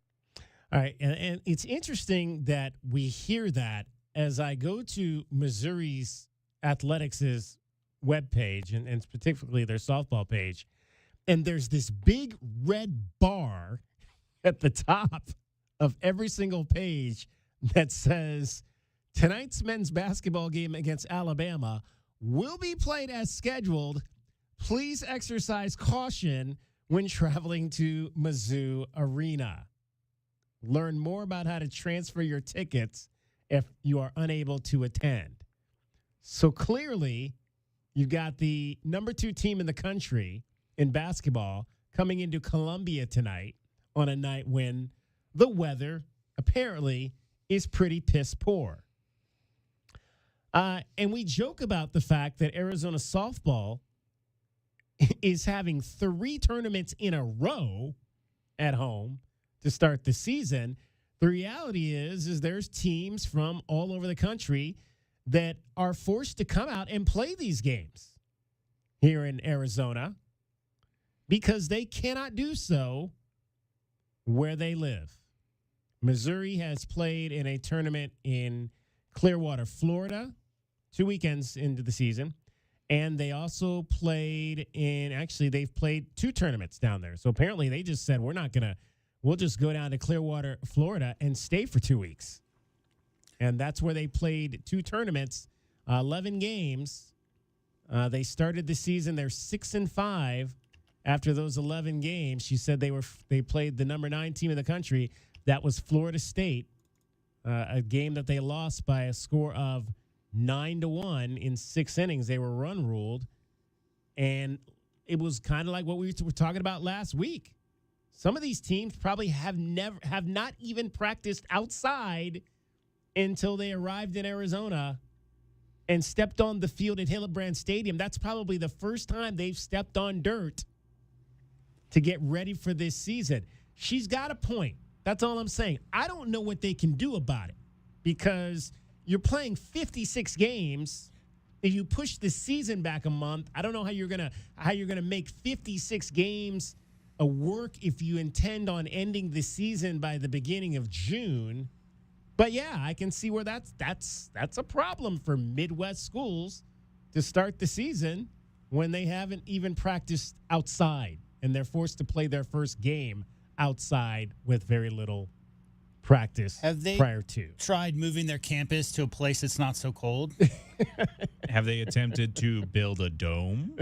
All right, and it's interesting that we hear that as I go to Missouri's athletics' webpage, and particularly their softball page, and there's this big red bar at the top of every single page that says, tonight's men's basketball game against Alabama will be played as scheduled. Please exercise caution when traveling to Mizzou Arena. Learn more about how to transfer your tickets if you are unable to attend. So clearly, you've got the number 2 team in the country in basketball coming into Columbia tonight on a night when the weather apparently is pretty piss poor. And we joke about the fact that Arizona softball is having 3 tournaments in a row at home to start the season. The reality is there's teams from all over the country that are forced to come out and play these games here in Arizona because they cannot do so where they live. Missouri has played in a tournament in Clearwater, Florida, 2 weekends into the season. And they also played they've played 2 tournaments down there. So apparently they just said, we'll just go down to Clearwater, Florida and stay for 2 weeks. And that's where they played 2 tournaments, 11 games. They started the season, they're 6-5 after those 11 games. She said they played the number 9 team in the country. That was Florida State. a game that they lost by a score of 9-1 in 6 innings. They were run ruled, and it was kind of like what we were talking about last week. Some of these teams probably have not even practiced outside until they arrived in Arizona and stepped on the field at Hildebrand Stadium. That's probably the first time they've stepped on dirt to get ready for this season. She's got a point. That's all I'm saying. I don't know what they can do about it because you're playing 56 games. If you push the season back a month, I don't know how you're gonna make 56 games a work if you intend on ending the season by the beginning of June. But yeah, I can see where that's a problem for Midwest schools to start the season when they haven't even practiced outside and they're forced to play their first game outside with very little practice prior to. Tried moving their campus to a place that's not so cold? Have they attempted to build a dome?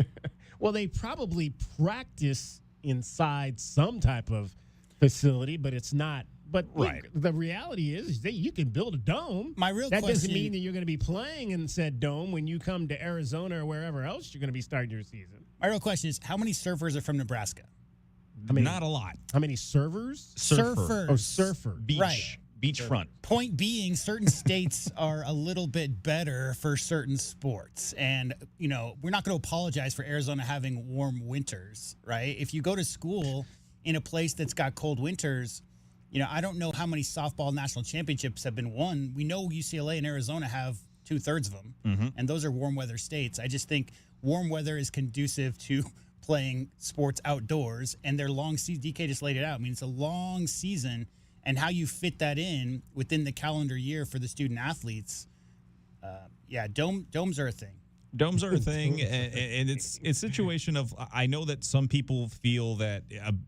Well, they probably practice inside some type of facility, but it's not. But right. The reality is that you can build a dome. That doesn't mean that you're going to be playing in said dome when you come to Arizona or wherever else you're going to be starting your season. My real question is, how many surfers are from Nebraska? Not a lot. How many servers? Surfers. Oh, surfer. Beach. Right. Beachfront. Point being, certain states are a little bit better for certain sports. And, you know, we're not going to apologize for Arizona having warm winters, right? If you go to school in a place that's got cold winters, you know, I don't know how many softball national championships have been won. We know UCLA and Arizona have 2/3 of them, and those are warm weather states. I just think warm weather is conducive to playing sports outdoors, and their long season, DK just laid it out. I mean, it's a long season, and how you fit that in within the calendar year for the student athletes, domes are a thing. Domes are a thing, and it's a situation of, I know that some people feel that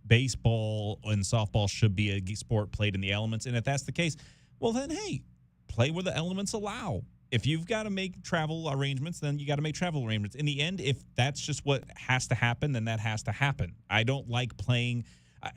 baseball and softball should be a sport played in the elements, and if that's the case, well then, hey, play where the elements allow. If you've got to make travel arrangements, then you got to make travel arrangements. In the end, if that's just what has to happen, then that has to happen. I don't like playing.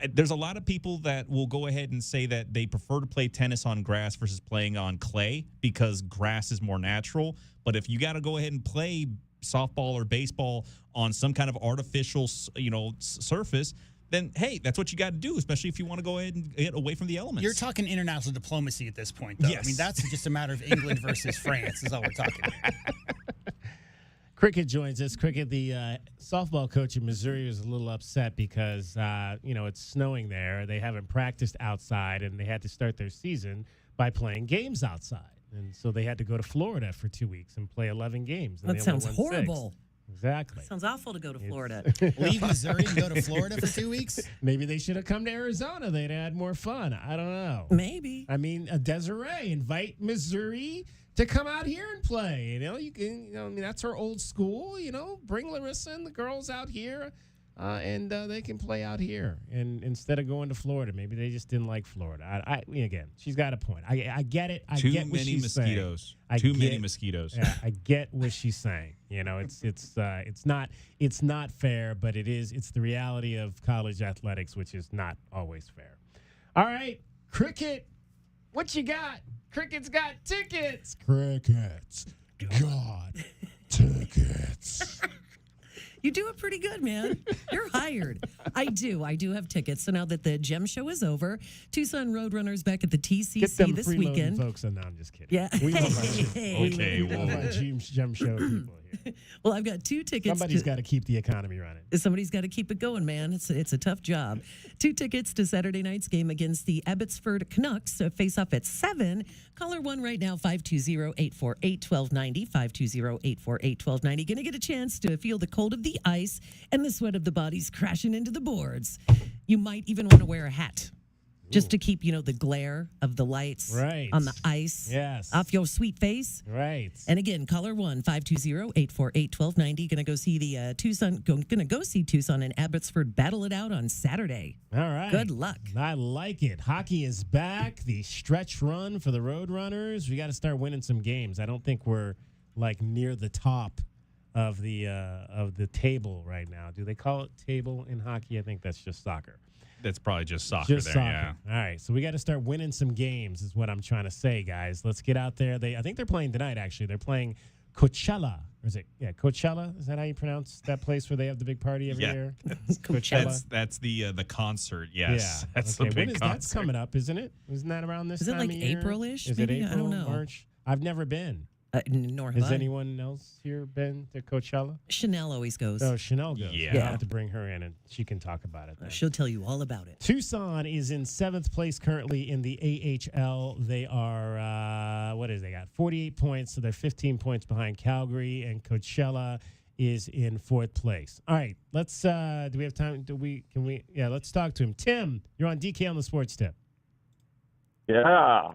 There's a lot of people that will go ahead and say that they prefer to play tennis on grass versus playing on clay because grass is more natural. But if you got to go ahead and play softball or baseball on some kind of artificial, surface, then, hey, that's what you got to do, especially if you want to go ahead and get away from the elements. You're talking international diplomacy at this point, though. Yes. I mean, that's just a matter of England versus France is all we're talking about. Cricket joins us. Cricket, the softball coach in Missouri, was a little upset because, it's snowing there. They haven't practiced outside, and they had to start their season by playing games outside. And so they had to go to Florida for 2 weeks and play 11 games. And That sounds horrible. 6. Exactly. Sounds awful to go to Florida. Leave Missouri and go to Florida for 2 weeks? Maybe they should have come to Arizona. They'd had more fun. I don't know. Maybe. I mean, Desiree, invite Missouri to come out here and play. You can, that's her old school. Bring Larissa and the girls out here, and they can play out here. And instead of going to Florida, maybe they just didn't like Florida. Again, she's got a point. I get it. I get what she's saying. Too many mosquitoes. Yeah, I get what she's saying. It's not fair, but it's the reality of college athletics, which is not always fair. All right, cricket. What you got? Cricket's got tickets. Cricket's got tickets. You do it pretty good, man. You're hired. I do have tickets. So now that the Gem Show is over, Tucson Roadrunners back at the TCC Get them this weekend. Folks, no, I'm just kidding. Yeah. We love our Gem Show people here. Well, I've got 2 tickets. Somebody's got to keep the economy running. Somebody's got to keep it going, man. It's a tough job. 2 tickets to Saturday night's game against the Abbotsford Canucks. Face off at 7. Caller 1 right now, 520-848-1290, 520-848-1290. Going to get a chance to feel the cold of the ice and the sweat of the bodies crashing into the boards. You might even want to wear a hat. Just to keep, the glare of the lights on the ice off your sweet face. Right. And again, caller 1, 520-848-1290. Gonna go see the Tucson and Abbotsford battle it out on Saturday. All right. Good luck. I like it. Hockey is back. The stretch run for the Roadrunners. We got to start winning some games. I don't think we're near the top of the table right now. Do they call it table in hockey? I think that's just soccer. that's probably just soccer Just there. soccer. Yeah. All right, so we got to start winning some games is what I'm trying to say, guys. Let's get out there. I think they're playing tonight, actually. They're playing Coachella. Or is it? Yeah, Coachella? Is that how you pronounce that place where they have the big party every year? Coachella. That's the concert. Yes. Yeah. That's okay. the big When is concert. That's coming up, isn't it? Isn't that around this Is it time like of year? April-ish, Is maybe? it April, I don't know. March? I've never been. Nor have Has I. anyone else here been to Coachella? Chanel always goes. Oh, Chanel goes. Yeah. I'll have to bring her in, and she can talk about it then. She'll tell you all about it. Tucson is in 7th place currently in the AHL. They are, they got 48 points, so they're 15 points behind Calgary, and Coachella is in 4th place. All right, let's, do we have time? Let's talk to him. Tim, you're on DK on the Sports Tip. Yeah.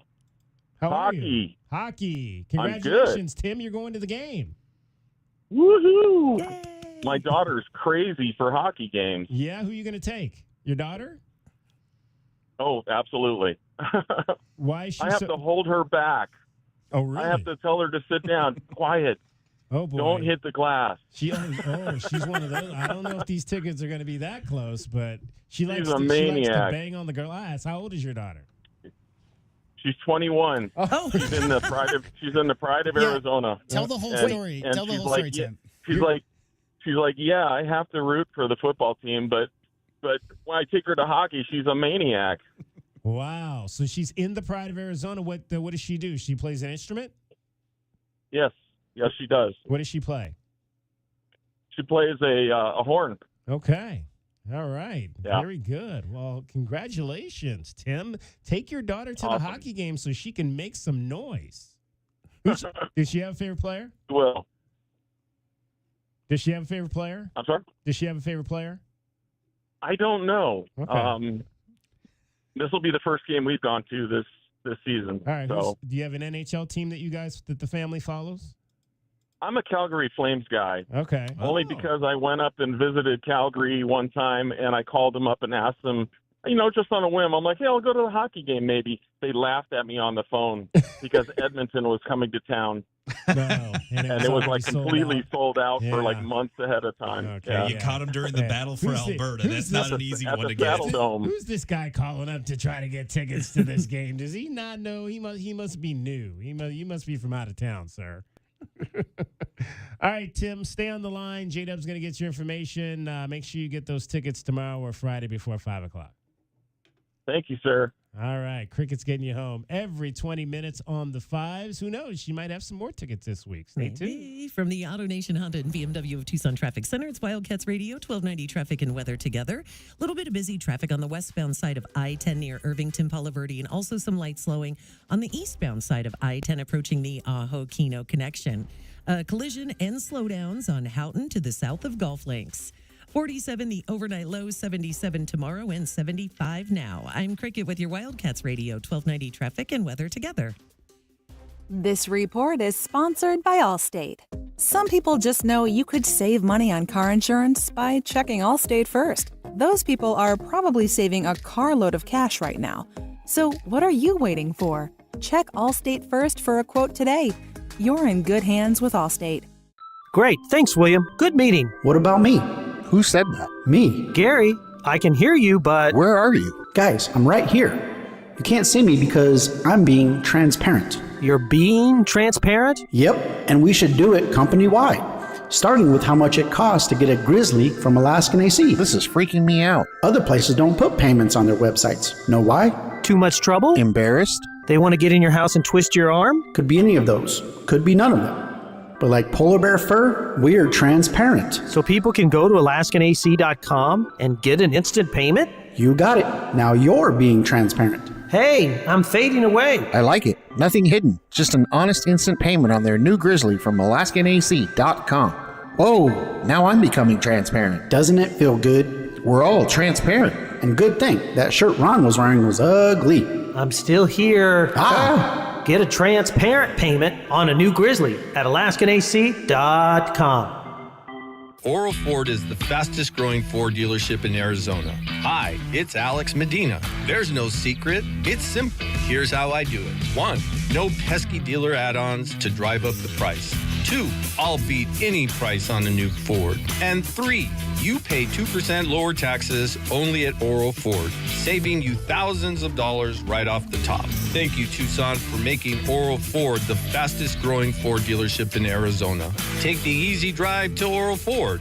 How are you? Hockey. Hockey. I'm good. Congratulations, Tim. You're going to the game. Woohoo! My daughter's crazy for hockey games. Yeah, who are you going to take? Your daughter? Oh, absolutely. Why is she I have to hold her back. Oh, really? I have to tell her to sit down. Quiet. Oh, boy. Don't hit the glass. She's one of those. I don't know if these tickets are going to be that close, but she likes a to maniac. bang on the glass. How old is your daughter? She's 21. Oh. She's in the pride of Arizona. Tell the whole story. And Tell the she's whole story, Tim. She's like, yeah, I have to root for the football team, but when I take her to hockey, she's a maniac. Wow. So she's in the Pride of Arizona. What does she do? She plays an instrument? Yes, she does. What does she play? She plays a horn. Okay. All right. Yeah. Very good. Well, congratulations, Tim. Take your daughter to the hockey game so she can make some noise. Does she have a favorite player? Well. Does she have a favorite player? I'm sorry? Does she have a favorite player? I don't know. Okay. This will be the first game we've gone to this season. All right. So Do you have an NHL team that the family follows? I'm a Calgary Flames guy. Okay. Only because I went up and visited Calgary one time, and I called them up and asked them, just on a whim. I'm like, hey, I'll go to the hockey game maybe. They laughed at me on the phone because Edmonton was coming to town. No, and it was like completely sold out for like Yeah. months ahead of time. Okay. Yeah. You caught him during the battle for Alberta. That's not an easy one to get. Who's this guy calling up to try to get tickets to this game? Does he not know? He must be new. You must be from out of town, sir. All right, Tim, stay on the line. J-Dub's going to get your information. Make sure you get those tickets tomorrow or Friday before 5 o'clock. Thank you, sir. All right, Cricket's getting you home every 20 minutes on the fives. Who knows? She might have some more tickets this week. Stay tuned. Maybe. From the Auto Nation Honda and BMW of Tucson Traffic Center, it's Wildcats Radio, 1290 traffic and weather together. A little bit of busy traffic on the westbound side of I-10 near Irvington, Palo Verde, and also some light slowing on the eastbound side of I-10 approaching the Ajo-Kino connection. Collision and slowdowns on Houghton to the south of Golf Links. 47 the overnight low, 77 tomorrow, and 75 now. I'm Cricket with your Wildcats Radio, 1290 traffic and weather together. This report is sponsored by Allstate. Some people just know you could save money on car insurance by checking Allstate first. Those people are probably saving a carload of cash right now. So what are you waiting for? Check Allstate first for a quote today. You're in good hands with Allstate. Great. Thanks, William. Good meeting. What about me? Who said that? Me. Gary, I can hear you, but... Where are you? Guys, I'm right here. You can't see me because I'm being transparent. You're being transparent? Yep, and we should do it company-wide, starting with how much it costs to get a Grizzly from Alaskan AC. This is freaking me out. Other places don't put payments on their websites. Know why? Too much trouble? Embarrassed? They want to get in your house and twist your arm? Could be any of those. Could be none of them. But like polar bear fur, we're transparent. So people can go to AlaskanAC.com and get an instant payment? You got it. Now you're being transparent. Hey, I'm fading away. I like it. Nothing hidden. Just an honest instant payment on their new Grizzly from AlaskanAC.com. Whoa, now I'm becoming transparent. Doesn't it feel good? We're all transparent. And good thing, that shirt Ron was wearing was ugly. I'm still here. Get a transparent payment on a new Grizzly at AlaskanAC.com. Oral Ford is the fastest growing Ford dealership in Arizona. Hi, it's Alex Medina. There's no secret. It's simple. Here's how I do it. 1, no pesky dealer add-ons to drive up the price. 2, I'll beat any price on a new Ford. And 3, you pay 2% lower taxes only at Oro Ford, saving you thousands of dollars right off the top. Thank you, Tucson, for making Oro Ford the fastest growing Ford dealership in Arizona. Take the easy drive to Oro Ford.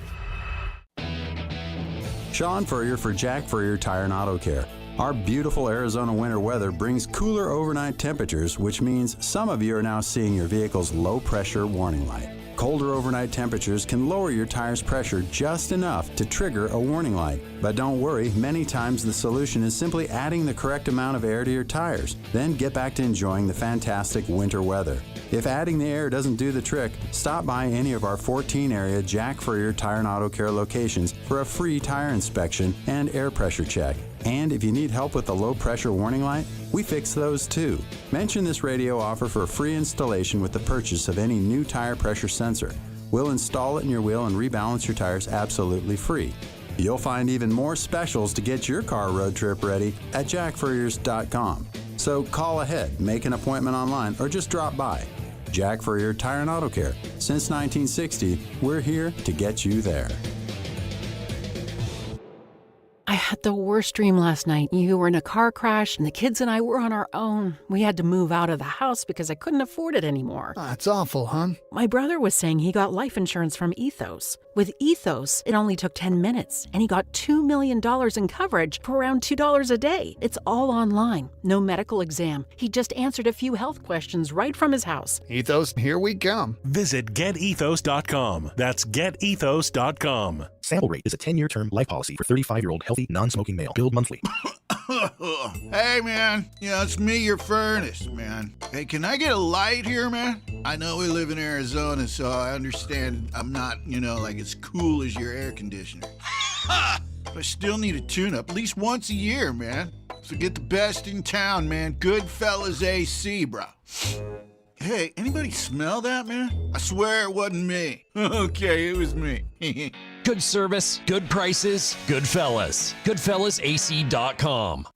Sean Furrier for Jack Furrier Tire and Auto Care. Our beautiful Arizona winter weather brings cooler overnight temperatures, which means some of you are now seeing your vehicle's low pressure warning light. Colder overnight temperatures can lower your tire's pressure just enough to trigger a warning light. But don't worry, many times the solution is simply adding the correct amount of air to your tires. Then get back to enjoying the fantastic winter weather. If adding the air doesn't do the trick, stop by any of our 14 area Jack Furrier Tire and Auto Care locations for a free tire inspection and air pressure check. And if you need help with the low pressure warning light, we fix those too. Mention this radio offer for a free installation with the purchase of any new tire pressure sensor. We'll install it in your wheel and rebalance your tires absolutely free. You'll find even more specials to get your car road trip ready at jackfurriers.com. So call ahead, make an appointment online, or just drop by. Jack Furrier Tire and Auto Care. Since 1960, we're here to get you there. I had the worst dream last night. You were in a car crash, and the kids and I were on our own. We had to move out of the house because I couldn't afford it anymore. That's awful, hon. My brother was saying he got life insurance from Ethos. With Ethos, it only took 10 minutes, and he got $2 million in coverage for around $2 a day. It's all online. No medical exam. He just answered a few health questions right from his house. Ethos, here we come. Visit getethos.com. That's getethos.com. Sample rate is a 10-year term life policy for 35-year-old healthy, non-smoking male. Billed monthly. Hey, man. Yeah, it's me, your furnace, man. Hey, can I get a light here, man? I know we live in Arizona, so I understand I'm not, like as cool as your air conditioner. But I still need a tune-up at least once a year, man. So get the best in town, man. Goodfellas AC, bro. Hey, anybody smell that, man? I swear it wasn't me. Okay, it was me. Good service, good prices, Goodfellas. GoodfellasAC.com.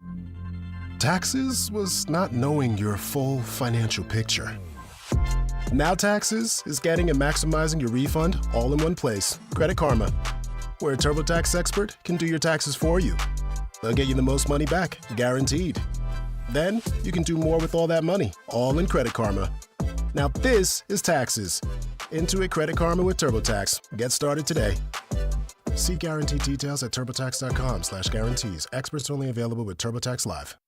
Taxes was not knowing your full financial picture. Now Taxes is getting and maximizing your refund all in one place. Credit Karma, where a TurboTax expert can do your taxes for you. They'll get you the most money back, guaranteed. Then you can do more with all that money, all in Credit Karma. Now this is taxes. Intuit Credit Karma with TurboTax. Get started today. See guarantee details at turbotax.com/guarantees. Experts only available with TurboTax Live.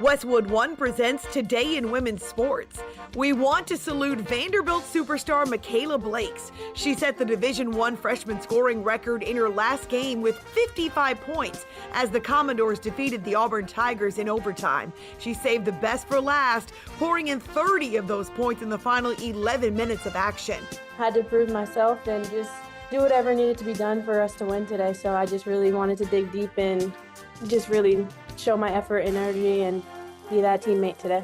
Westwood One presents Today in Women's Sports. We want to salute Vanderbilt superstar Michaela Blakes. She set the Division I freshman scoring record in her last game with 55 points as the Commodores defeated the Auburn Tigers in overtime. She saved the best for last, pouring in 30 of those points in the final 11 minutes of action. Had to prove myself and just do whatever needed to be done for us to win today. So I just really wanted to dig deep and just really show my effort and energy and be that teammate today.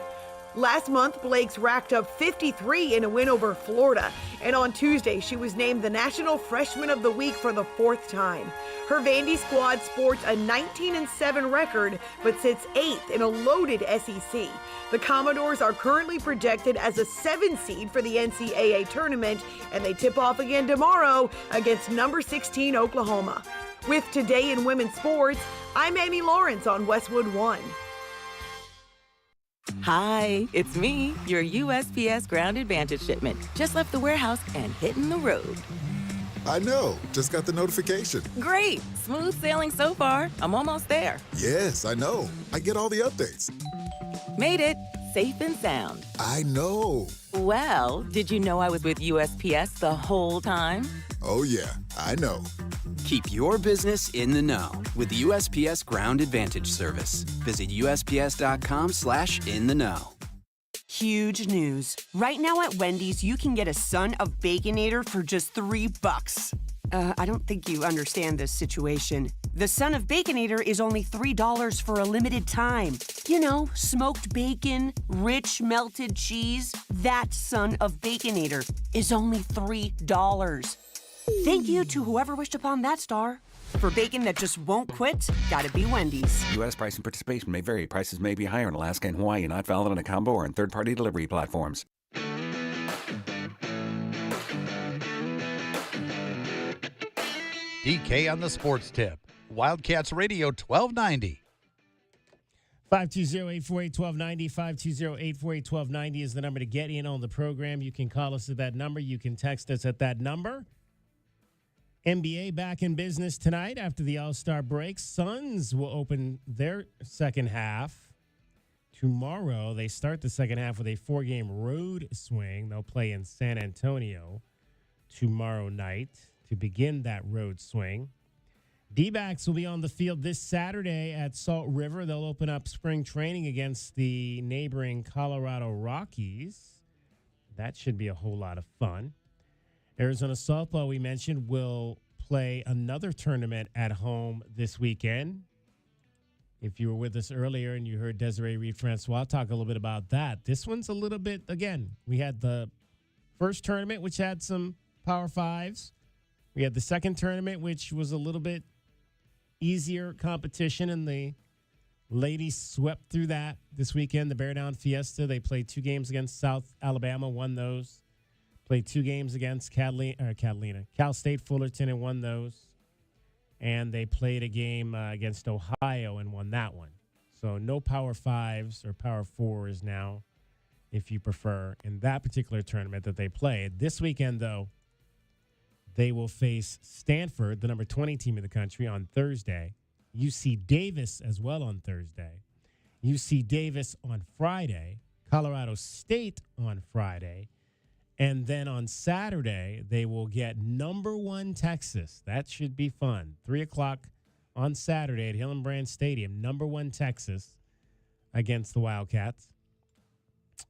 Last month, Blakes racked up 53 in a win over Florida, and on Tuesday, she was named the National Freshman of the Week for the 4th time. Her Vandy squad sports a 19-7 record, but sits 8th in a loaded SEC. The Commodores are currently projected as a 7 seed for the NCAA tournament, and they tip off again tomorrow against number 16 Oklahoma. With Today in Women's Sports, I'm Amy Lawrence on Westwood One. Hi, it's me, your USPS Ground Advantage shipment. Just left the warehouse and hitting the road. I know. Just got the notification. Great. Smooth sailing so far. I'm almost there. Yes, I know. I get all the updates. Made it. Safe and sound. I know. Well, did you know I was with USPS the whole time? Oh, yeah. I know. Keep your business in the know with the USPS Ground Advantage service. Visit USPS.com/in-the-know. Huge news. Right now at Wendy's, you can get a Son of Baconator for just $3. I don't think you understand this situation. The Son of Baconator is only $3 for a limited time. You know, smoked bacon, rich melted cheese. That Son of Baconator is only $3. Thank you to whoever wished upon that star. For bacon that just won't quit, gotta be Wendy's. U.S. price and participation may vary. Prices may be higher in Alaska and Hawaii, not valid on a combo or on third-party delivery platforms. DK on the sports tip. Wildcats Radio 1290. 520-848-1290, 520-848-1290 is the number to get in on the program. You can call us at that number. You can text us at that number. NBA back in business tonight after the All-Star break. Suns will open their second half tomorrow. They start the second half with a 4-game road swing. They'll play in San Antonio tomorrow night to begin that road swing. D-backs will be on the field this Saturday at Salt River. They'll open up spring training against the neighboring Colorado Rockies. That should be a whole lot of fun. Arizona softball, we mentioned, will play another tournament at home this weekend. If you were with us earlier and you heard Desiree Reed-Francois talk a little bit about that, this one's a little bit, again, we had the first tournament, which had some Power Fives. We had the second tournament, which was a little bit easier competition, and the ladies swept through that this weekend. The Bear Down Fiesta, they played 2 games against South Alabama, won those. Played 2 games against Cal State Fullerton and won those. And they played a game against Ohio and won that one. So no Power Fives or Power Fours now, if you prefer, in that particular tournament that they played. This weekend, though, they will face Stanford, the number 20 team in the country, on Thursday. UC Davis as well on Thursday. UC Davis on Friday. Colorado State on Friday. And then on Saturday, they will get number 1 Texas. That should be fun. 3 o'clock on Saturday at Hillenbrand Stadium. Number 1 Texas against the Wildcats.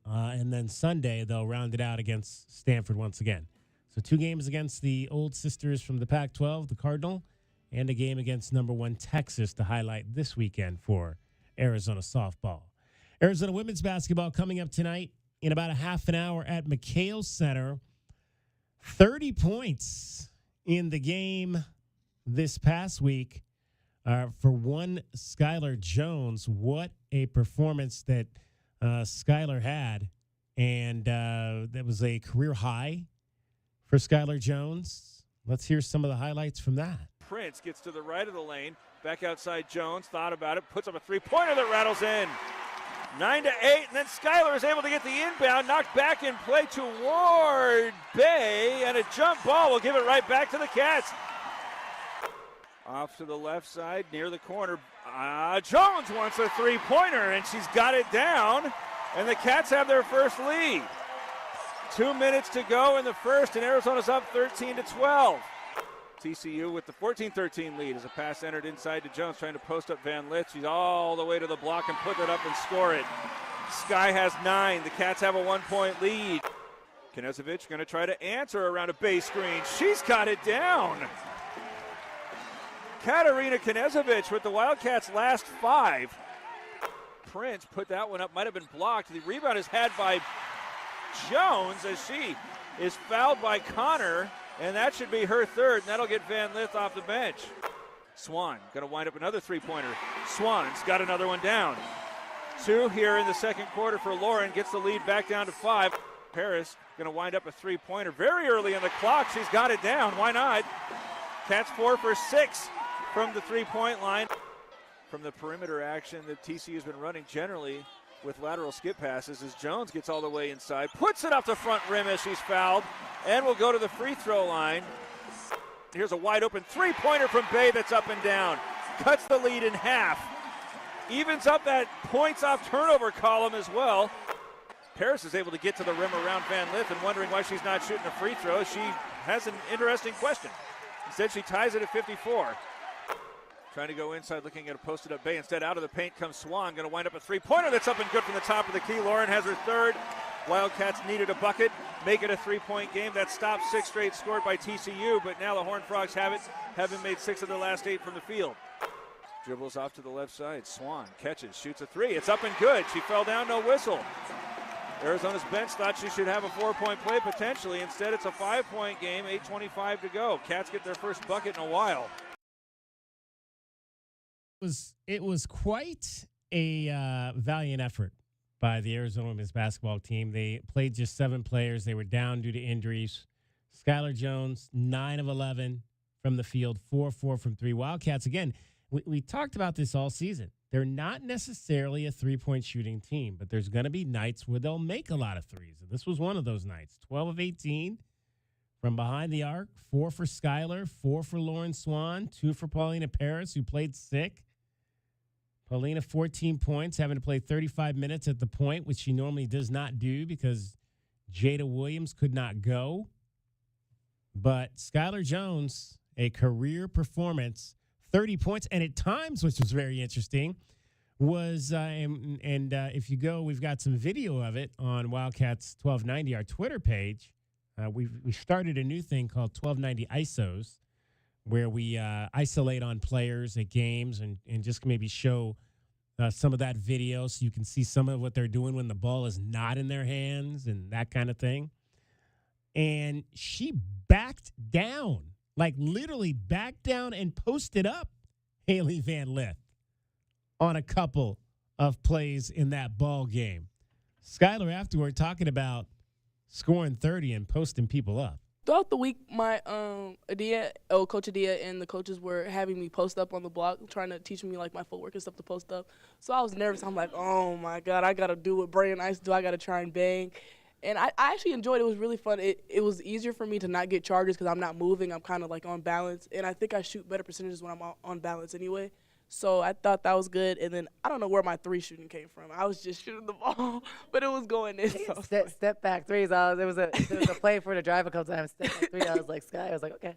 And then Sunday, they'll round it out against Stanford once again. So 2 games against the old sisters from the Pac-12, the Cardinal, and a game against number 1 Texas to highlight this weekend for Arizona softball. Arizona women's basketball coming up tonight in about a half an hour at McHale Center. 30 points in the game this past week for one Skylar Jones. What a performance that Skylar had. And that was a career high for Skylar Jones. Let's hear some of the highlights from that. Prince gets to the right of the lane, back outside Jones, thought about it, puts up a 3-pointer that rattles in. 9-8, and then Skylar is able to get the inbound, knocked back in play toward Bay, and a jump ball will give it right back to the Cats. Off to the left side, near the corner. Jones wants a 3-pointer, and she's got it down, and the Cats have their first lead. 2 minutes to go in the first, and Arizona's up 13-12. TCU with the 14-13 lead as a pass entered inside to Jones, trying to post up Van Lith. She's all the way to the block and put it up and score it. Sky has 9. The Cats have a 1-point lead. Knezevich going to try to answer around a base screen. She's got it down. Katarina Knezevich with the Wildcats' last 5. Prince put that one up, might have been blocked. The rebound is had by Jones as she is fouled by Connor. And that should be her third, and that'll get Van Lith off the bench. Swan going to wind up another 3-pointer. Swan's got another one down. 2 here in the second quarter for Lauren. Gets the lead back down to 5. Paris going to wind up a 3-pointer very early in the clock. She's got it down. Why not? Cats 4 for 6 from the 3-point line. From the perimeter action that TCU's been running generally with lateral skip passes as Jones gets all the way inside, puts it off the front rim as she's fouled, and will go to the free throw line. Here's a wide open 3-pointer from Bay that's up and down. Cuts the lead in half. Evens up that points off turnover column as well. Paris is able to get to the rim around Van Lith and wondering why she's not shooting a free throw. She has an interesting question. Instead, she ties it at 54. Trying to go inside, looking at a posted up Bay. Instead, out of the paint comes Swan. Going to wind up a 3-pointer that's up and good from the top of the key. Lauren has her third. Wildcats needed a bucket, make it a 3-point game. That stopped 6 straight scored by TCU, but now the Horned Frogs have it, having made 6 of their last 8 from the field. Dribbles off to the left side. Swan catches, shoots a 3. It's up and good. She fell down, no whistle. Arizona's bench thought she should have a 4-point play potentially. Instead, it's a 5-point game, 8:25 to go. Cats get their first bucket in a while. It was quite a valiant effort by the Arizona women's basketball team. They played just 7 players. They were down due to injuries. Skylar Jones, 9 of 11 from the field, 4-4 from three. Wildcats, again, we talked about this all season. They're not necessarily a three-point shooting team, but there's going to be nights where they'll make a lot of threes. And this was one of those nights. 12 of 18 from behind the arc, 4 for Skylar, 4 for Lauren Swan, 2 for Paulina Paris, who played sick. Paulina, 14 points, having to play 35 minutes at the point, which she normally does not do because Jada Williams could not go. But Skylar Jones, a career performance, 30 points, and at times, which was very interesting, was, if you go, we've got some video of it on Wildcats 1290, our Twitter page. We started a new thing called 1290 ISOs, where we isolate on players at games and just maybe show some of that video so you can see some of what they're doing when the ball is not in their hands and that kind of thing. And she backed down, like literally backed down and posted up Haley Van Lith on a couple of plays in that ball game. Skylar afterward talking about scoring 30 and posting people up. Throughout the week, my Coach Adia and the coaches were having me post up on the block, trying to teach me like my footwork and stuff to post up. So I was nervous. I'm like, oh my God, I gotta do what Bray and Ice do. I gotta try and bang. And I actually enjoyed it. It was really fun. It was easier for me to not get charges because I'm not moving. I'm kind of like on balance. And I think I shoot better percentages when I'm on balance anyway. So I thought that was good. And then I don't know where my three shooting came from. I was just shooting the ball, but it was going in. So. Step back threes. There was a play for her to drive a couple times. Step back three. I was like, Sky. I was like, okay.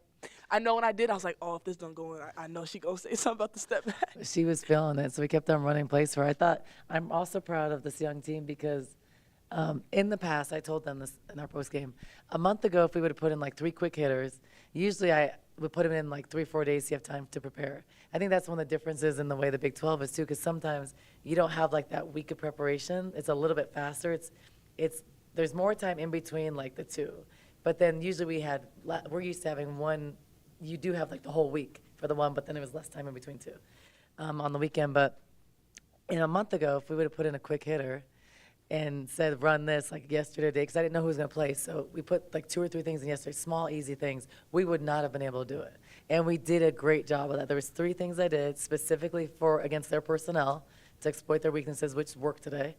I know when I did, I was like, oh, if this don't go in, I know she going to say something about the step back. She was feeling it. So we kept on running plays for her. I thought I'm also proud of this young team because in the past, I told them this in our post game. A month ago, if we would have put in like 3 quick hitters, usually I would put them in like 3-4 days so you have time to prepare. I think that's one of the differences in the way the Big 12 is too, because sometimes you don't have like that week of preparation. It's a little bit faster. There's more time in between like the two. But then usually we're used to having one. You do have like the whole week for the one, but then it was less time in between two on the weekend. But in a month ago, if we would have put in a quick hitter and said run this like yesterday, because I didn't know who was going to play. So we put like 2 or 3 things in yesterday, small, easy things. We would not have been able to do it. And we did a great job of that. There was 3 things I did specifically against their personnel to exploit their weaknesses, which worked today.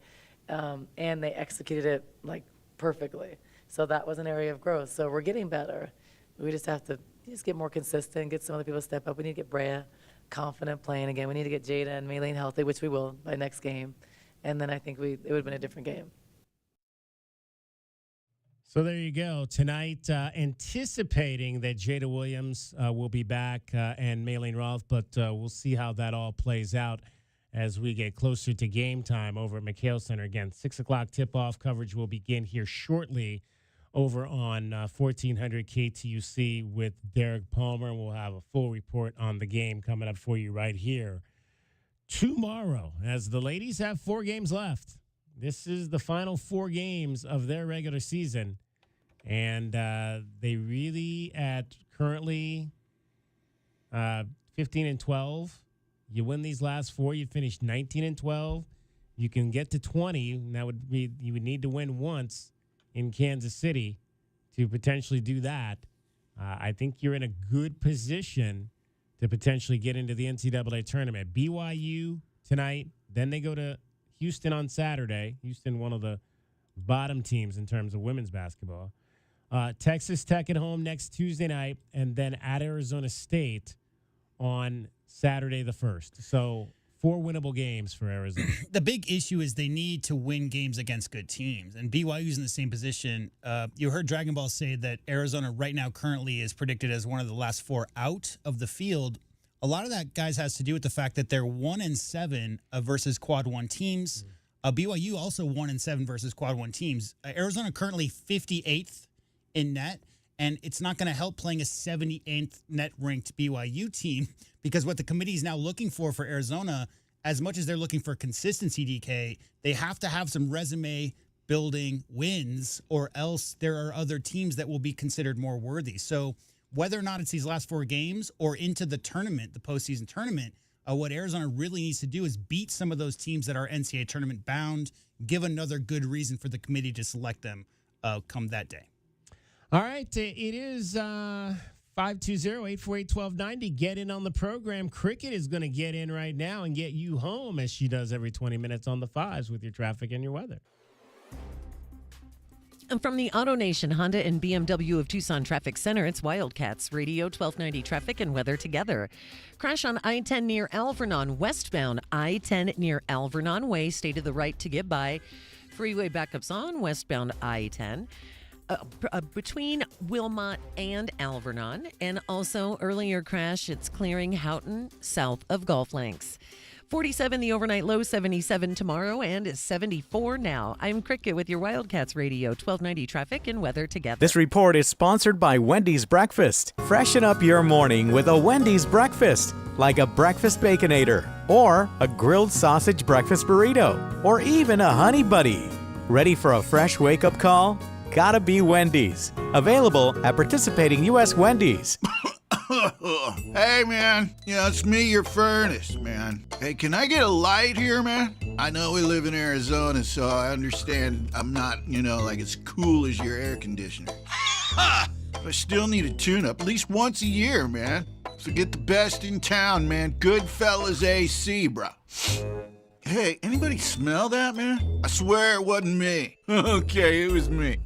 And they executed it like perfectly. So that was an area of growth. So we're getting better. We just have to get more consistent, get some other people to step up. We need to get Brea confident playing again. We need to get Jada and Maylene healthy, which we will by next game. And then I think it would have been a different game. So there you go. Tonight, anticipating that Jada Williams will be back and Maylene Roth, but we'll see how that all plays out as we get closer to game time over at McHale Center. Again, 6 o'clock tip-off coverage will begin here shortly over on 1400 KTUC with Derek Palmer. We'll have a full report on the game coming up for you right here tomorrow, as the ladies have 4 games left. This is the final 4 games of their regular season, and they really at currently 15-12. You win these last 4, you finish 19-12. You can get to 20, and that would be you would need to win once in Kansas City to potentially do that. I think you're in a good position to potentially get into the NCAA tournament. BYU tonight, then they go to Houston on Saturday. Houston, one of the bottom teams in terms of women's basketball. Texas Tech at home next Tuesday night, and then at Arizona State on Saturday the 1st. So 4 winnable games for Arizona. The big issue is they need to win games against good teams, and BYU's in the same position. You heard Dragon Ball say that Arizona right now currently is predicted as one of the last 4 out of the field. A lot of that, guys, has to do with the fact that they're 1-7 versus Quad 1 teams. BYU also 1-7 versus Quad 1 teams. Arizona currently 58th in net, and it's not going to help playing a 78th net-ranked BYU team, because what the committee is now looking for Arizona, as much as they're looking for consistency, DK, they have to have some resume-building wins, or else there are other teams that will be considered more worthy. So whether or not it's these last 4 games or into the tournament, the postseason tournament, what Arizona really needs to do is beat some of those teams that are NCAA tournament bound, give another good reason for the committee to select them come that day. All right, it is 520-848-1290. Get in on the program. Cricket is going to get in right now and get you home, as she does every 20 minutes on the fives with your traffic and your weather. And from the Auto Nation Honda and BMW of Tucson Traffic Center, it's Wildcats Radio 1290 traffic and weather together. Crash on I-10 near Alvernon, westbound I-10 near Alvernon Way. Stay to the right to get by. Freeway backups on westbound I-10. Between Wilmot and Alvernon. And also earlier crash, it's clearing Houghton south of Golf Links. 47 the overnight low, 77 tomorrow, and is 74 now. I'm Cricket with your Wildcats Radio 1290 traffic and weather together. This report is sponsored by Wendy's Breakfast. Freshen up your morning with a Wendy's Breakfast, like a breakfast Baconator, or a grilled sausage breakfast burrito, or even a Honey Buddy. Ready for a fresh wake-up call? Gotta be Wendy's. Available at participating U.S. Wendy's. Hey, man. It's me, your furnace, man. Hey, can I get a light here, man? I know we live in Arizona, so I understand I'm not, like as cool as your air conditioner. But I still need a tune-up at least once a year, man. So get the best in town, man. Goodfellas AC, bro. Hey, anybody smell that, man? I swear it wasn't me. Okay, it was me.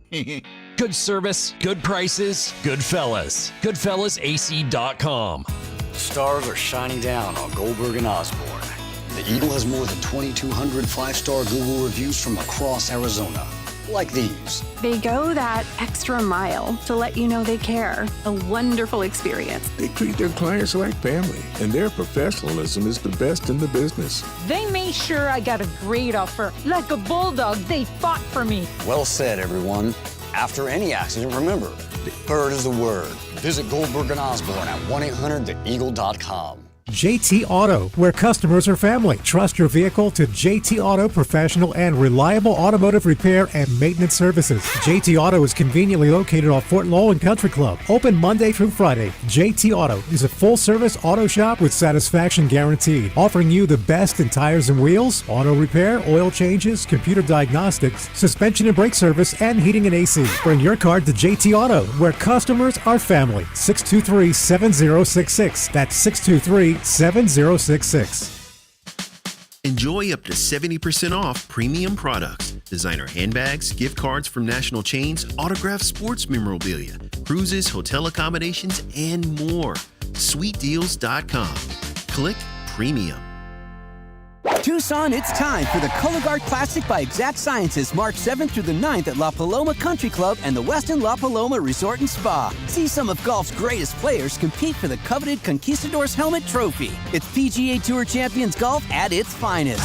Good service, good prices, Goodfellas. GoodfellasAC.com. Stars are shining down on Goldberg and Osborne. The Eagle has more than 2,200 five-star Google reviews from across Arizona. Like these. They go that extra mile to let you know they care. A wonderful experience. They treat their clients like family, and their professionalism is the best in the business. They made sure I got a great offer. Like a bulldog, they fought for me. Well said, everyone. After any accident, remember, the bird is the word. Visit Goldberg and Osborne at 1-800-THEEAGLE.com. JT Auto, where customers are family. Trust your vehicle to JT Auto professional and reliable automotive repair and maintenance services. JT Auto is conveniently located off Fort Lowell and Country Club. Open Monday through Friday. JT Auto is a full-service auto shop with satisfaction guaranteed, offering you the best in tires and wheels, auto repair, oil changes, computer diagnostics, suspension and brake service, and heating and AC. Bring your car to JT Auto, where customers are family. 623-7066. That's 623-7066. Enjoy up to 70% off premium products, designer handbags, gift cards from national chains, autographed sports memorabilia, cruises, hotel accommodations, and more. SweetDeals.com. Click Premium. Tucson, it's time for the Color Guard Classic by Exact Sciences, March 7th through the 9th at La Paloma Country Club and the Westin La Paloma Resort and Spa. See some of golf's greatest players compete for the coveted Conquistadors Helmet Trophy. It's PGA Tour Champions golf at its finest.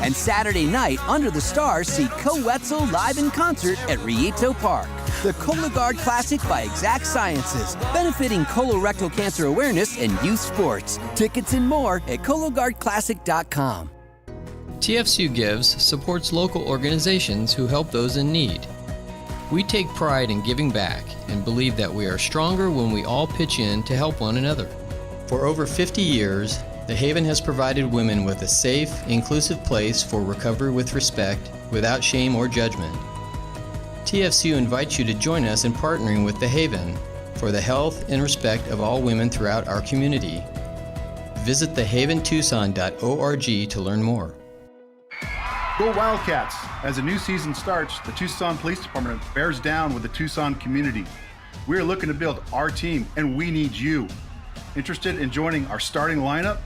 And Saturday night, under the stars, see Co Wetzel live in concert at Rieto Park. The Cologuard Classic by Exact Sciences, benefiting colorectal cancer awareness and youth sports. Tickets and more at cologuardclassic.com. TFCU Gives supports local organizations who help those in need. We take pride in giving back and believe that we are stronger when we all pitch in to help one another. For over 50 years, The Haven has provided women with a safe, inclusive place for recovery with respect, without shame or judgment. TFCU invites you to join us in partnering with The Haven for the health and respect of all women throughout our community. Visit thehaventucson.org to learn more. Go Wildcats! As a new season starts, the Tucson Police Department bears down with the Tucson community. We are looking to build our team, and we need you. Interested in joining our starting lineup?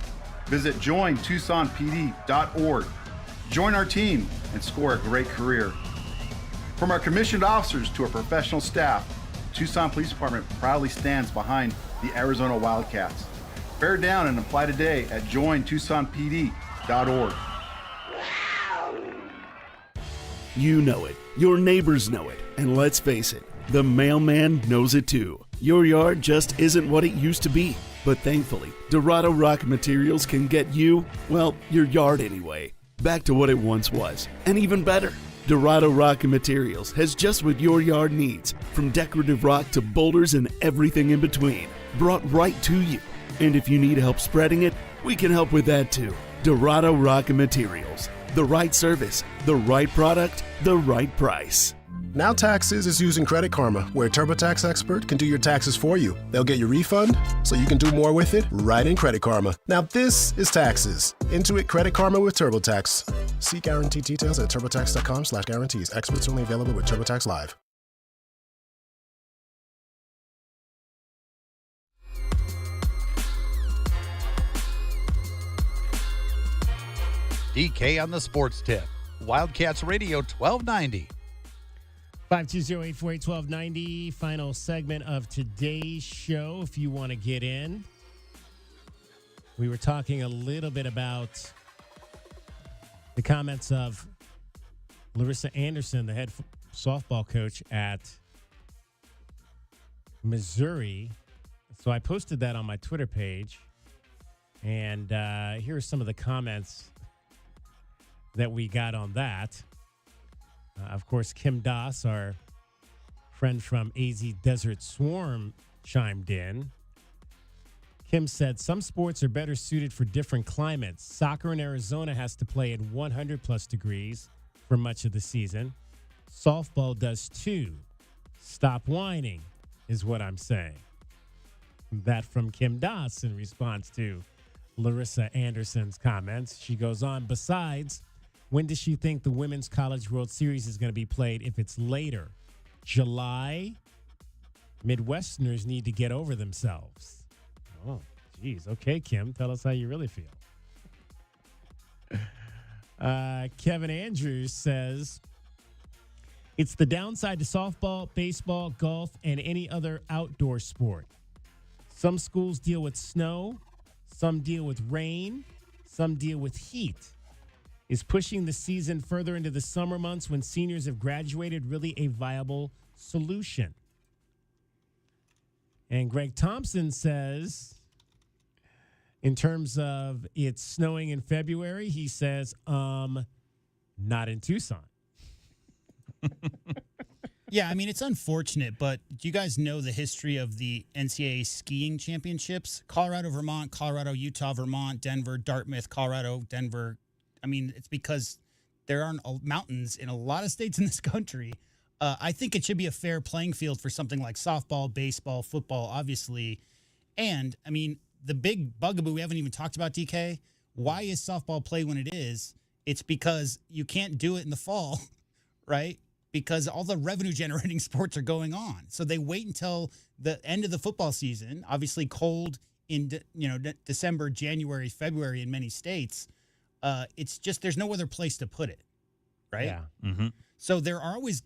Visit jointucsonpd.org. Join our team and score a great career. From our commissioned officers to our professional staff, the Tucson Police Department proudly stands behind the Arizona Wildcats. Bear down and apply today at jointucsonpd.org. You know it, your neighbors know it, and let's face it, the mailman knows it too. Your yard just isn't what it used to be, but thankfully, Dorado Rock Materials can get you, well, your yard anyway, back to what it once was, and even better. Dorado Rock Materials has just what your yard needs, from decorative rock to boulders and everything in between, brought right to you. And if you need help spreading it, we can help with that too. Dorado Rock Materials. The right service, the right product, the right price. Now Taxes is using Credit Karma, where a TurboTax expert can do your taxes for you. They'll get your refund so you can do more with it right in Credit Karma. Now this is taxes. Intuit Credit Karma with TurboTax. See guarantee details at turbotax.com/guarantees. Experts only available with TurboTax Live. DK on the sports tip. Wildcats Radio 1290. 520-848-1290. Final segment of today's show. If you want to get in, we were talking a little bit about the comments of Larissa Anderson, the head softball coach at Missouri. So I posted that on my Twitter page. And here are some of the comments that we got on that. Of course, Kim Doss, our friend from AZ Desert Swarm, chimed in. Kim said, some sports are better suited for different climates. Soccer in Arizona has to play at 100-plus degrees for much of the season. Softball does too. Stop whining is what I'm saying. That from Kim Doss in response to Larissa Anderson's comments. She goes on, besides, when does she think the Women's College World Series is going to be played if it's later? July? Midwesterners need to get over themselves. Oh, geez. Okay, Kim, tell us how you really feel. Kevin Andrews says, it's the downside to softball, baseball, golf, and any other outdoor sport. Some schools deal with snow, some deal with rain, some deal with heat. Is pushing the season further into the summer months when seniors have graduated really a viable solution? And Greg Thompson says, in terms of it's snowing in February, he says, not in Tucson. Yeah, I mean, it's unfortunate, but do you guys know the history of the NCAA skiing championships? Colorado, Vermont, Colorado, Utah, Vermont, Denver, Dartmouth, Colorado, Denver. I mean, it's because there aren't mountains in a lot of states in this country. I think it should be a fair playing field for something like softball, baseball, football, obviously. And, I mean, the big bugaboo we haven't even talked about, DK, why is softball played when it is? It's because you can't do it in the fall, right? Because all the revenue-generating sports are going on. So they wait until the end of the football season, obviously cold in December, January, February in many states. It's just there's no other place to put it, right? Yeah. Mm-hmm. So there are always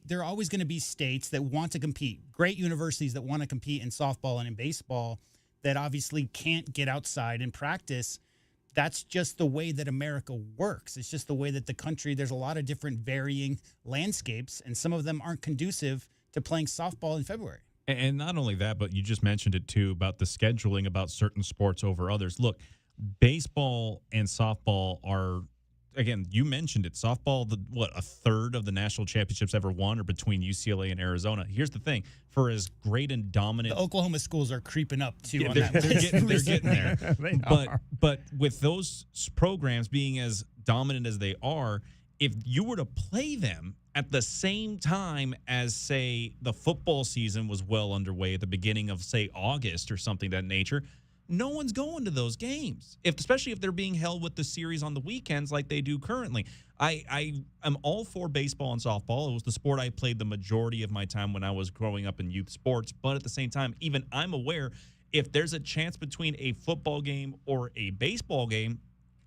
going to be states that want to compete, great universities that want to compete in softball and in baseball that obviously can't get outside and practice. That's just the way that America works. It's just the way that the country, there's a lot of different varying landscapes, and some of them aren't conducive to playing softball in February. And not only that, but you just mentioned it too about the scheduling about certain sports over others. Look, baseball and softball are, again, you mentioned it. Softball, a third of the national championships ever won are between UCLA and Arizona. Here's the thing: for as great and dominant, the Oklahoma schools are creeping up too. Yeah, on they're getting there. They are. But with those programs being as dominant as they are, if you were to play them at the same time as, say, the football season was well underway at the beginning of, say, August or something of that nature, no one's going to those games, especially if they're being held with the series on the weekends like they do currently. I am all for baseball and softball. It was the sport I played the majority of my time when I was growing up in youth sports. But at the same time, even I'm aware if there's a chance between a football game or a baseball game,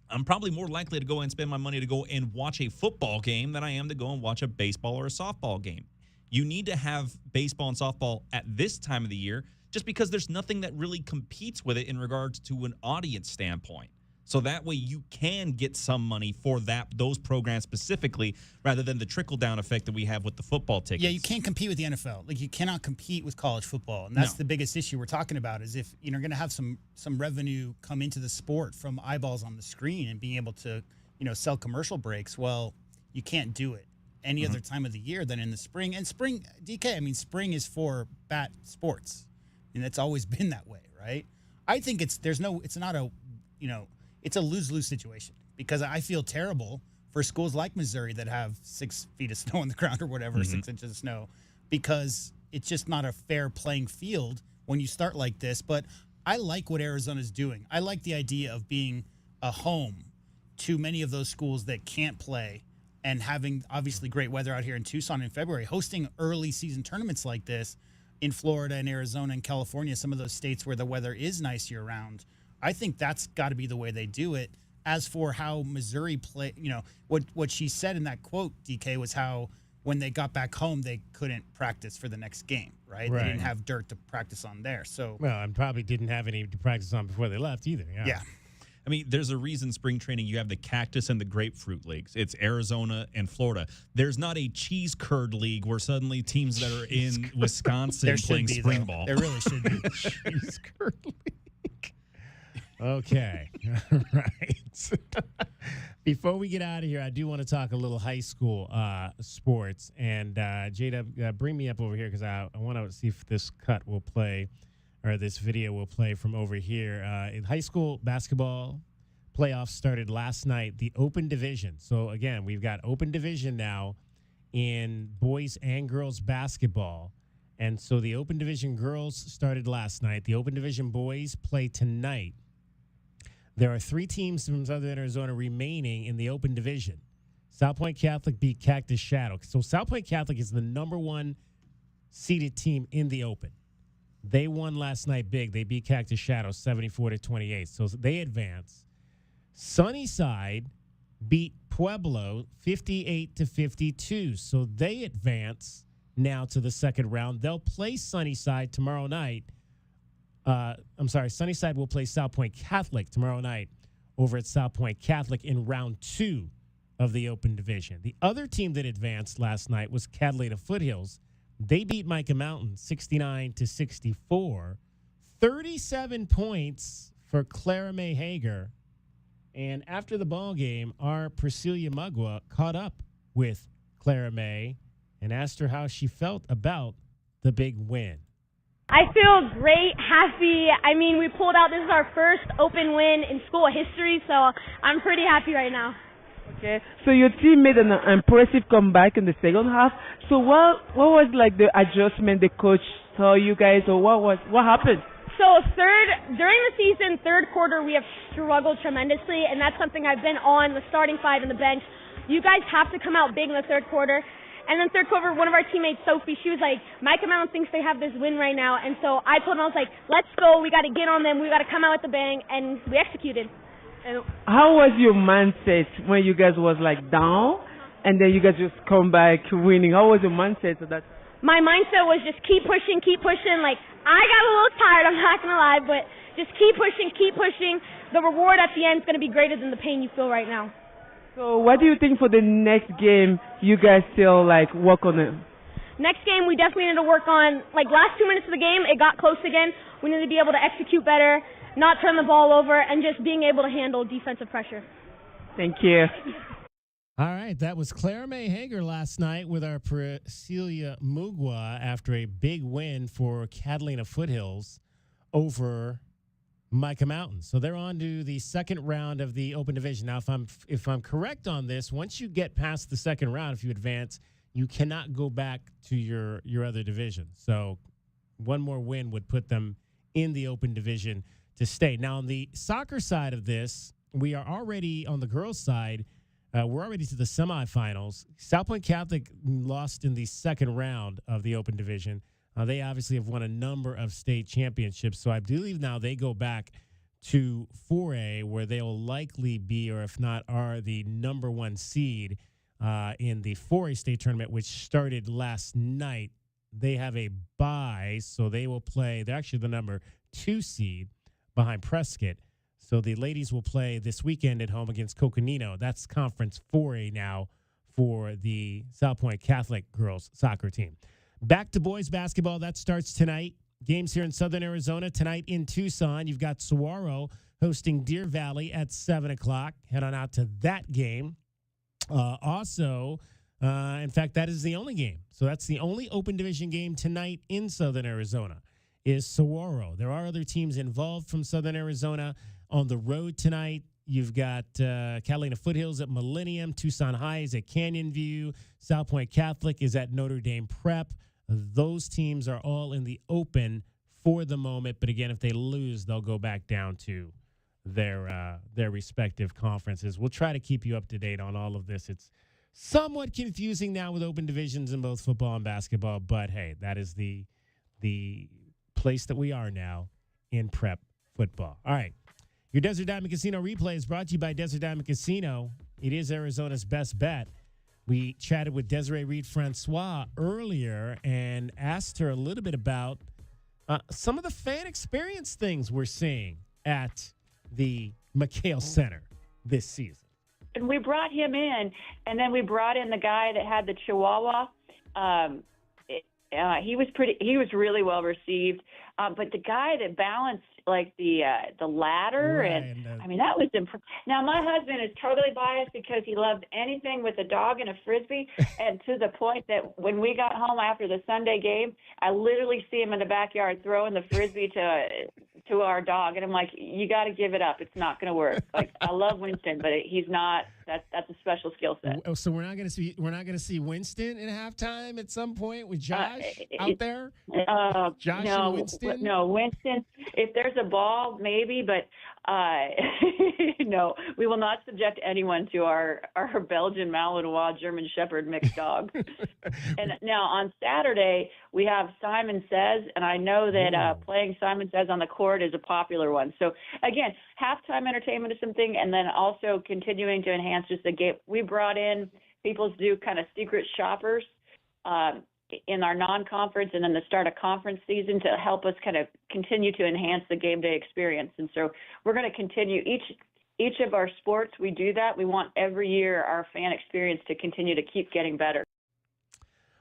I'm probably more likely to go and spend my money to go and watch a football game than I am to go and watch a baseball or a softball game. You need to have baseball and softball at this time of the year just because there's nothing that really competes with it in regards to an audience standpoint. So that way you can get some money for those programs specifically rather than the trickle-down effect that we have with the football tickets. Yeah, you can't compete with the NFL. Like, you cannot compete with college football. And that's the biggest issue we're talking about is if you're going to have some revenue come into the sport from eyeballs on the screen and being able to, sell commercial breaks, well, you can't do it any other time of the year than in the spring. And spring, DK, I mean, spring is for bat sports. And it's always been that way, right? I think it's a lose-lose situation because I feel terrible for schools like Missouri that have 6 feet of snow on the ground or whatever, 6 inches of snow, because it's just not a fair playing field when you start like this. But I like what Arizona's doing. I like the idea of being a home to many of those schools that can't play, and having obviously great weather out here in Tucson in February, hosting early season tournaments like this in Florida and Arizona and California, some of those states where the weather is nice year round. I think that's got to be the way they do it. As for how Missouri play, what she said in that quote, DK, was how when they got back home, they couldn't practice for the next game, right? They didn't have dirt to practice on there. So, well, and probably didn't have any to practice on before they left either. Yeah. I mean, there's a reason spring training you have the cactus and the grapefruit leagues. It's Arizona and Florida. There's not a cheese curd league where suddenly teams that are in Wisconsin playing spring ball. There really should be. Cheese curd league. Okay. All right. Before we get out of here, I do want to talk a little high school sports. And Jada, bring me up over here because I want to see if this cut will play, or this video will play from over here. In high school basketball playoffs started last night, the open division. So, again, we've got open division now in boys and girls basketball. And so the open division girls started last night. The open division boys play tonight. There are 3 teams from Southern Arizona remaining in the open division. South Point Catholic beat Cactus Shadow. So South Point Catholic is the number 1 seeded team in the open. They won last night big. They beat Cactus Shadow 74-28. So they advance. Sunnyside beat Pueblo 58-52. So they advance now to the second round. They'll play Sunnyside tomorrow night. Sunnyside will play South Point Catholic tomorrow night over at South Point Catholic in round 2 of the open division. The other team that advanced last night was Catalina Foothills. They beat Micah Mountain 69-64. 37 points for Clara May Hager. And after the ball game, our Priscilla Mugwa caught up with Clara May and asked her how she felt about the big win. I feel great, happy. I mean, we pulled out. This is our first open win in school history, so I'm pretty happy right now. Okay, so your team made an impressive comeback in the second half. So what was like the adjustment the coach told you guys, or what happened? So during the season, third quarter, we have struggled tremendously, and that's something I've been on the starting 5 and the bench. You guys have to come out big in the third quarter. And then third quarter, one of our teammates, Sophie, she was like, Micah Mountain thinks they have this win right now. And so I told them, I was like, let's go. We got to get on them. We got to come out with a bang. And we executed. And how was your mindset when you guys was like down and then you guys just come back winning? How was your mindset of that? My mindset was just keep pushing. Like, I got a little tired, I'm not going to lie, but just keep pushing. The reward at the end is going to be greater than the pain you feel right now. So what do you think for the next game you guys still like work on it? Next game we definitely need to work on, like last 2 minutes of the game, it got close again. We need to be able to execute better, not turn the ball over, and just being able to handle defensive pressure. Thank you. All right, that was Clara May Hager last night with our Priscilla Mugwa after a big win for Catalina Foothills over Micah Mountain. So they're on to the second round of the open division. Now, if I'm correct on this, once you get past the second round, if you advance, you cannot go back to your other division. So one more win would put them in the open division to stay. Now, on the soccer side of this, we are already on the girls' side. We're already to the semifinals. South Point Catholic lost in the second round of the open division. They obviously have won a number of state championships, so I believe now they go back to 4A, where they will likely be, or if not, are the number 1 seed in the 4A state tournament, which started last night. They have a bye, so they will play. They're actually the number 2 seed behind Prescott. So the ladies will play this weekend at home against Coconino. That's Conference 4A now for the South Point Catholic girls soccer team. Back to boys basketball. That starts tonight. Games here in Southern Arizona. Tonight in Tucson, you've got Saguaro hosting Deer Valley at 7 o'clock. Head on out to that game. In fact, that is the only game. So that's the only open division game tonight in Southern Arizona is Saguaro. There are other teams involved from Southern Arizona on the road tonight You've got Catalina Foothills at Millennium. Tucson High is at Canyon View. South Point Catholic is at Notre Dame Prep. Those teams are all in the open for the moment. But again, if they lose, they'll go back down to their respective conferences. We'll try to keep you up to date on all of this. It's somewhat confusing now with open divisions in both football and basketball. But, hey, that is the place that we are now in prep football. All right. Your Desert Diamond Casino replay is brought to you by Desert Diamond Casino. It is Arizona's best bet. We chatted with Desiree Reed-Francois earlier and asked her a little bit about some of the fan experience things we're seeing at the McHale Center this season. And we brought him in, and then we brought in the guy that had the Chihuahua. He was really well received. But the guy that balanced like the ladder, Right, and I mean, that was Now, my husband is totally biased because he loved anything with a dog and a Frisbee, and to the point that when we got home after the Sunday game, I literally see him in the backyard throwing the Frisbee to our dog, and I'm like, you got to give it up. It's not going to work. Like, I love Winston, but he's not. That's a special skill set. Oh, so we're not going to see Winston in halftime at some point with Josh out there. Josh and Winston. No, Winston. If there's a ball, maybe, but no, we will not subject anyone to our Belgian Malinois German Shepherd mixed dog. And now on Saturday we have Simon Says, and I know that playing Simon Says on the court is a popular one. So again, halftime entertainment is something, and then also continuing to enhance just the game. We brought in people to do kind of secret shoppers in our non-conference and then the start of conference season to help us kind of continue to enhance the game day experience. And so we're going to continue each of our sports. We do that. We want every year our fan experience to continue to keep getting better.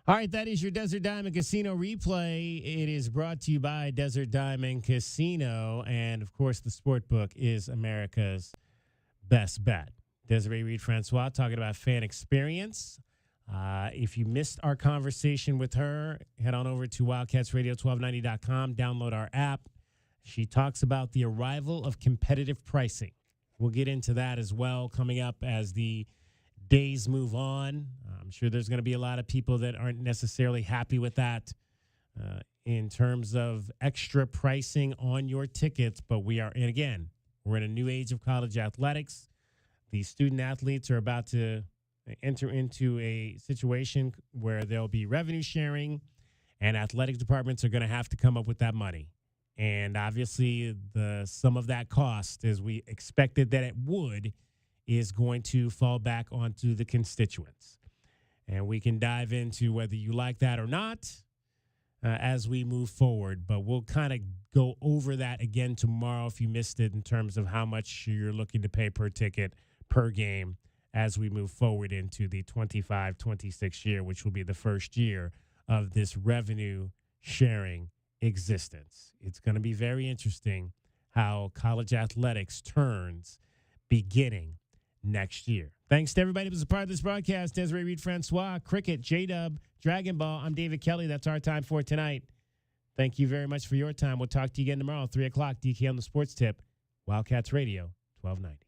All right, that is your Desert Diamond Casino replay. It is brought to you by Desert Diamond Casino. And, of course, the sport book is America's best bet. Desiree Reed-Francois talking about fan experience. If you missed our conversation with her, head on over to wildcatsradio1290.com, download our app. She talks about the arrival of competitive pricing. We'll get into that as well coming up as the days move on. I'm sure there's going to be a lot of people that aren't necessarily happy with that in terms of extra pricing on your tickets. But we're in a new age of college athletics. The student athletes are about to enter into a situation where there'll be revenue sharing, and athletic departments are going to have to come up with that money. And obviously, some of that cost, as we expected that it would, is going to fall back onto the constituents. And we can dive into whether you like that or not as we move forward. But we'll kind of go over that again tomorrow if you missed it in terms of how much you're looking to pay per ticket, per game, as we move forward into the 25-26 year, which will be the first year of this revenue sharing existence. It's going to be very interesting how college athletics turns beginning next year. Thanks to everybody who was a part of this broadcast. Desiree Reed-Francois, Cricket, J-Dub, Dragon Ball. I'm David Kelly. That's our time for tonight. Thank you very much for your time. We'll talk to you again tomorrow, 3 o'clock, DK on the Sports Tip, Wildcats Radio, 1290.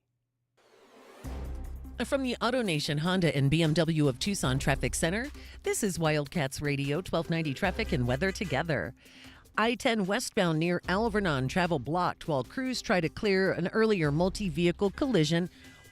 From the AutoNation Honda and BMW of Tucson Traffic Center, this is Wildcats Radio 1290 Traffic and Weather Together. I-10 westbound near Alvernon travel blocked while crews try to clear an earlier multi-vehicle collision.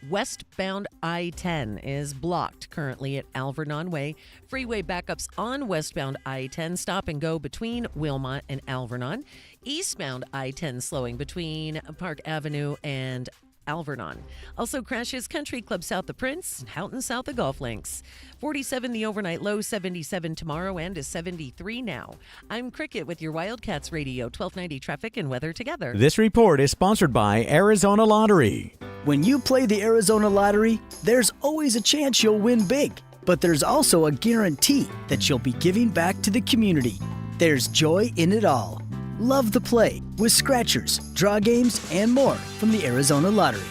Westbound I-10 is blocked currently at Alvernon Way. Freeway backups on westbound I-10 stop and go between Wilmot and Alvernon. Eastbound I-10 slowing between Park Avenue and Alvernon. Also crashes Country Club south of Prince, Houghton south of Golf Links. 47 the overnight low, 77 tomorrow, and is 73 now. I'm Cricket with your Wildcats Radio 1290 Traffic and Weather Together. This report is sponsored by Arizona Lottery. When you play the Arizona Lottery, there's always a chance you'll win big. But there's also a guarantee that you'll be giving back to the community. There's joy in it all. Love the play with scratchers, draw games, and more from the Arizona Lottery.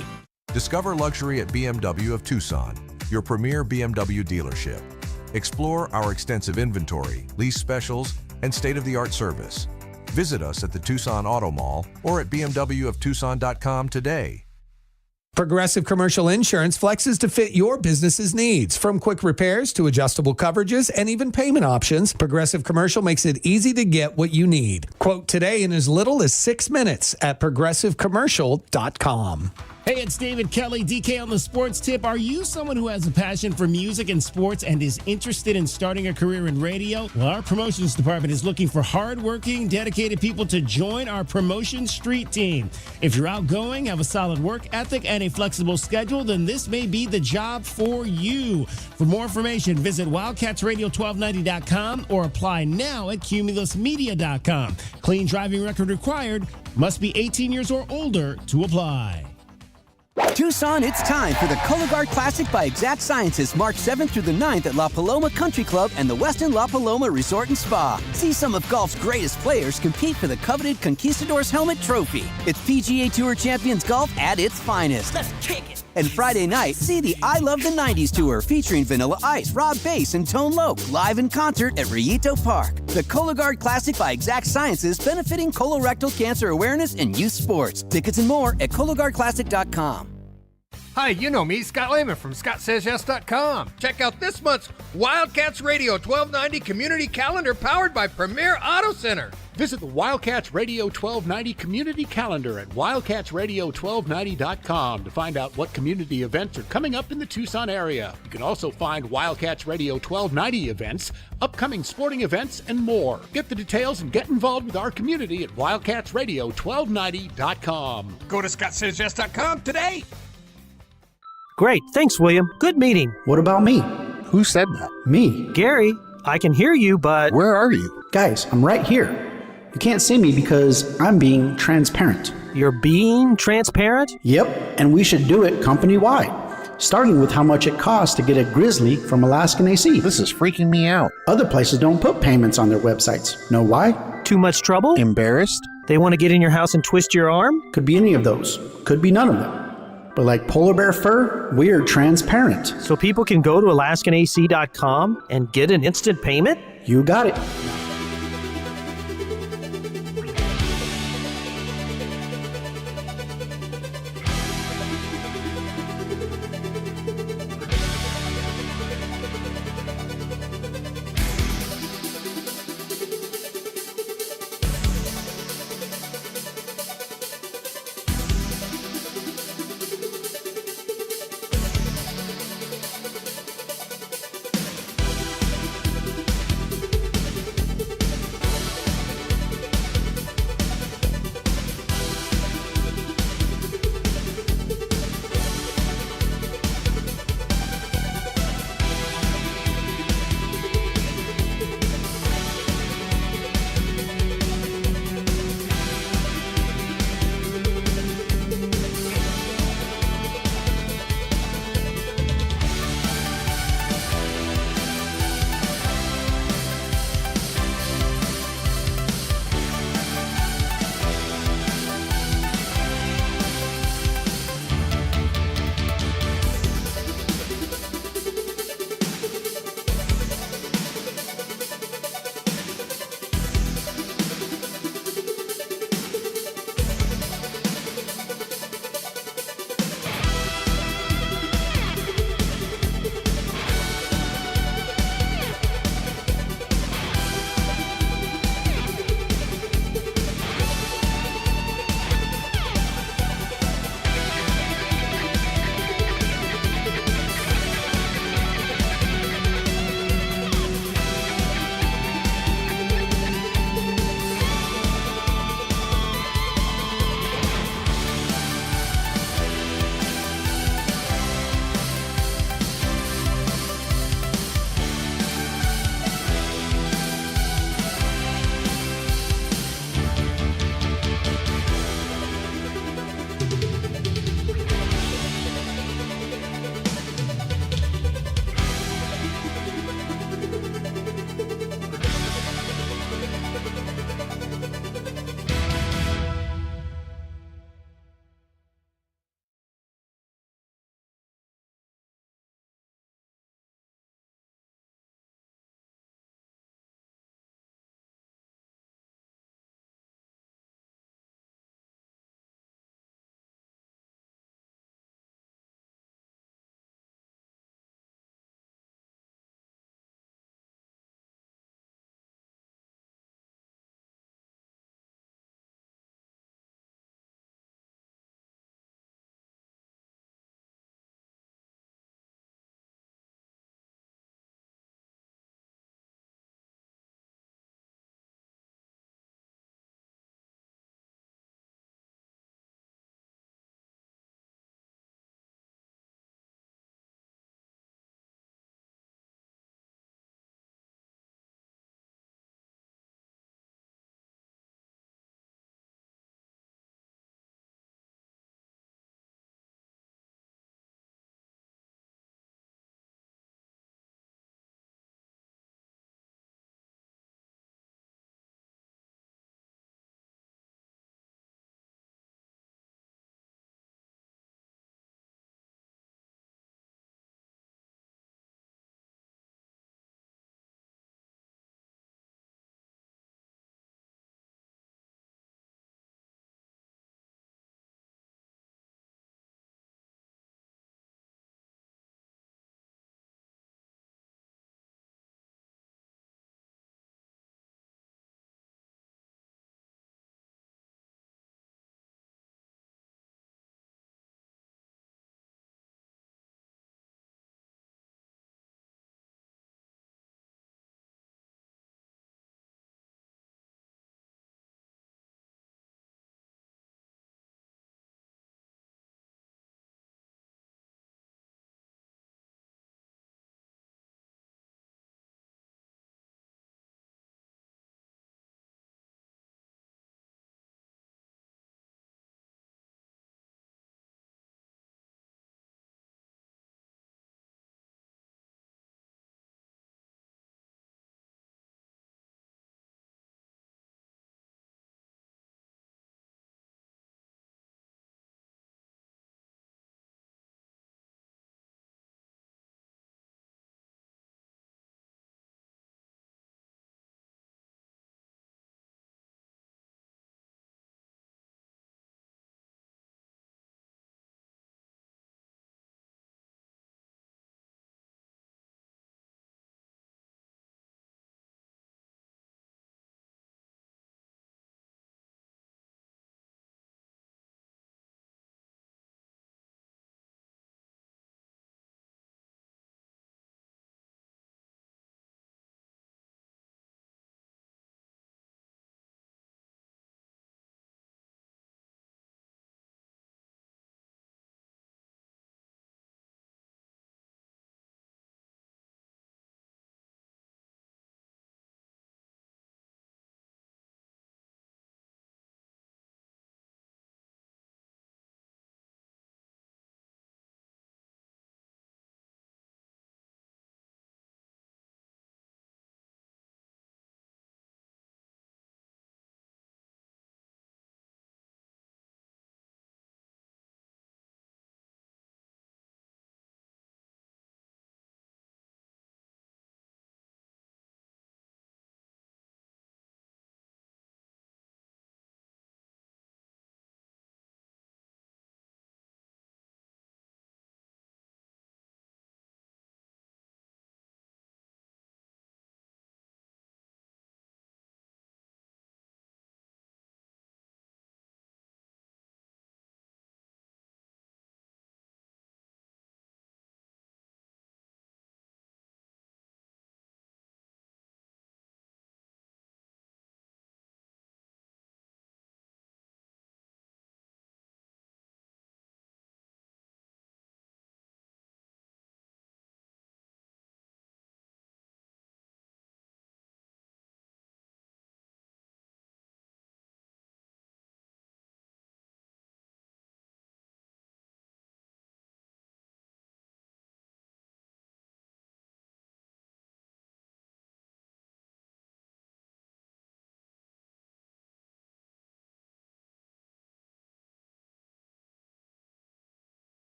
Discover luxury at BMW of Tucson, your premier BMW dealership. Explore our extensive inventory, lease specials, and state-of-the-art service. Visit us at the Tucson Auto Mall or at bmwoftucson.com today. Progressive Commercial Insurance flexes to fit your business's needs. From quick repairs to adjustable coverages and even payment options, Progressive Commercial makes it easy to get what you need. Quote today in as little as 6 minutes at progressivecommercial.com. Hey, it's David Kelly, DK on the Sports Tip. Are you someone who has a passion for music and sports and is interested in starting a career in radio? Well, our promotions department is looking for hardworking, dedicated people to join our Promotion Street team. If you're outgoing, have a solid work ethic, and a flexible schedule, then this may be the job for you. For more information, visit wildcatsradio1290.com or apply now at cumulusmedia.com. Clean driving record required. Must be 18 years or older to apply. Tucson, it's time for the Color Guard Classic by Exact Sciences, March 7th through the 9th at La Paloma Country Club and the Westin La Paloma Resort and Spa. See some of golf's greatest players compete for the coveted Conquistadors Helmet Trophy. It's PGA Tour Champions Golf at its finest. Let's kick it! And Friday night, see the I Love the 90s Tour featuring Vanilla Ice, Rob Bass, and Tone Loc live in concert at Rillito Park. The Cologuard Classic by Exact Sciences, benefiting colorectal cancer awareness and youth sports. Tickets and more at cologuardclassic.com. Hi, you know me, Scott Lehman from ScottSaysYes.com. Check out this month's Wildcats Radio 1290 Community Calendar powered by Premier Auto Center. Visit the Wildcats Radio 1290 Community Calendar at wildcatsradio1290.com to find out what community events are coming up in the Tucson area. You can also find Wildcats Radio 1290 events, upcoming sporting events, and more. Get the details and get involved with our community at wildcatsradio1290.com. Go to ScottSaysYes.com today. Great. Thanks, William. Good meeting. What about me? Who said that? Me. Gary, I can hear you, but... Where are you? Guys, I'm right here. You can't see me because I'm being transparent. You're being transparent? Yep, and we should do it company-wide, starting with how much it costs to get a Grizzly from Alaskan AC. This is freaking me out. Other places don't put payments on their websites. Know why? Too much trouble? Embarrassed? They want to get in your house and twist your arm? Could be any of those. Could be none of them. But like polar bear fur, we're transparent. So people can go to AlaskanAC.com and get an instant payment? You got it.